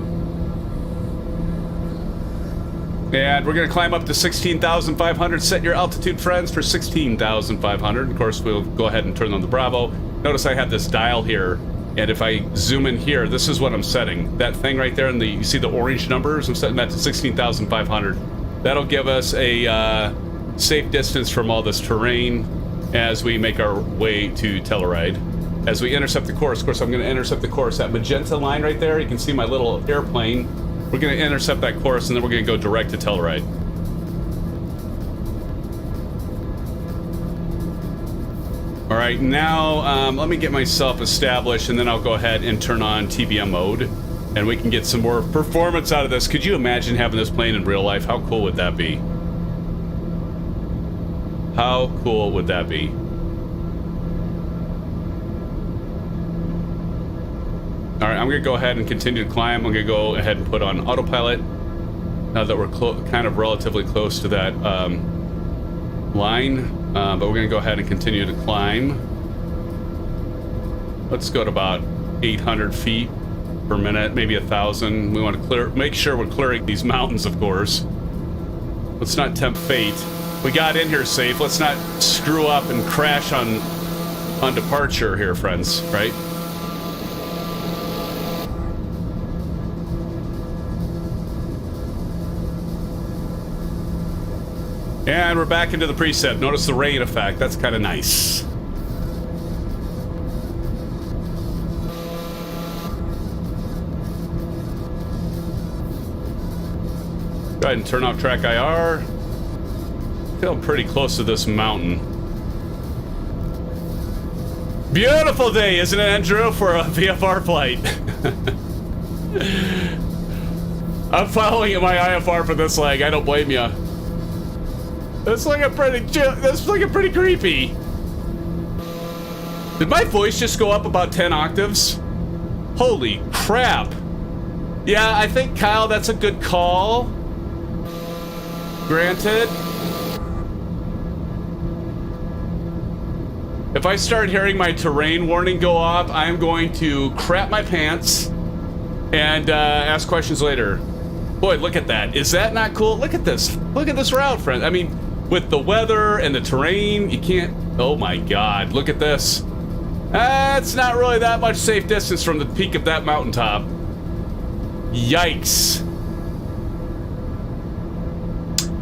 And we're going to climb up to 16,500. Set your altitude, friends, for 16,500. Of course, we'll go ahead and turn on the Bravo. Notice I have this dial here. And if I zoom in here, this is what I'm setting. That thing right there, and you see the orange numbers? I'm setting that to 16,500. That'll give us a safe distance from all this terrain as we make our way to Telluride. As we intercept the course, of course, I'm going to intercept the course. That magenta line right there, you can see my little airplane. We're going to intercept that course, and then we're going to go direct to Telluride. All right, now let me get myself established, and then I'll go ahead and turn on TBM mode, and we can get some more performance out of this. Could you imagine having this plane in real life? How cool would that be? How cool would that be? All right, I'm going to go ahead and continue to climb. I'm going to go ahead and put on autopilot now that we're kind of relatively close to that line. But we're going to go ahead and continue to climb. Let's go to about 800 feet per minute, maybe 1,000. We want to make sure we're clearing these mountains, of course. Let's not tempt fate. We got in here safe. Let's not screw up and crash on departure here, friends, right? And we're back into the preset. Notice the rain effect. That's kind of nice. Go ahead and turn off track IR. Feeling pretty close to this mountain. Beautiful day, isn't it, Andrew, for a VFR flight? I'm following my IFR for this leg. I don't blame you. That's looking pretty creepy. Did my voice just go up about 10 octaves? Holy crap. Yeah, I think, Kyle, that's a good call. Granted. If I start hearing my terrain warning go off, I am going to crap my pants and ask questions later. Boy, look at that. Is that not cool? Look at this. Look at this route, friend. I mean, with the weather and the terrain, you can't... Oh my god, look at this. It's not really that much safe distance from the peak of that mountaintop. Yikes.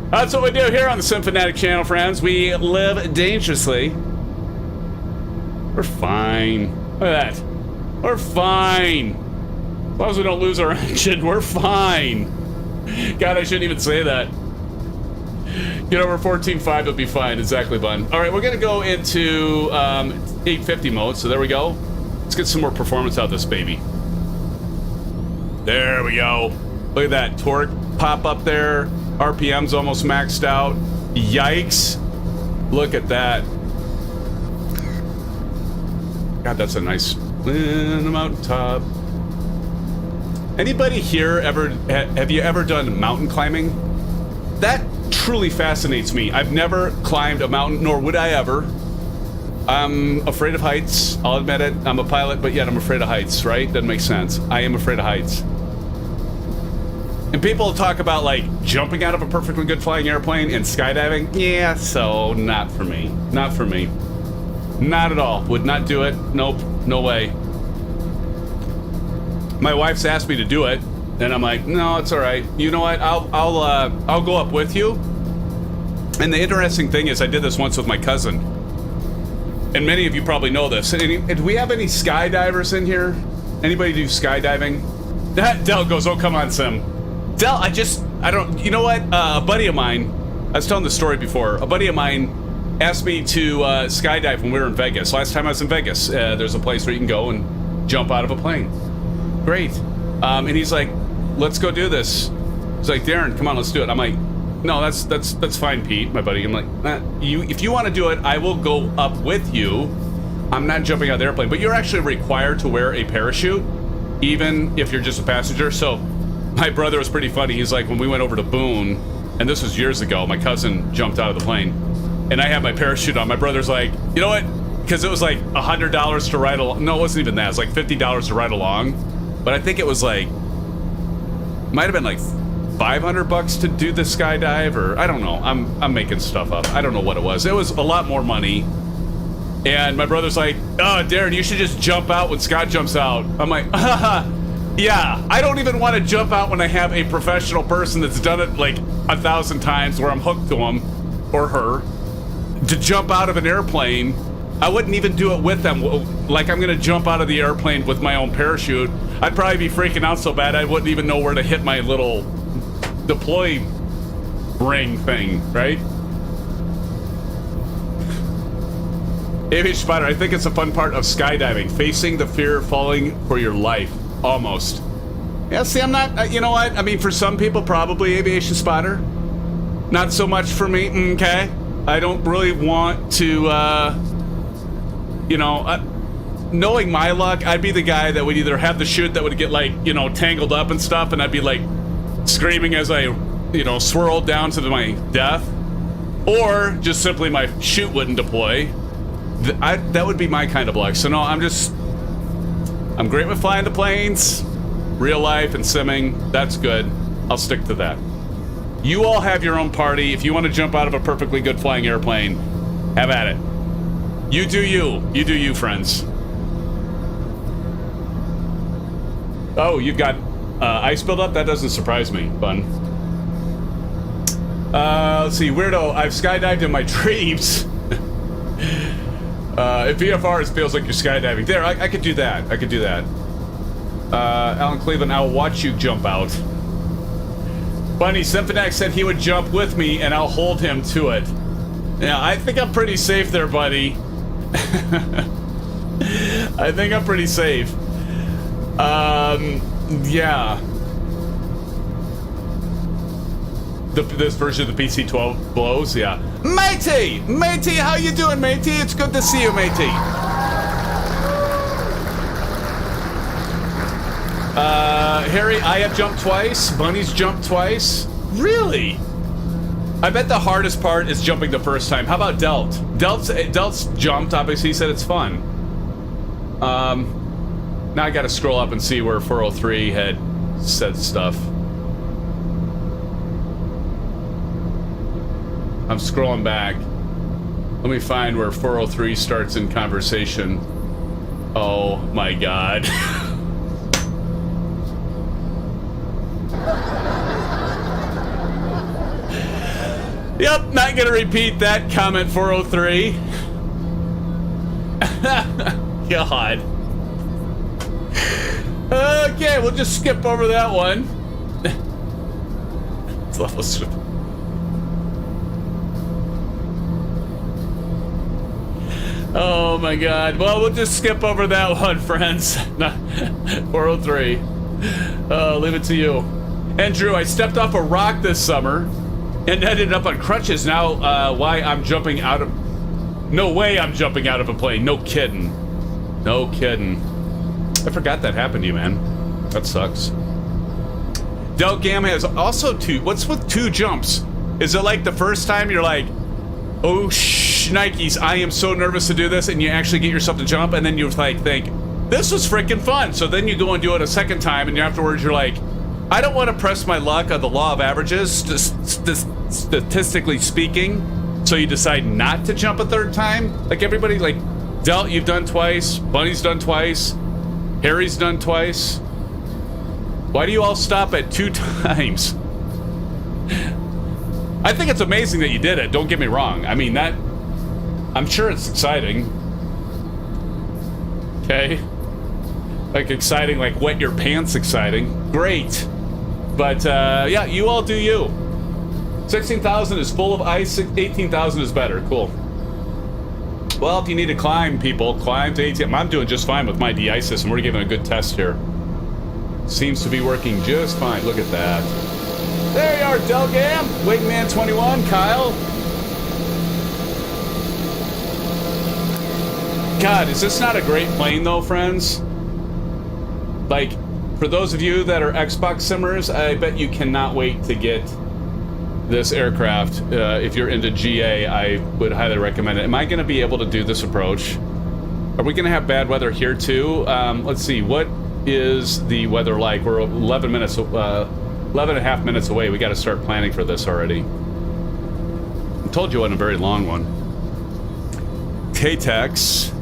That's what we do here on the SimFanatic channel, friends. We live dangerously. We're fine. Look at that. We're fine. As long as we don't lose our engine, we're fine. God, I shouldn't even say that. Get over 14.5, it'll be fine. Exactly, bun. All right, we're gonna go into 850 mode. So there we go. Let's get some more performance out of this baby. There we go. Look at that torque pop up there. RPM's almost maxed out. Yikes! Look at that. God, that's a nice in the mountaintop. Anybody here ever have you ever done mountain climbing? That truly fascinates me. I've never climbed a mountain, nor would I ever. I'm afraid of heights. I'll admit it. I'm a pilot, but yet I'm afraid of heights, right? Doesn't make sense. I am afraid of heights. And people talk about, like, jumping out of a perfectly good flying airplane and skydiving. Yeah, so not for me. Not for me. Not at all. Would not do it. Nope. No way. My wife's asked me to do it, and I'm like, no, it's all right. You know what? I'll go up with you. And the interesting thing is, I did this once with my cousin, and many of you probably know this. Do we have any skydivers in here? Anybody do skydiving? That Dell goes, oh, come on, Sim. Dell, I don't. You know what? A buddy of mine. I was telling the story before. A buddy of mine asked me to skydive when we were in Vegas. Last time I was in Vegas, there's a place where you can go and jump out of a plane. Great. And he's like, let's go do this. He's like, Darren, come on, let's do it. I'm like, no, that's fine, Pete, my buddy. I'm like, if you want to do it, I will go up with you. I'm not jumping out of the airplane, but you're actually required to wear a parachute, even if you're just a passenger. So my brother was pretty funny. He's like, when we went over to Boone, and this was years ago, my cousin jumped out of the plane, and I had my parachute on. My brother's like, you know what? Because it was like $100 to ride along. No, it wasn't even that. It was like $50 to ride along. But I think it was like, might have been like $500 to do the skydive, or I don't know. I'm making stuff up. I don't know what it was. It was a lot more money. And my brother's like, oh, Darren, you should just jump out when Scott jumps out. I'm like, yeah, I don't even want to jump out when I have a professional person that's done it like 1,000 times where I'm hooked to him. or her to jump out of an airplane, I wouldn't even do it with them. Like, I'm gonna jump out of the airplane with my own parachute. I'd probably be freaking out so bad I wouldn't even know where to hit my little deploy ring thing, right? Aviation Spider, I think it's a fun part of skydiving, facing the fear of falling for your life, almost. Yeah, see, I'm not, you know what? I mean, for some people, probably Aviation Spotter. Not so much for me, okay? I don't really want to, you know, knowing my luck, I'd be the guy that would either have the chute that would get, like, you know, tangled up and stuff, and I'd be, like, screaming as I, you know, swirled down to my death. Or just simply my chute wouldn't deploy. That would be my kind of luck. So, no, I'm great with flying the planes. Real life and simming, that's good. I'll stick to that. You all have your own party. If you want to jump out of a perfectly good flying airplane, have at it. You do you. You do you, friends. Oh, you've got ice buildup? That doesn't surprise me, Bun. Let's see, weirdo. I've skydived in my dreams. If VFR, it feels like you're skydiving. There, I could do that. I could do that. Alan Cleveland, I'll watch you jump out. Bunny, SimFanatic said he would jump with me and I'll hold him to it. Yeah, I think I'm pretty safe there, buddy. I think I'm pretty safe. Yeah. This version of the PC-12 blows, yeah. Matey! Matey, how you doing, matey? It's good to see you, matey. Harry, I have jumped twice. Bunny's jumped twice. Really? I bet the hardest part is jumping the first time. How about Delt? Delt's jumped, obviously. He said it's fun. Now I gotta scroll up and see where 403 had said stuff. I'm scrolling back. Let me find where 403 starts in conversation. Oh my god. Yep, not gonna repeat that comment, 403. God. Okay, we'll just skip over that one. It's level strip. Oh my god. Well, we'll just skip over that one, friends. 403. Leave it to you. And Drew, I stepped off a rock this summer and ended up on crutches. Now, why I'm jumping out of... No way I'm jumping out of a plane. No kidding. No kidding. I forgot that happened to you, man. That sucks. Del Gam has also two... What's with two jumps? Is it like the first time you're like, oh, Nikes, I am so nervous to do this, and you actually get yourself to jump, and then you like think, this was freaking fun. So then you go and do it a second time, and afterwards you're like, I don't want to press my luck on the law of averages, statistically speaking. So you decide not to jump a third time. Like everybody, like Delt, you've done twice. Bunny's done twice. Harry's done twice. Why do you all stop at 2 times? I think it's amazing that you did it. Don't get me wrong. I mean, that... I'm sure it's exciting. Okay? Like exciting, like wet your pants exciting. Great. But, yeah, you all do you. 16,000 is full of ice. 18,000 is better. Cool. Well, if you need to climb, people, climb to 18. I'm doing just fine with my DI system. We're giving a good test here. Seems to be working just fine. Look at that. There you are, Delgam. Wingman 21, Kyle. God, is this not a great plane, though, friends? Like, for those of you that are Xbox simmers, I bet you cannot wait to get this aircraft. If you're into GA, I would highly recommend it. Am I going to be able to do this approach? Are we going to have bad weather here, too? Let's see. What is the weather like? We're 11 and a half minutes away. We got to start planning for this already. I told you it wasn't a very long one. KTEX.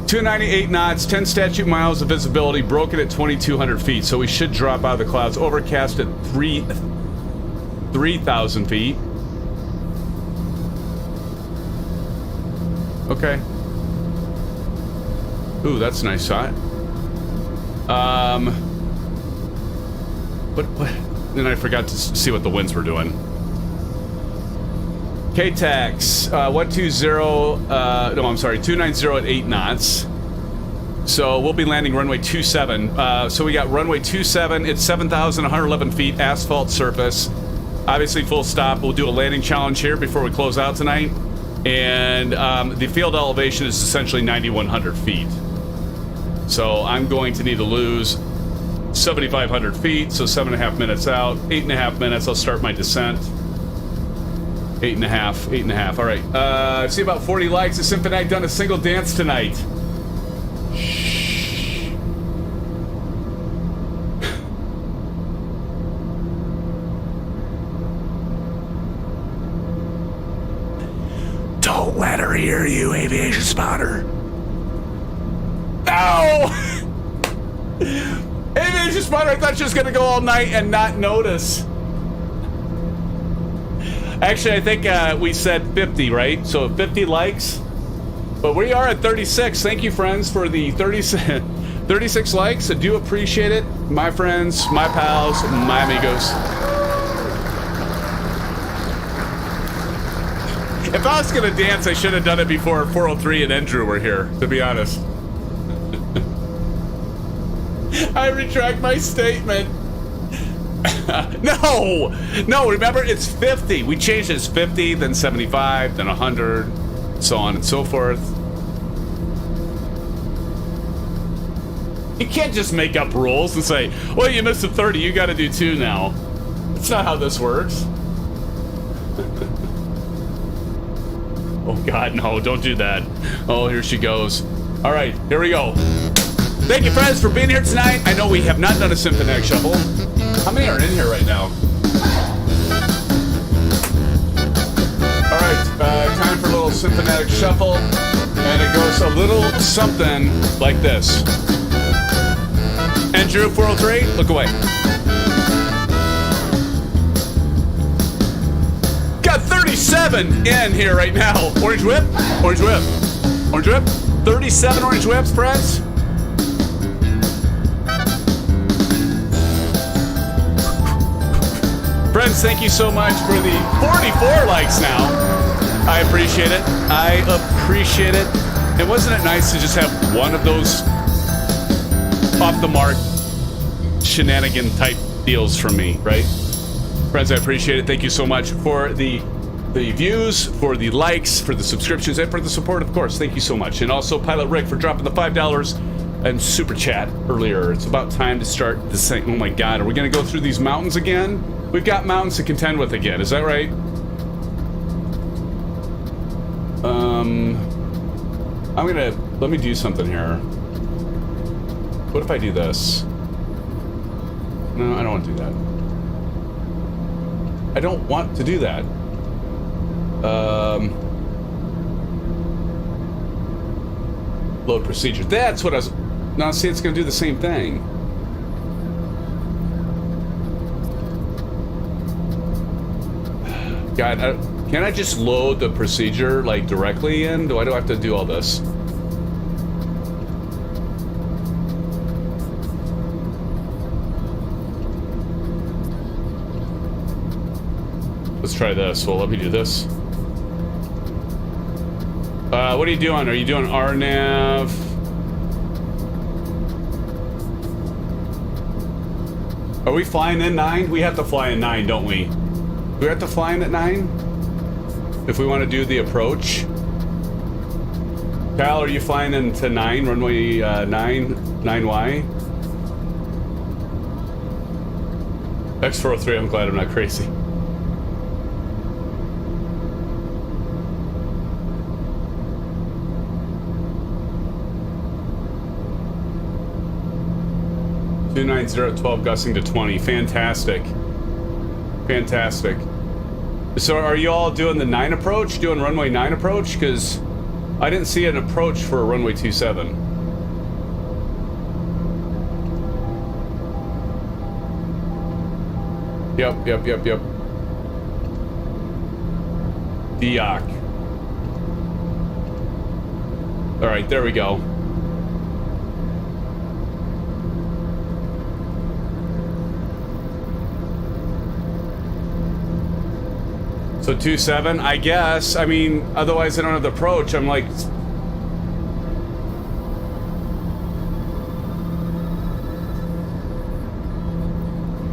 298 knots, 10 statute miles of visibility, broken at 2,200 feet, so we should drop out of the clouds. Overcast at 3,000 feet. Okay. Ooh, that's a nice shot. But then I forgot to see what the winds were doing. KTEX 120. No, I'm sorry, 290 at 8 knots. So we'll be landing runway 27. So we got runway 27. It's 7,111 feet asphalt surface. Obviously full stop. We'll do a landing challenge here before we close out tonight. And the field elevation is essentially 9,100 feet. So I'm going to need to lose 7,500 feet, so 7.5 minutes out. 8.5 minutes, I'll start my descent. 8.5. All right. I see about 40 likes. Has SimFanatic done a single dance tonight? Shh. Don't let her hear you, aviation spotter. No! Aviation spotter, I thought she was going to go all night and not notice. Actually, I think we said 50, right? So 50 likes. But we are at 36. Thank you, friends, for the 36 likes. I do appreciate it. My friends, my pals, my amigos. If I was going to dance, I should have done it before 403 and Andrew were here, to be honest. I retract my statement. No, remember, it's 50. We changed it as 50, then 75, then 100, so on and so forth. You can't just make up rules and say, well, you missed a 30, you got to do 2 now. That's not how this works. Oh, God, no, don't do that. Oh, here she goes. All right, here we go. Thank you, friends, for being here tonight. I know we have not done a SimFanatic shuffle. How many are in here right now? All right, time for a little SimFanatic shuffle. And it goes a little something like this. Andrew, 403, look away. Got 37 in here right now. Orange whip, orange whip, orange whip. 37 orange whips, friends. Friends, thank you so much for the 44 likes now. I appreciate it. I appreciate it. And wasn't it nice to just have one of those off the mark shenanigan type deals from me, right? Friends, I appreciate it. Thank you so much for the views, for the likes, for the subscriptions, and for the support, of course. Thank you so much. And also Pilot Rick for dropping the $5 and super chat earlier. It's about time to start the same. Oh my God, are we going to go through these mountains again? We've got mountains to contend with again. Is that right? Let me do something here. What if I do this? No, I don't want to do that. I don't want to do that. Load procedure. That's what I was... Now, see, it's going to do the same thing. God, can't I just load the procedure, like, directly in? Why do I have to do all this? Let's try this. Well, let me do this. What are you doing? Are you doing RNAV? Are we flying in 9? We have to fly in 9, don't we? Do we have to fly in at 9? If we want to do the approach. Kyle, are you flying into 9, runway 9Y? X403, I'm glad I'm not crazy. at 12, gusting to 20. Fantastic. Fantastic. So are you all doing the 9 approach? Doing runway 9 approach? Because I didn't see an approach for runway 27. Yep. Dioc. All right, there we go. So 27, I guess. I mean, otherwise I don't have the approach. I'm like...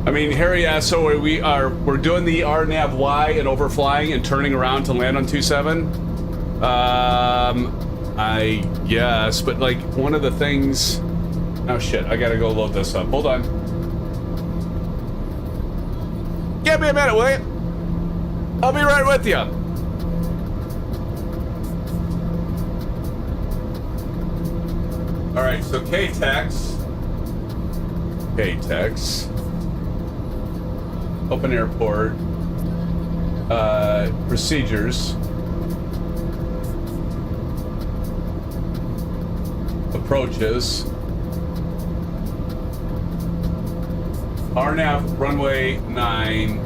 I mean, Harry asked, so we're doing the RNAV-Y and overflying and turning around to land on 27? I guess, but like one of the things... Oh shit, I gotta go load this up. Hold on. Give me a minute, will you? I'll be right with you. All right, so KTEX. Open airport. Procedures. Approaches. RNAV runway 9.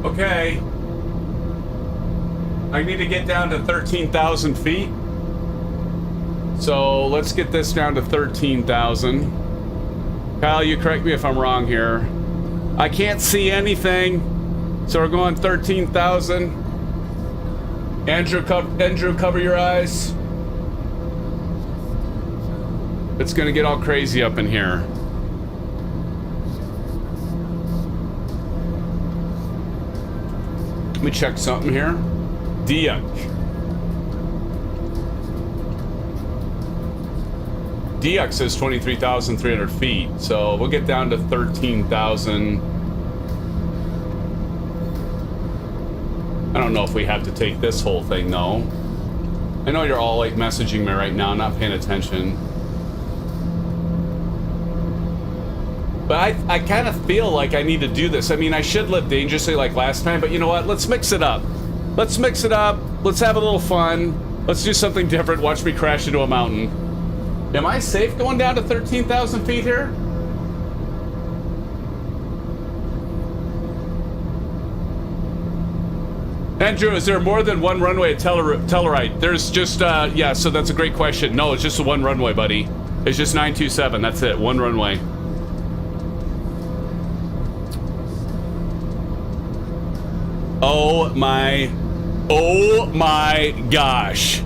Okay. I need to get down to 13,000 feet. So let's get this down to 13,000. Kyle, you correct me if I'm wrong here. I can't see anything. So we're going 13,000. Andrew, cover your eyes. It's gonna get all crazy up in here. Let me check something here. DX says 23,300 feet, so we'll get down to 13,000. I don't know if we have to take this whole thing though. I know you're all like messaging me right now, not paying attention. But I kind of feel like I need to do this. I mean, I should live dangerously like last time, but you know what? Let's mix it up. Let's mix it up. Let's have a little fun. Let's do something different. Watch me crash into a mountain. Am I safe going down to 13,000 feet here? Andrew, is there more than one runway at Telluride? There's just, yeah, so that's a great question. No, it's just the one runway, buddy. It's just 927. That's it. One runway. Oh my gosh.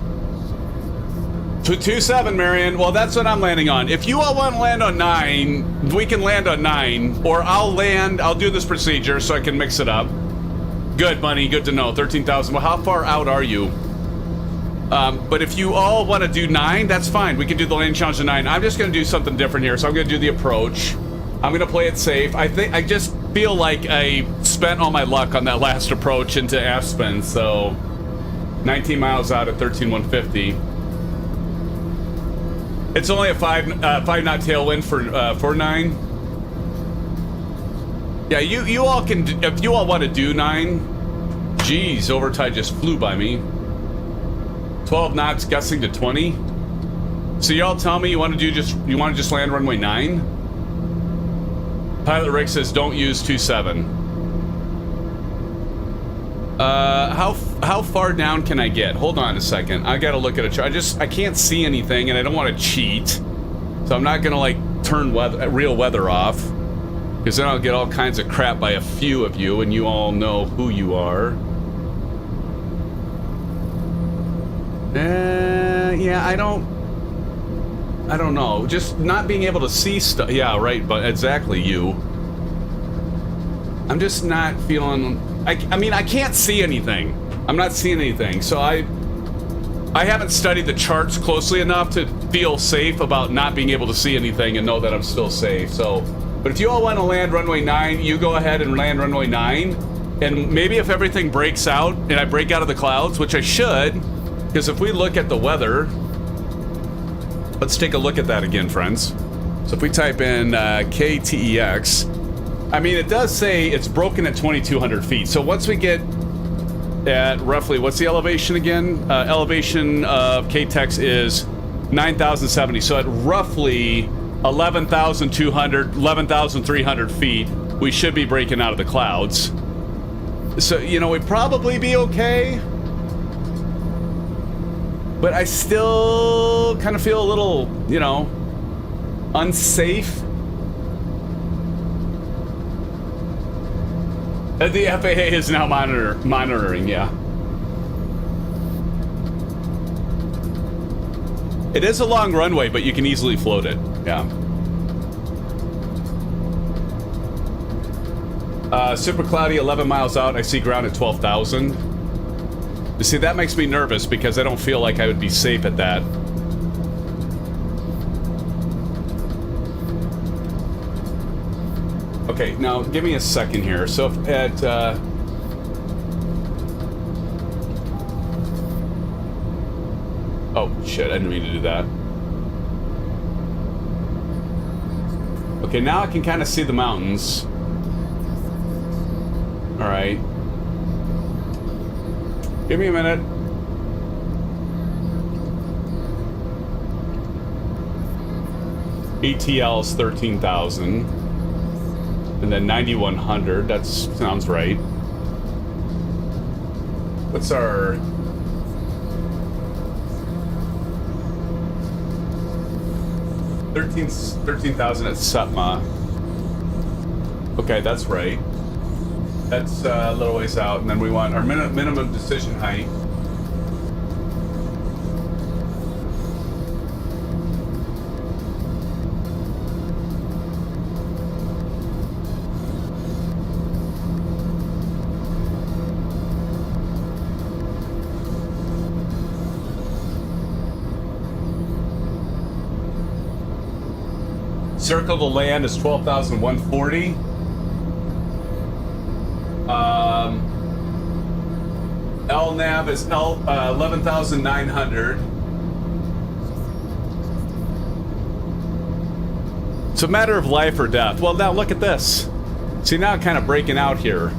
27, Marion. Well, that's what I'm landing on. If you all want to land on 9, we can land on 9. Or I'll do this procedure so I can mix it up. Good, money. Good to know. 13,000. Well, how far out are you? But if you all want to do 9, that's fine. We can do the landing challenge to 9. I'm just going to do something different here. So I'm going to do the approach. I'm going to play it safe. I just feel like I spent all my luck on that last approach into Aspen. So 19 miles out at 13,150. It's only a 5 knot tailwind for 9. Yeah, you all can, if you all want to do 9. Geez, overtide just flew by me. 12 knots gusting to 20. So y'all tell me you want to just land runway 9? Pilot Rick says don't use 27. How far down can I get? Hold on a second. I gotta look at a chart. I can't see anything, and I don't want to cheat. So I'm not gonna like turn real weather off, because then I'll get all kinds of crap by a few of you, and you all know who you are. Yeah, I don't know. Just not being able to see stuff. Yeah, right. But exactly, you. I'm just not feeling. I mean, I can't see anything. I'm not seeing anything. So I haven't studied the charts closely enough to feel safe about not being able to see anything and know that I'm still safe. So, but if you all want to land runway 9, you go ahead and land runway 9. And maybe if everything breaks out and I break out of the clouds, which I should, because if we look at the weather, let's take a look at that again, friends. So if we type in KTEX, I mean, it does say it's broken at 2,200 feet. So once we get at roughly, what's the elevation again? Elevation of KTEX is 9,070. So at roughly 11,200, 11,300 feet, we should be breaking out of the clouds. So, you know, we'd probably be okay. But I still kind of feel a little, you know, unsafe. The FAA is now monitoring, yeah. It is a long runway, but you can easily float it, yeah. Super cloudy, 11 miles out. I see ground at 12,000. You see, that makes me nervous because I don't feel like I would be safe at that. Okay, now give me a second here. So if at oh shit, I didn't mean to do that. Okay, now I can kind of see the mountains. All right. Give me a minute. ATL is 13,000. And then 9,100. That sounds right. What's our... $13,000 at Setma. Okay, that's right. That's a little ways out, and then we want our minimum decision height. Circle to land is 12,140. LNAV is 11,900. It's a matter of life or death. Well, now look at this. See, now I'm kind of breaking out here.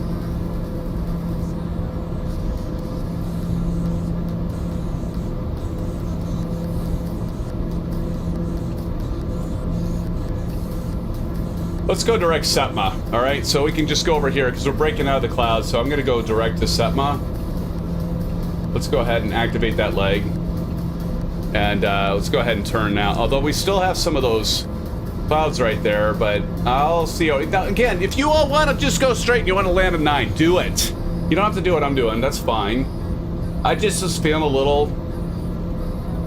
Let's go direct Setma, all right? So we can just go over here because we're breaking out of the clouds. So I'm going to go direct to Setma. Let's go ahead and activate that leg. And let's go ahead and turn now. Although we still have some of those clouds right there, but I'll see. Now, again, if you all want to just go straight and you want to land a 9, do it. You don't have to do what I'm doing. That's fine. I just was feeling a little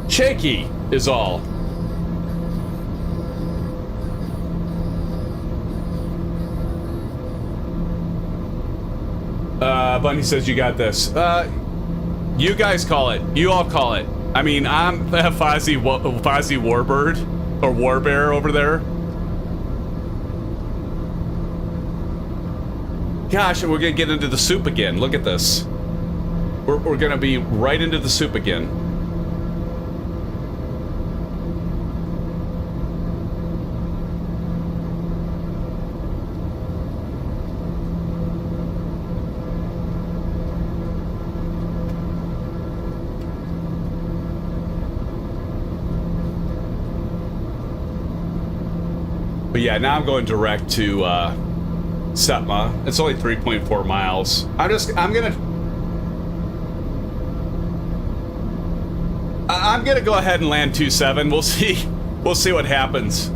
shaky is all. Bunny says you got this. You guys call it. You all call it. I mean, I'm Fozzie Warbird or Warbear over there. Gosh, we're gonna get into the soup again. Look at this. We're gonna be right into the soup again. But yeah, now I'm going direct to Setma. It's only 3.4 miles. I'm gonna go ahead and land 2.7. We'll see. We'll see what happens.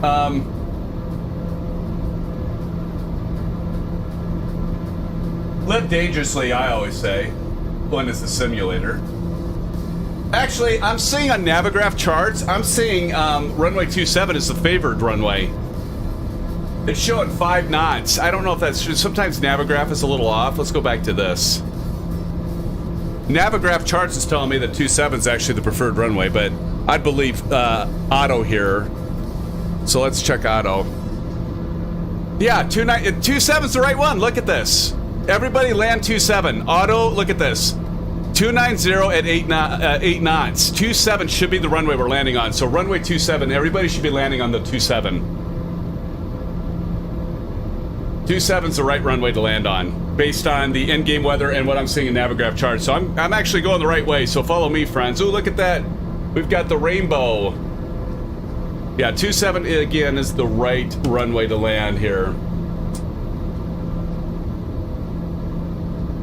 Live dangerously, I always say, when it's a simulator. Actually, I'm seeing on Navigraph charts, I'm seeing runway 27 is the favored runway. It's showing 5 knots. I don't know if that's true. Sometimes Navigraph is a little off. Let's go back to this. Navigraph charts is telling me that 27 is actually the preferred runway, but I'd believe Otto here. So let's check Otto. Yeah, 27 is the right one. Look at this. Everybody land 27. Otto, look at this. 290 at 8 knots. 27 should be the runway we're landing on. So runway 27, everybody should be landing on the 27. 27's the right runway to land on, based on the in-game weather and what I'm seeing in Navigraph charts. So I'm actually going the right way, so follow me, friends. Ooh, look at that. We've got the rainbow. Yeah, 27 again is the right runway to land here.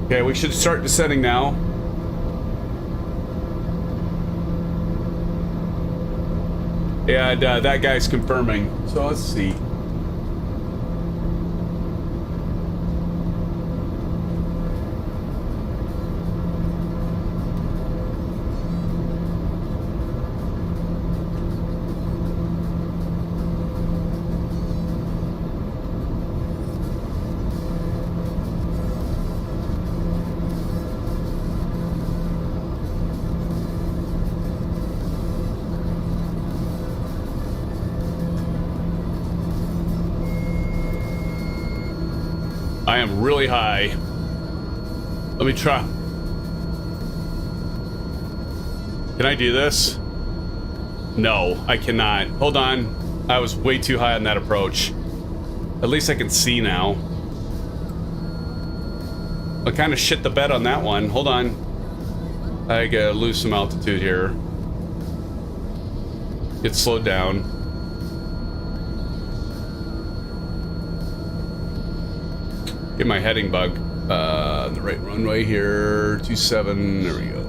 Okay, we should start descending now. And that guy's confirming. So let's see. I am really high. Let me try. Can I do this? No, I cannot. Hold on. I was way too high on that approach. At least I can see now. I kind of shit the bed on that one. Hold on. I gotta lose some altitude here. Get slowed down. Get my heading bug. The right runway here. 27. There we go.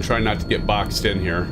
Try not to get boxed in here.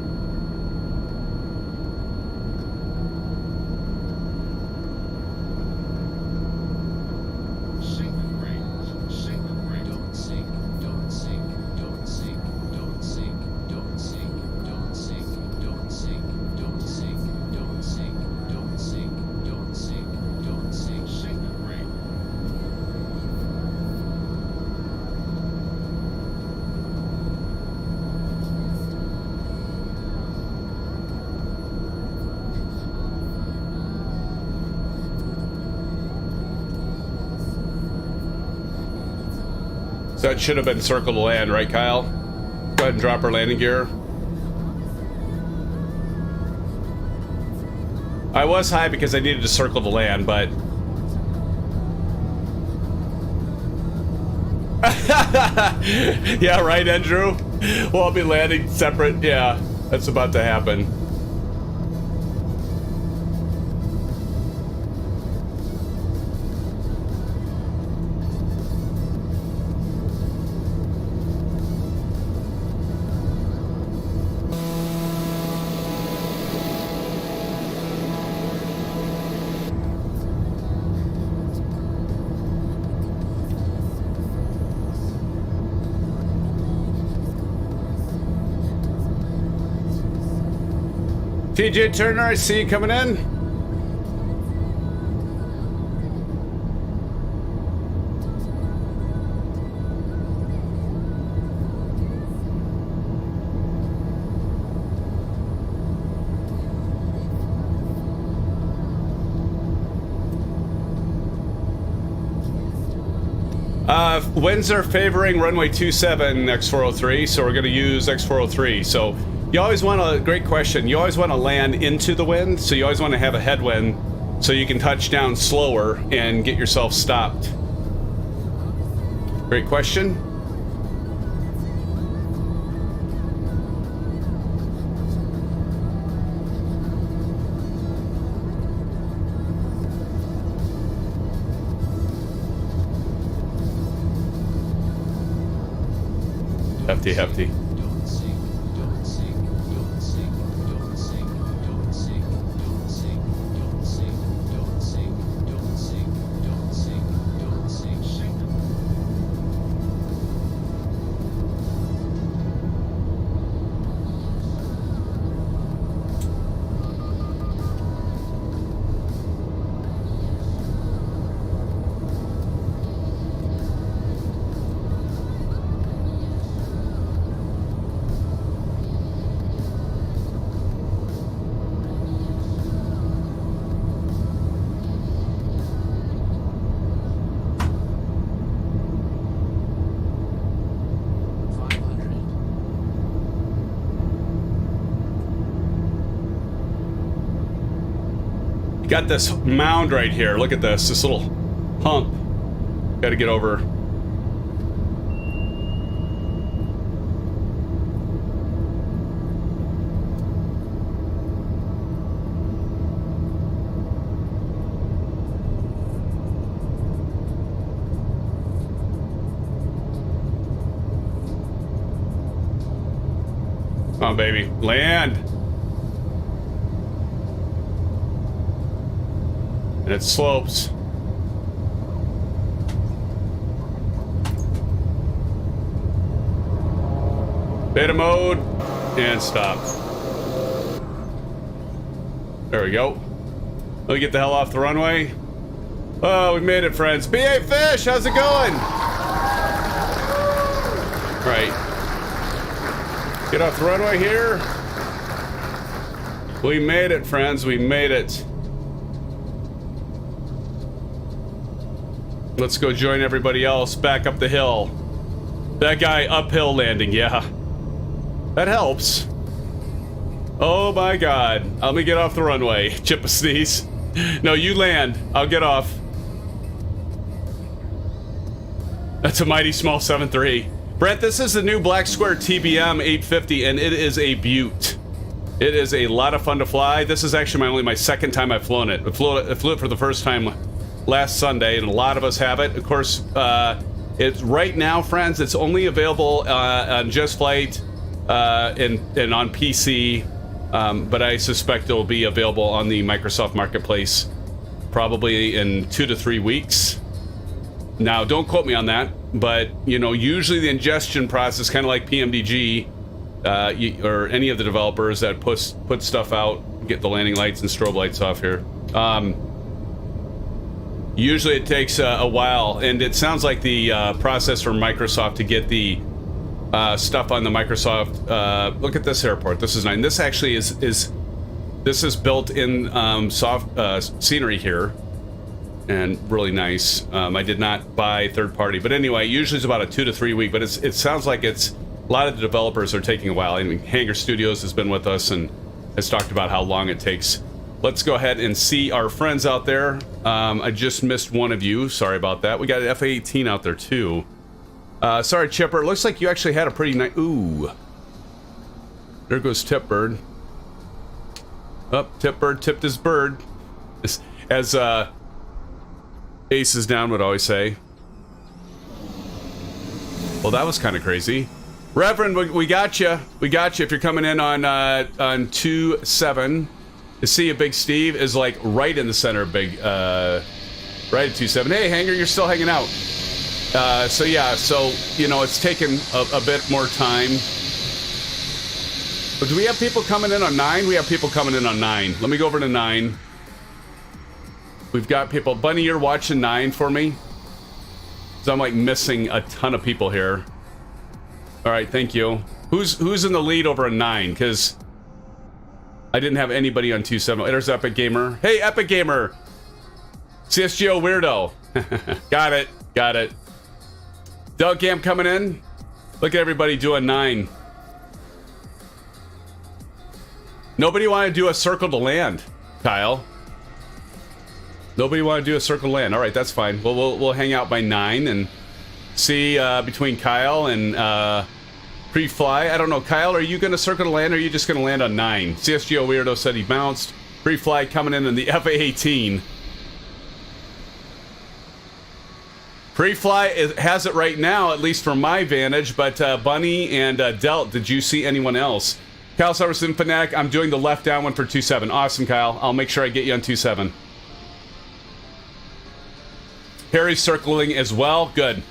So that should have been circle to land, right, Kyle? Go ahead and drop our landing gear. I was high because I needed to circle to land, but... Yeah, right, Andrew? Well, I'll be landing separate. Yeah, that's about to happen. TJ Turner, I see you coming in. Winds are favoring runway 27 X403, so we're going to use X403. So you always want a great question. You always want to land into the wind, so you always want to have a headwind so you can touch down slower and get yourself stopped. Great question. Hefty, hefty. Got this mound right here. Look at this little hump. Got to get over. Come on, baby. Land. And it slopes. Beta mode. And stop. There we go. Let me get the hell off the runway. Oh, we made it, friends. BA Fish, how's it going? Right. Get off the runway here. We made it, friends. We made it. Let's go join everybody else back up the hill. That guy uphill landing, yeah. That helps. Oh my god. Let me get off the runway. Chip a sneeze. No, you land. I'll get off. That's a mighty small 7.3. Brent, this is the new Black Square TBM 850, and it is a beaut. It is a lot of fun to fly. This is actually only my second time I've flown it. I flew it for the first time last Sunday, and a lot of us have it. Of course, it's right now, friends, it's only available on Just Flight and on PC, but I suspect it will be available on the Microsoft Marketplace probably in 2 to 3 weeks. Now, don't quote me on that, but, you know, usually the ingestion process, kind of like PMDG, or any of the developers that put stuff out, get the landing lights and strobe lights off here. Usually it takes a while, and it sounds like the process for Microsoft to get the stuff on the Microsoft. Look at this airport. This is nice. This actually is built in soft scenery here. And really nice. I did not buy third party, but anyway, usually it's about a 2 to 3 week. But it sounds like it's a lot of the developers are taking a while. I mean, Hangar Studios has been with us and has talked about how long it takes. Let's go ahead and see our friends out there. I just missed one of you. Sorry about that. We got an F-18 out there too. Sorry, Chipper. It looks like you actually had a pretty nice. Ooh, there goes Tipbird. Up, Tipbird tipped his bird. As Aces Down would always say. Well, that was kind of crazy. Reverend, we got you. We got you. If you're coming in on 2-7, to see a Big Steve is like right in the center of Big, right at 2-7. Hey, Hanger, you're still hanging out. So yeah, so, you know, it's taken a bit more time. But do we have people coming in on 9? We have people coming in on 9. Let me go over to 9. We've got people. Bunny, you're watching 9 for me? So I'm like missing a ton of people here. All right, thank you. Who's in the lead over a 9? Because I didn't have anybody on 2-7. There's Epic Gamer. Hey, Epic Gamer. CSGO weirdo. Got it. Got it. Doug Camp coming in. Look at everybody doing 9. Nobody want to do a circle to land, Kyle. Nobody want to do a circle to land. All right, that's fine. We'll hang out by 9 and see between Kyle and Pre-Fly. I don't know, Kyle, are you going to circle to land, or are you just going to land on 9? CSGO Weirdo said he bounced. Pre-Fly coming in the FA-18. Pre-Fly has it right now, at least from my vantage, but Bunny and Delt, did you see anyone else? Kyle Summer SimFanatic, I'm doing the left down one for 2-7. Awesome, Kyle. I'll make sure I get you on 2-7. Harry's circling as well. Good.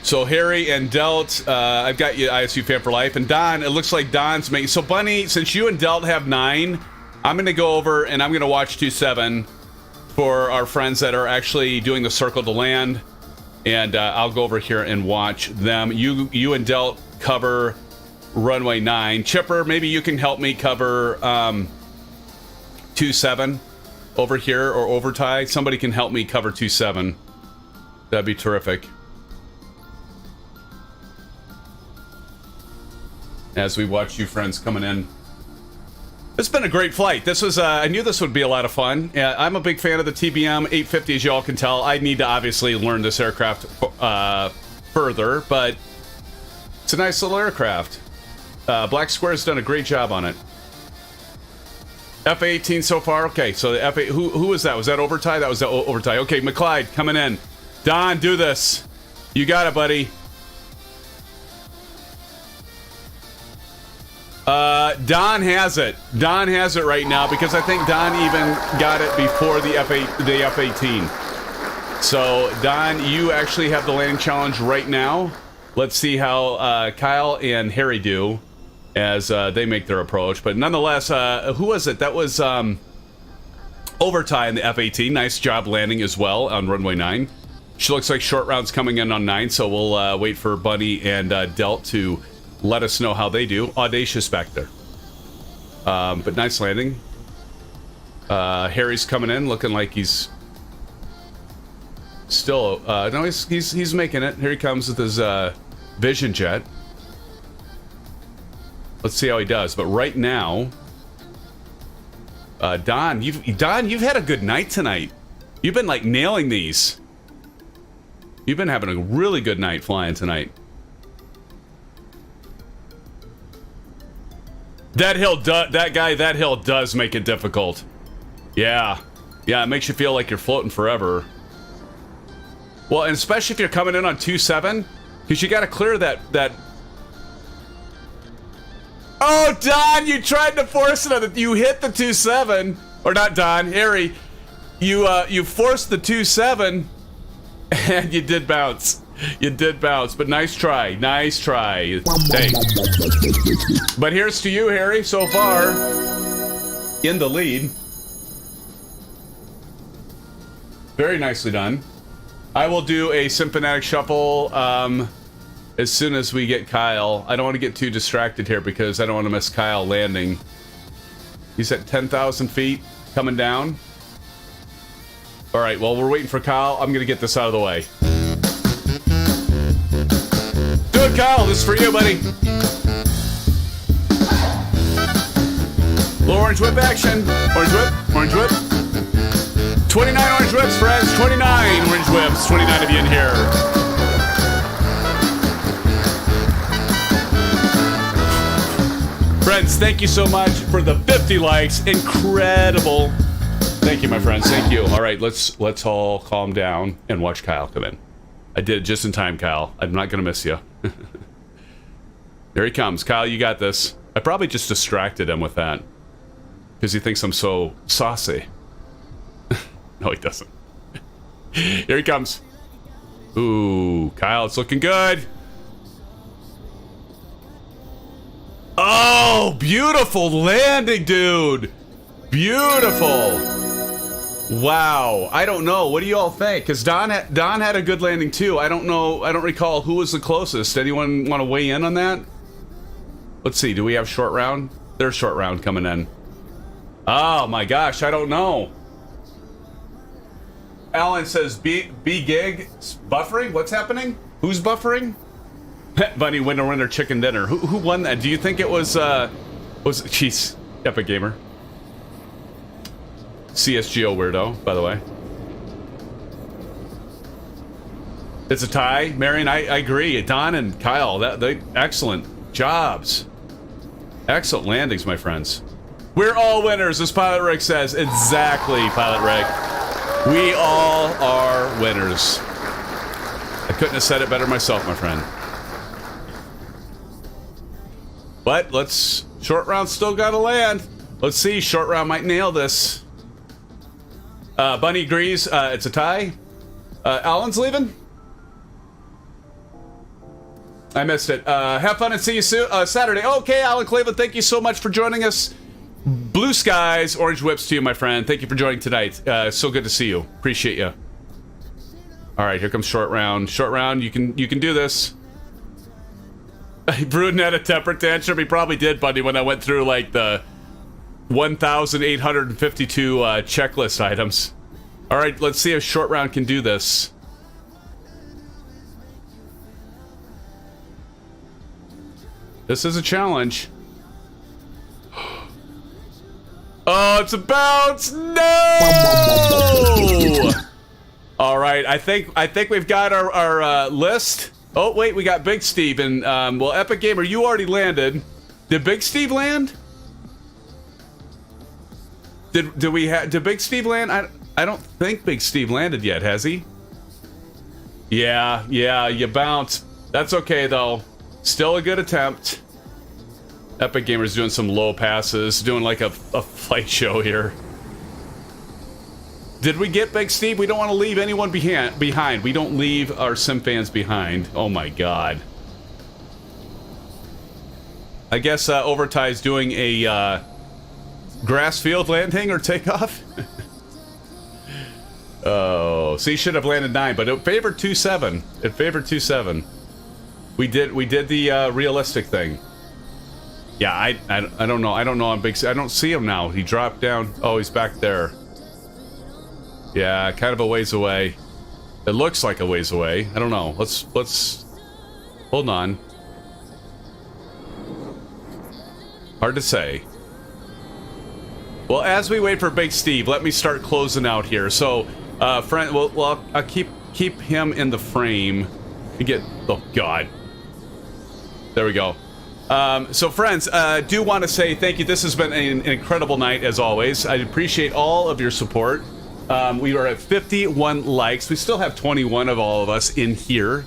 So Harry and Delt, I've got you ISU fan for life. And Don, it looks like Don's making... So Bunny, since you and Delt have 9, I'm going to go over and I'm going to watch 2-7 for our friends that are actually doing the circle to land. And I'll go over here and watch them. You and Delt cover runway 9. Chipper, maybe you can help me cover 2-7 over here, or overtie. Somebody can help me cover 2-7. That'd be terrific. As we watch you friends coming in. It's been a great flight. This was, I knew this would be a lot of fun. I'm a big fan of the TBM 850, as y'all can tell. I need to obviously learn this aircraft further, but it's a nice little aircraft. Black Square's done a great job on it. F-18 so far. Okay, so the F-8, who was that? Was that Overtie? That was the Overtie. Okay, McLeod coming in. Don, do this. You got it, buddy. Don has it. Don has it right now because I think Don even got it before the F-18. So, Don, you actually have the landing challenge right now. Let's see how Kyle and Harry do as they make their approach. But nonetheless, who was it? That was Overtie in the F-18. Nice job landing as well on runway 9. She looks like short rounds coming in on 9, so we'll wait for Bunny and Delt to let us know how they do. Audacious back there. But nice landing. Harry's coming in looking like he's still... no, he's making it. Here he comes with his Vision Jet. Let's see how he does. But right now... Don, you've had a good night tonight. You've been, like, nailing these. You've been having a really good night flying tonight. That hill does make it difficult. Yeah. Yeah, it makes you feel like you're floating forever. Well, and especially if you're coming in on 2.7, because you got to clear that... Oh, Don, you tried to force it. You hit the 2.7. Or not Don, Harry. You forced the 2.7, and you did bounce. You did bounce, but nice try. Nice try. Hey. But here's to you, Harry, so far. In the lead. Very nicely done. I will do a SimFanatic shuffle as soon as we get Kyle. I don't want to get too distracted here because I don't want to miss Kyle landing. He's at 10,000 feet, coming down. All right, well, we're waiting for Kyle. I'm going to get this out of the way. Do it, Kyle. This is for you, buddy. Little orange whip action. Orange whip. Orange whip. 29 orange whips, friends. 29 orange whips. 29 of you in here. Friends, thank you so much for the 50 likes. Incredible. Thank you, my friends. Thank you. All right, let's all calm down and watch Kyle come in. I did it just in time, Kyle. I'm not going to miss you. Here he comes. Kyle, you got this. I probably just distracted him with that because he thinks I'm so saucy. No, he doesn't. Here he comes. Ooh, Kyle, it's looking good. Oh, beautiful landing, dude. Beautiful. Wow. I don't know. What do you all think? Because Don had a good landing too. I don't know. I don't recall who was the closest. Anyone want to weigh in on that? Let's see. Do we have short round? There's short round coming in. Oh my gosh. I don't know. Alan says B gig buffering. What's happening? Who's buffering? Bunny winner chicken dinner. Who won that? Do you think it was jeez, Epic Gamer. CSGO weirdo, by the way. It's a tie, Marion. I agree. Don and Kyle, they excellent jobs, excellent landings, my friends. We're all winners, as Pilot Rick says. Exactly, Pilot Rick. We all are winners. I couldn't have said it better myself, my friend. But let's... Short round still gotta land. Let's see. Short round might nail this. Bunny agrees. It's a tie. Alan's leaving? I missed it. Have fun and see you soon. Saturday. Okay, Alan Cleveland, thank you so much for joining us. Blue skies, orange whips to you, my friend. Thank you for joining tonight. So good to see you. Appreciate you. All right, here comes short round. Short round, you can do this. Bruden had a temper tantrum. He probably did, buddy, when I went through like the 1,852 checklist items. All right, let's see if short round can do this. This is a challenge. Oh, it's a bounce. No. All right. I think we've got our list. Oh wait, we got Big Steve and well, Epic Gamer, you already landed. Did Big Steve land? Did Big Steve land? I don't think Big Steve landed yet, has he? Yeah, you bounced. That's okay though. Still a good attempt. Epic Gamer's doing some low passes, doing like a flight show here. Did we get Big Steve? We don't want to leave anyone behind. We don't leave our SimFans behind. Oh my god. I guess Overtie's doing a grass field landing or takeoff. Oh, so he should have landed 9, but it favored 2-7. It favored 2-7. We did the realistic thing. Yeah, I don't know. I don't know on Big Steve. I don't see him now. He dropped down. Oh, he's back there. Yeah, kind of a ways away. It looks like a ways away. I don't know. Let's hold on. Hard to say. Well, as we wait for Big Steve, let me start closing out here. So, friend, well, I'll keep him in the frame. Oh God. There we go. So friends, do want to say thank you. This has been an incredible night as always. I appreciate all of your support. We are at 51 likes. We still have 21 of all of us in here.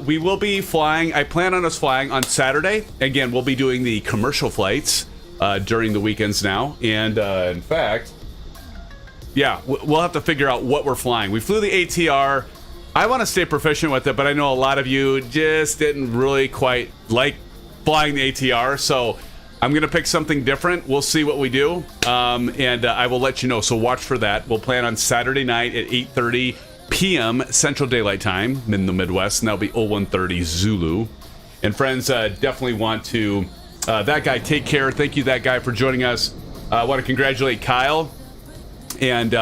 We will be flying. I plan on us flying on Saturday. Again, we'll be doing the commercial flights during the weekends now. And in fact, yeah, we'll have to figure out what we're flying. We flew the ATR. I want to stay proficient with it, but I know a lot of you just didn't really quite like flying the ATR, so I'm going to pick something different. We'll see what we do, and I will let you know, so watch for that. We'll plan on Saturday night at 8:30 p.m. Central Daylight Time in the Midwest, and that'll be 0130 Zulu. And friends, definitely want to... that guy, take care. Thank you, that guy, for joining us. I want to congratulate Kyle and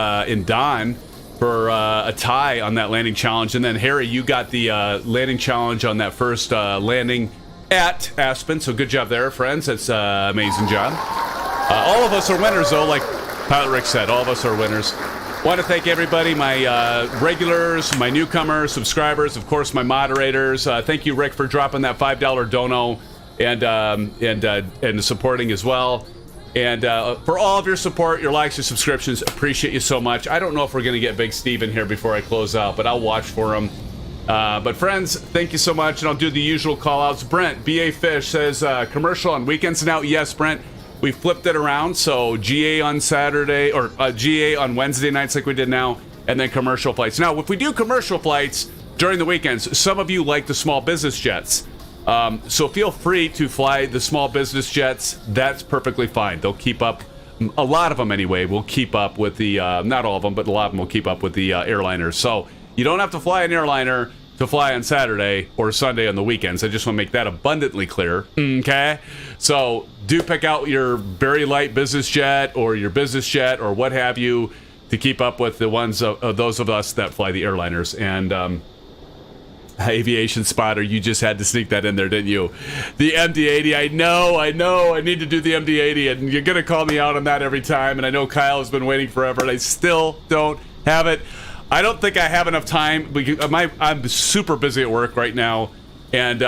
Don for a tie on that landing challenge. And then, Harry, you got the landing challenge on that first landing at Aspen, so good job there, friends. That's amazing job. All of us are winners, though, like Pilot Rick said. All of us are winners. Want to thank everybody, my regulars, my newcomers, subscribers, of course, my moderators. Thank you, Rick, for dropping that $5 dono and supporting as well. And for all of your support, your likes, your subscriptions, appreciate you so much. I don't know if we're going to get Big Steve in here before I close out, but I'll watch for him. But friends, thank you so much, and I'll do the usual call-outs. Brent, B.A. Fish, says commercial on weekends now. Yes, Brent, we flipped it around, so GA on Saturday, or GA on Wednesday nights like we did now, and then commercial flights. Now, if we do commercial flights during the weekends, some of you like the small business jets. So feel free to fly the small business jets. That's perfectly fine. They'll keep up, a lot of them anyway, will keep up with the, not all of them, but a lot of them will keep up with the airliners. So you don't have to fly an airliner to fly on Saturday or Sunday on the weekends. I just want to make that abundantly clear. Okay? So do pick out your very light business jet or your business jet or what have you to keep up with the ones of those of us that fly the airliners. And Aviation Spotter, you just had to sneak that in there, didn't you? The MD-80, I know, I need to do the MD-80, and you're going to call me out on that every time, and I know Kyle has been waiting forever, and I still don't have it. I don't think I have enough time. I'm super busy at work right now, and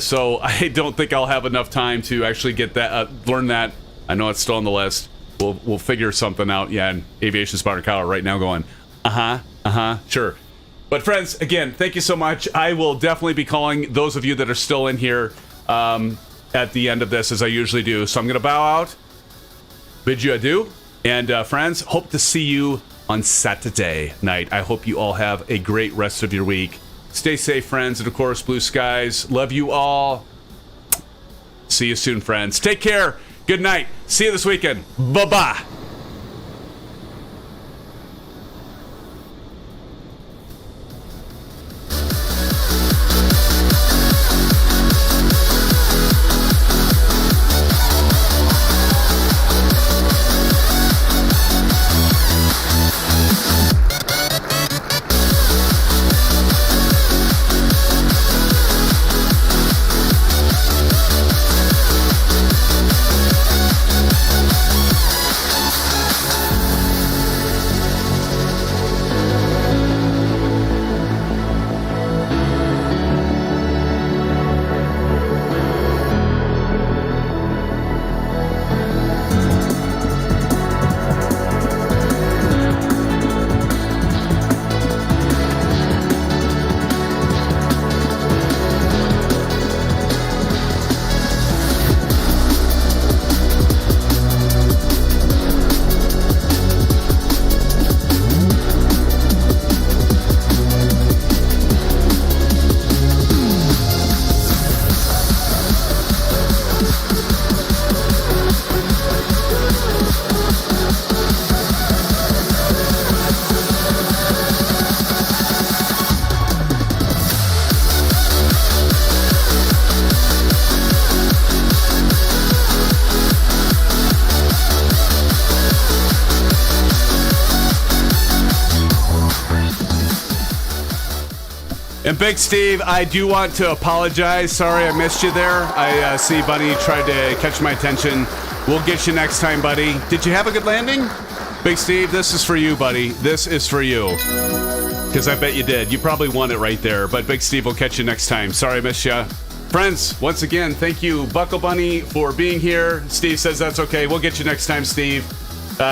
so I don't think I'll have enough time to actually get that, learn that. I know it's still on the list. We'll figure something out. Yeah, and Aviation Spotter Kyle right now going, sure. But friends, again, thank you so much. I will definitely be calling those of you that are still in here at the end of this, as I usually do. So I'm going to bow out, bid you adieu, and friends, hope to see you on Saturday night. I hope you all have a great rest of your week. Stay safe, friends, and of course, blue skies. Love you all. See you soon, friends. Take care. Good night. See you this weekend. Bye-bye. And Big Steve, I do want to apologize. Sorry I missed you there. I see Bunny tried to catch my attention. We'll get you next time, buddy. Did you have a good landing? Big Steve, this is for you, buddy. This is for you. Because I bet you did. You probably won it right there. But Big Steve will catch you next time. Sorry I missed you. Friends, once again, thank you, Buckle Bunny, for being here. Steve says that's okay. We'll get you next time, Steve.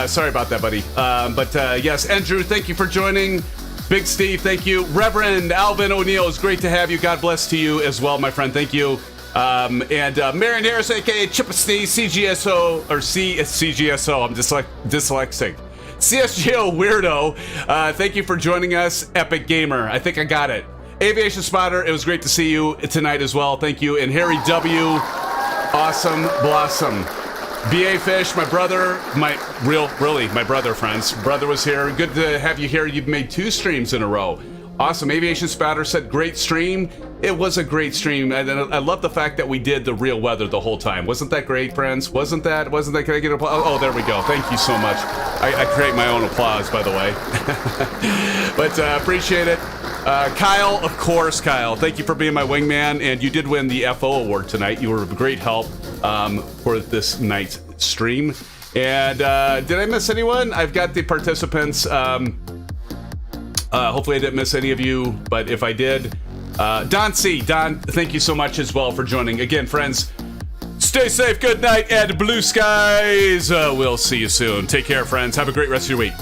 Sorry about that, buddy. But yes, Andrew, thank you for joining. Big Steve, thank you. Reverend Alvin O'Neill, it's great to have you. God bless to you as well, my friend. Thank you. And Marion Harris, a.k.a. Chipasty, CGSO, or CGSO. I'm dyslexic. CSGO Weirdo, thank you for joining us. Epic Gamer, I think I got it. Aviation Spotter, it was great to see you tonight as well. Thank you. And Harry W, Awesome Blossom. BA Fish, my brother, my brother, friends. Brother was here. Good to have you here. You've made 2 streams in a row. Awesome. Aviation Spatter said, great stream. It was a great stream. And I love the fact that we did the real weather the whole time. Wasn't that great, friends? Wasn't that? Can I get applause? Oh, there we go. Thank you so much. I create my own applause, by the way. But appreciate it. Kyle, of course, Kyle. Thank you for being my wingman. And you did win the FO award tonight. You were a great help for this night's stream. And did I miss anyone? I've got the participants. Hopefully I didn't miss any of you, but if I did, Don C. Don, thank you so much as well for joining. Again, friends, stay safe, good night, and blue skies. We'll see you soon. Take care, friends. Have a great rest of your week.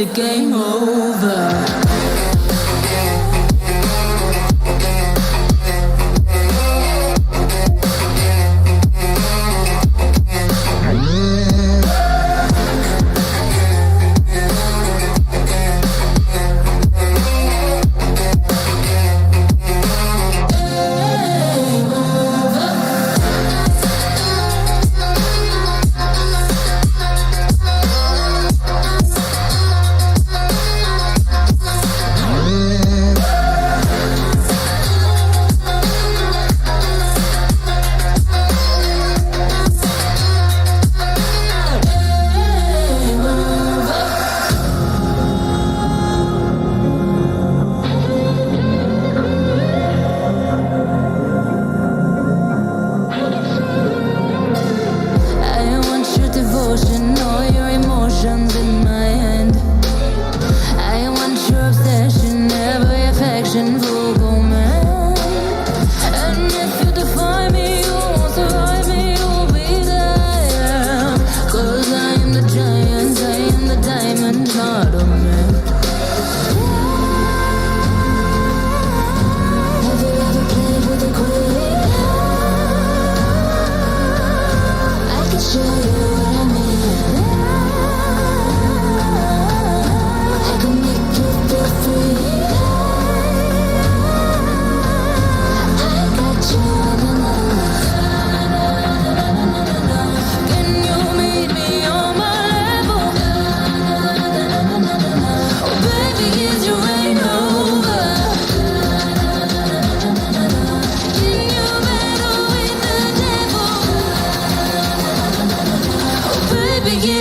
the game over.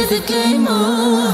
the game on.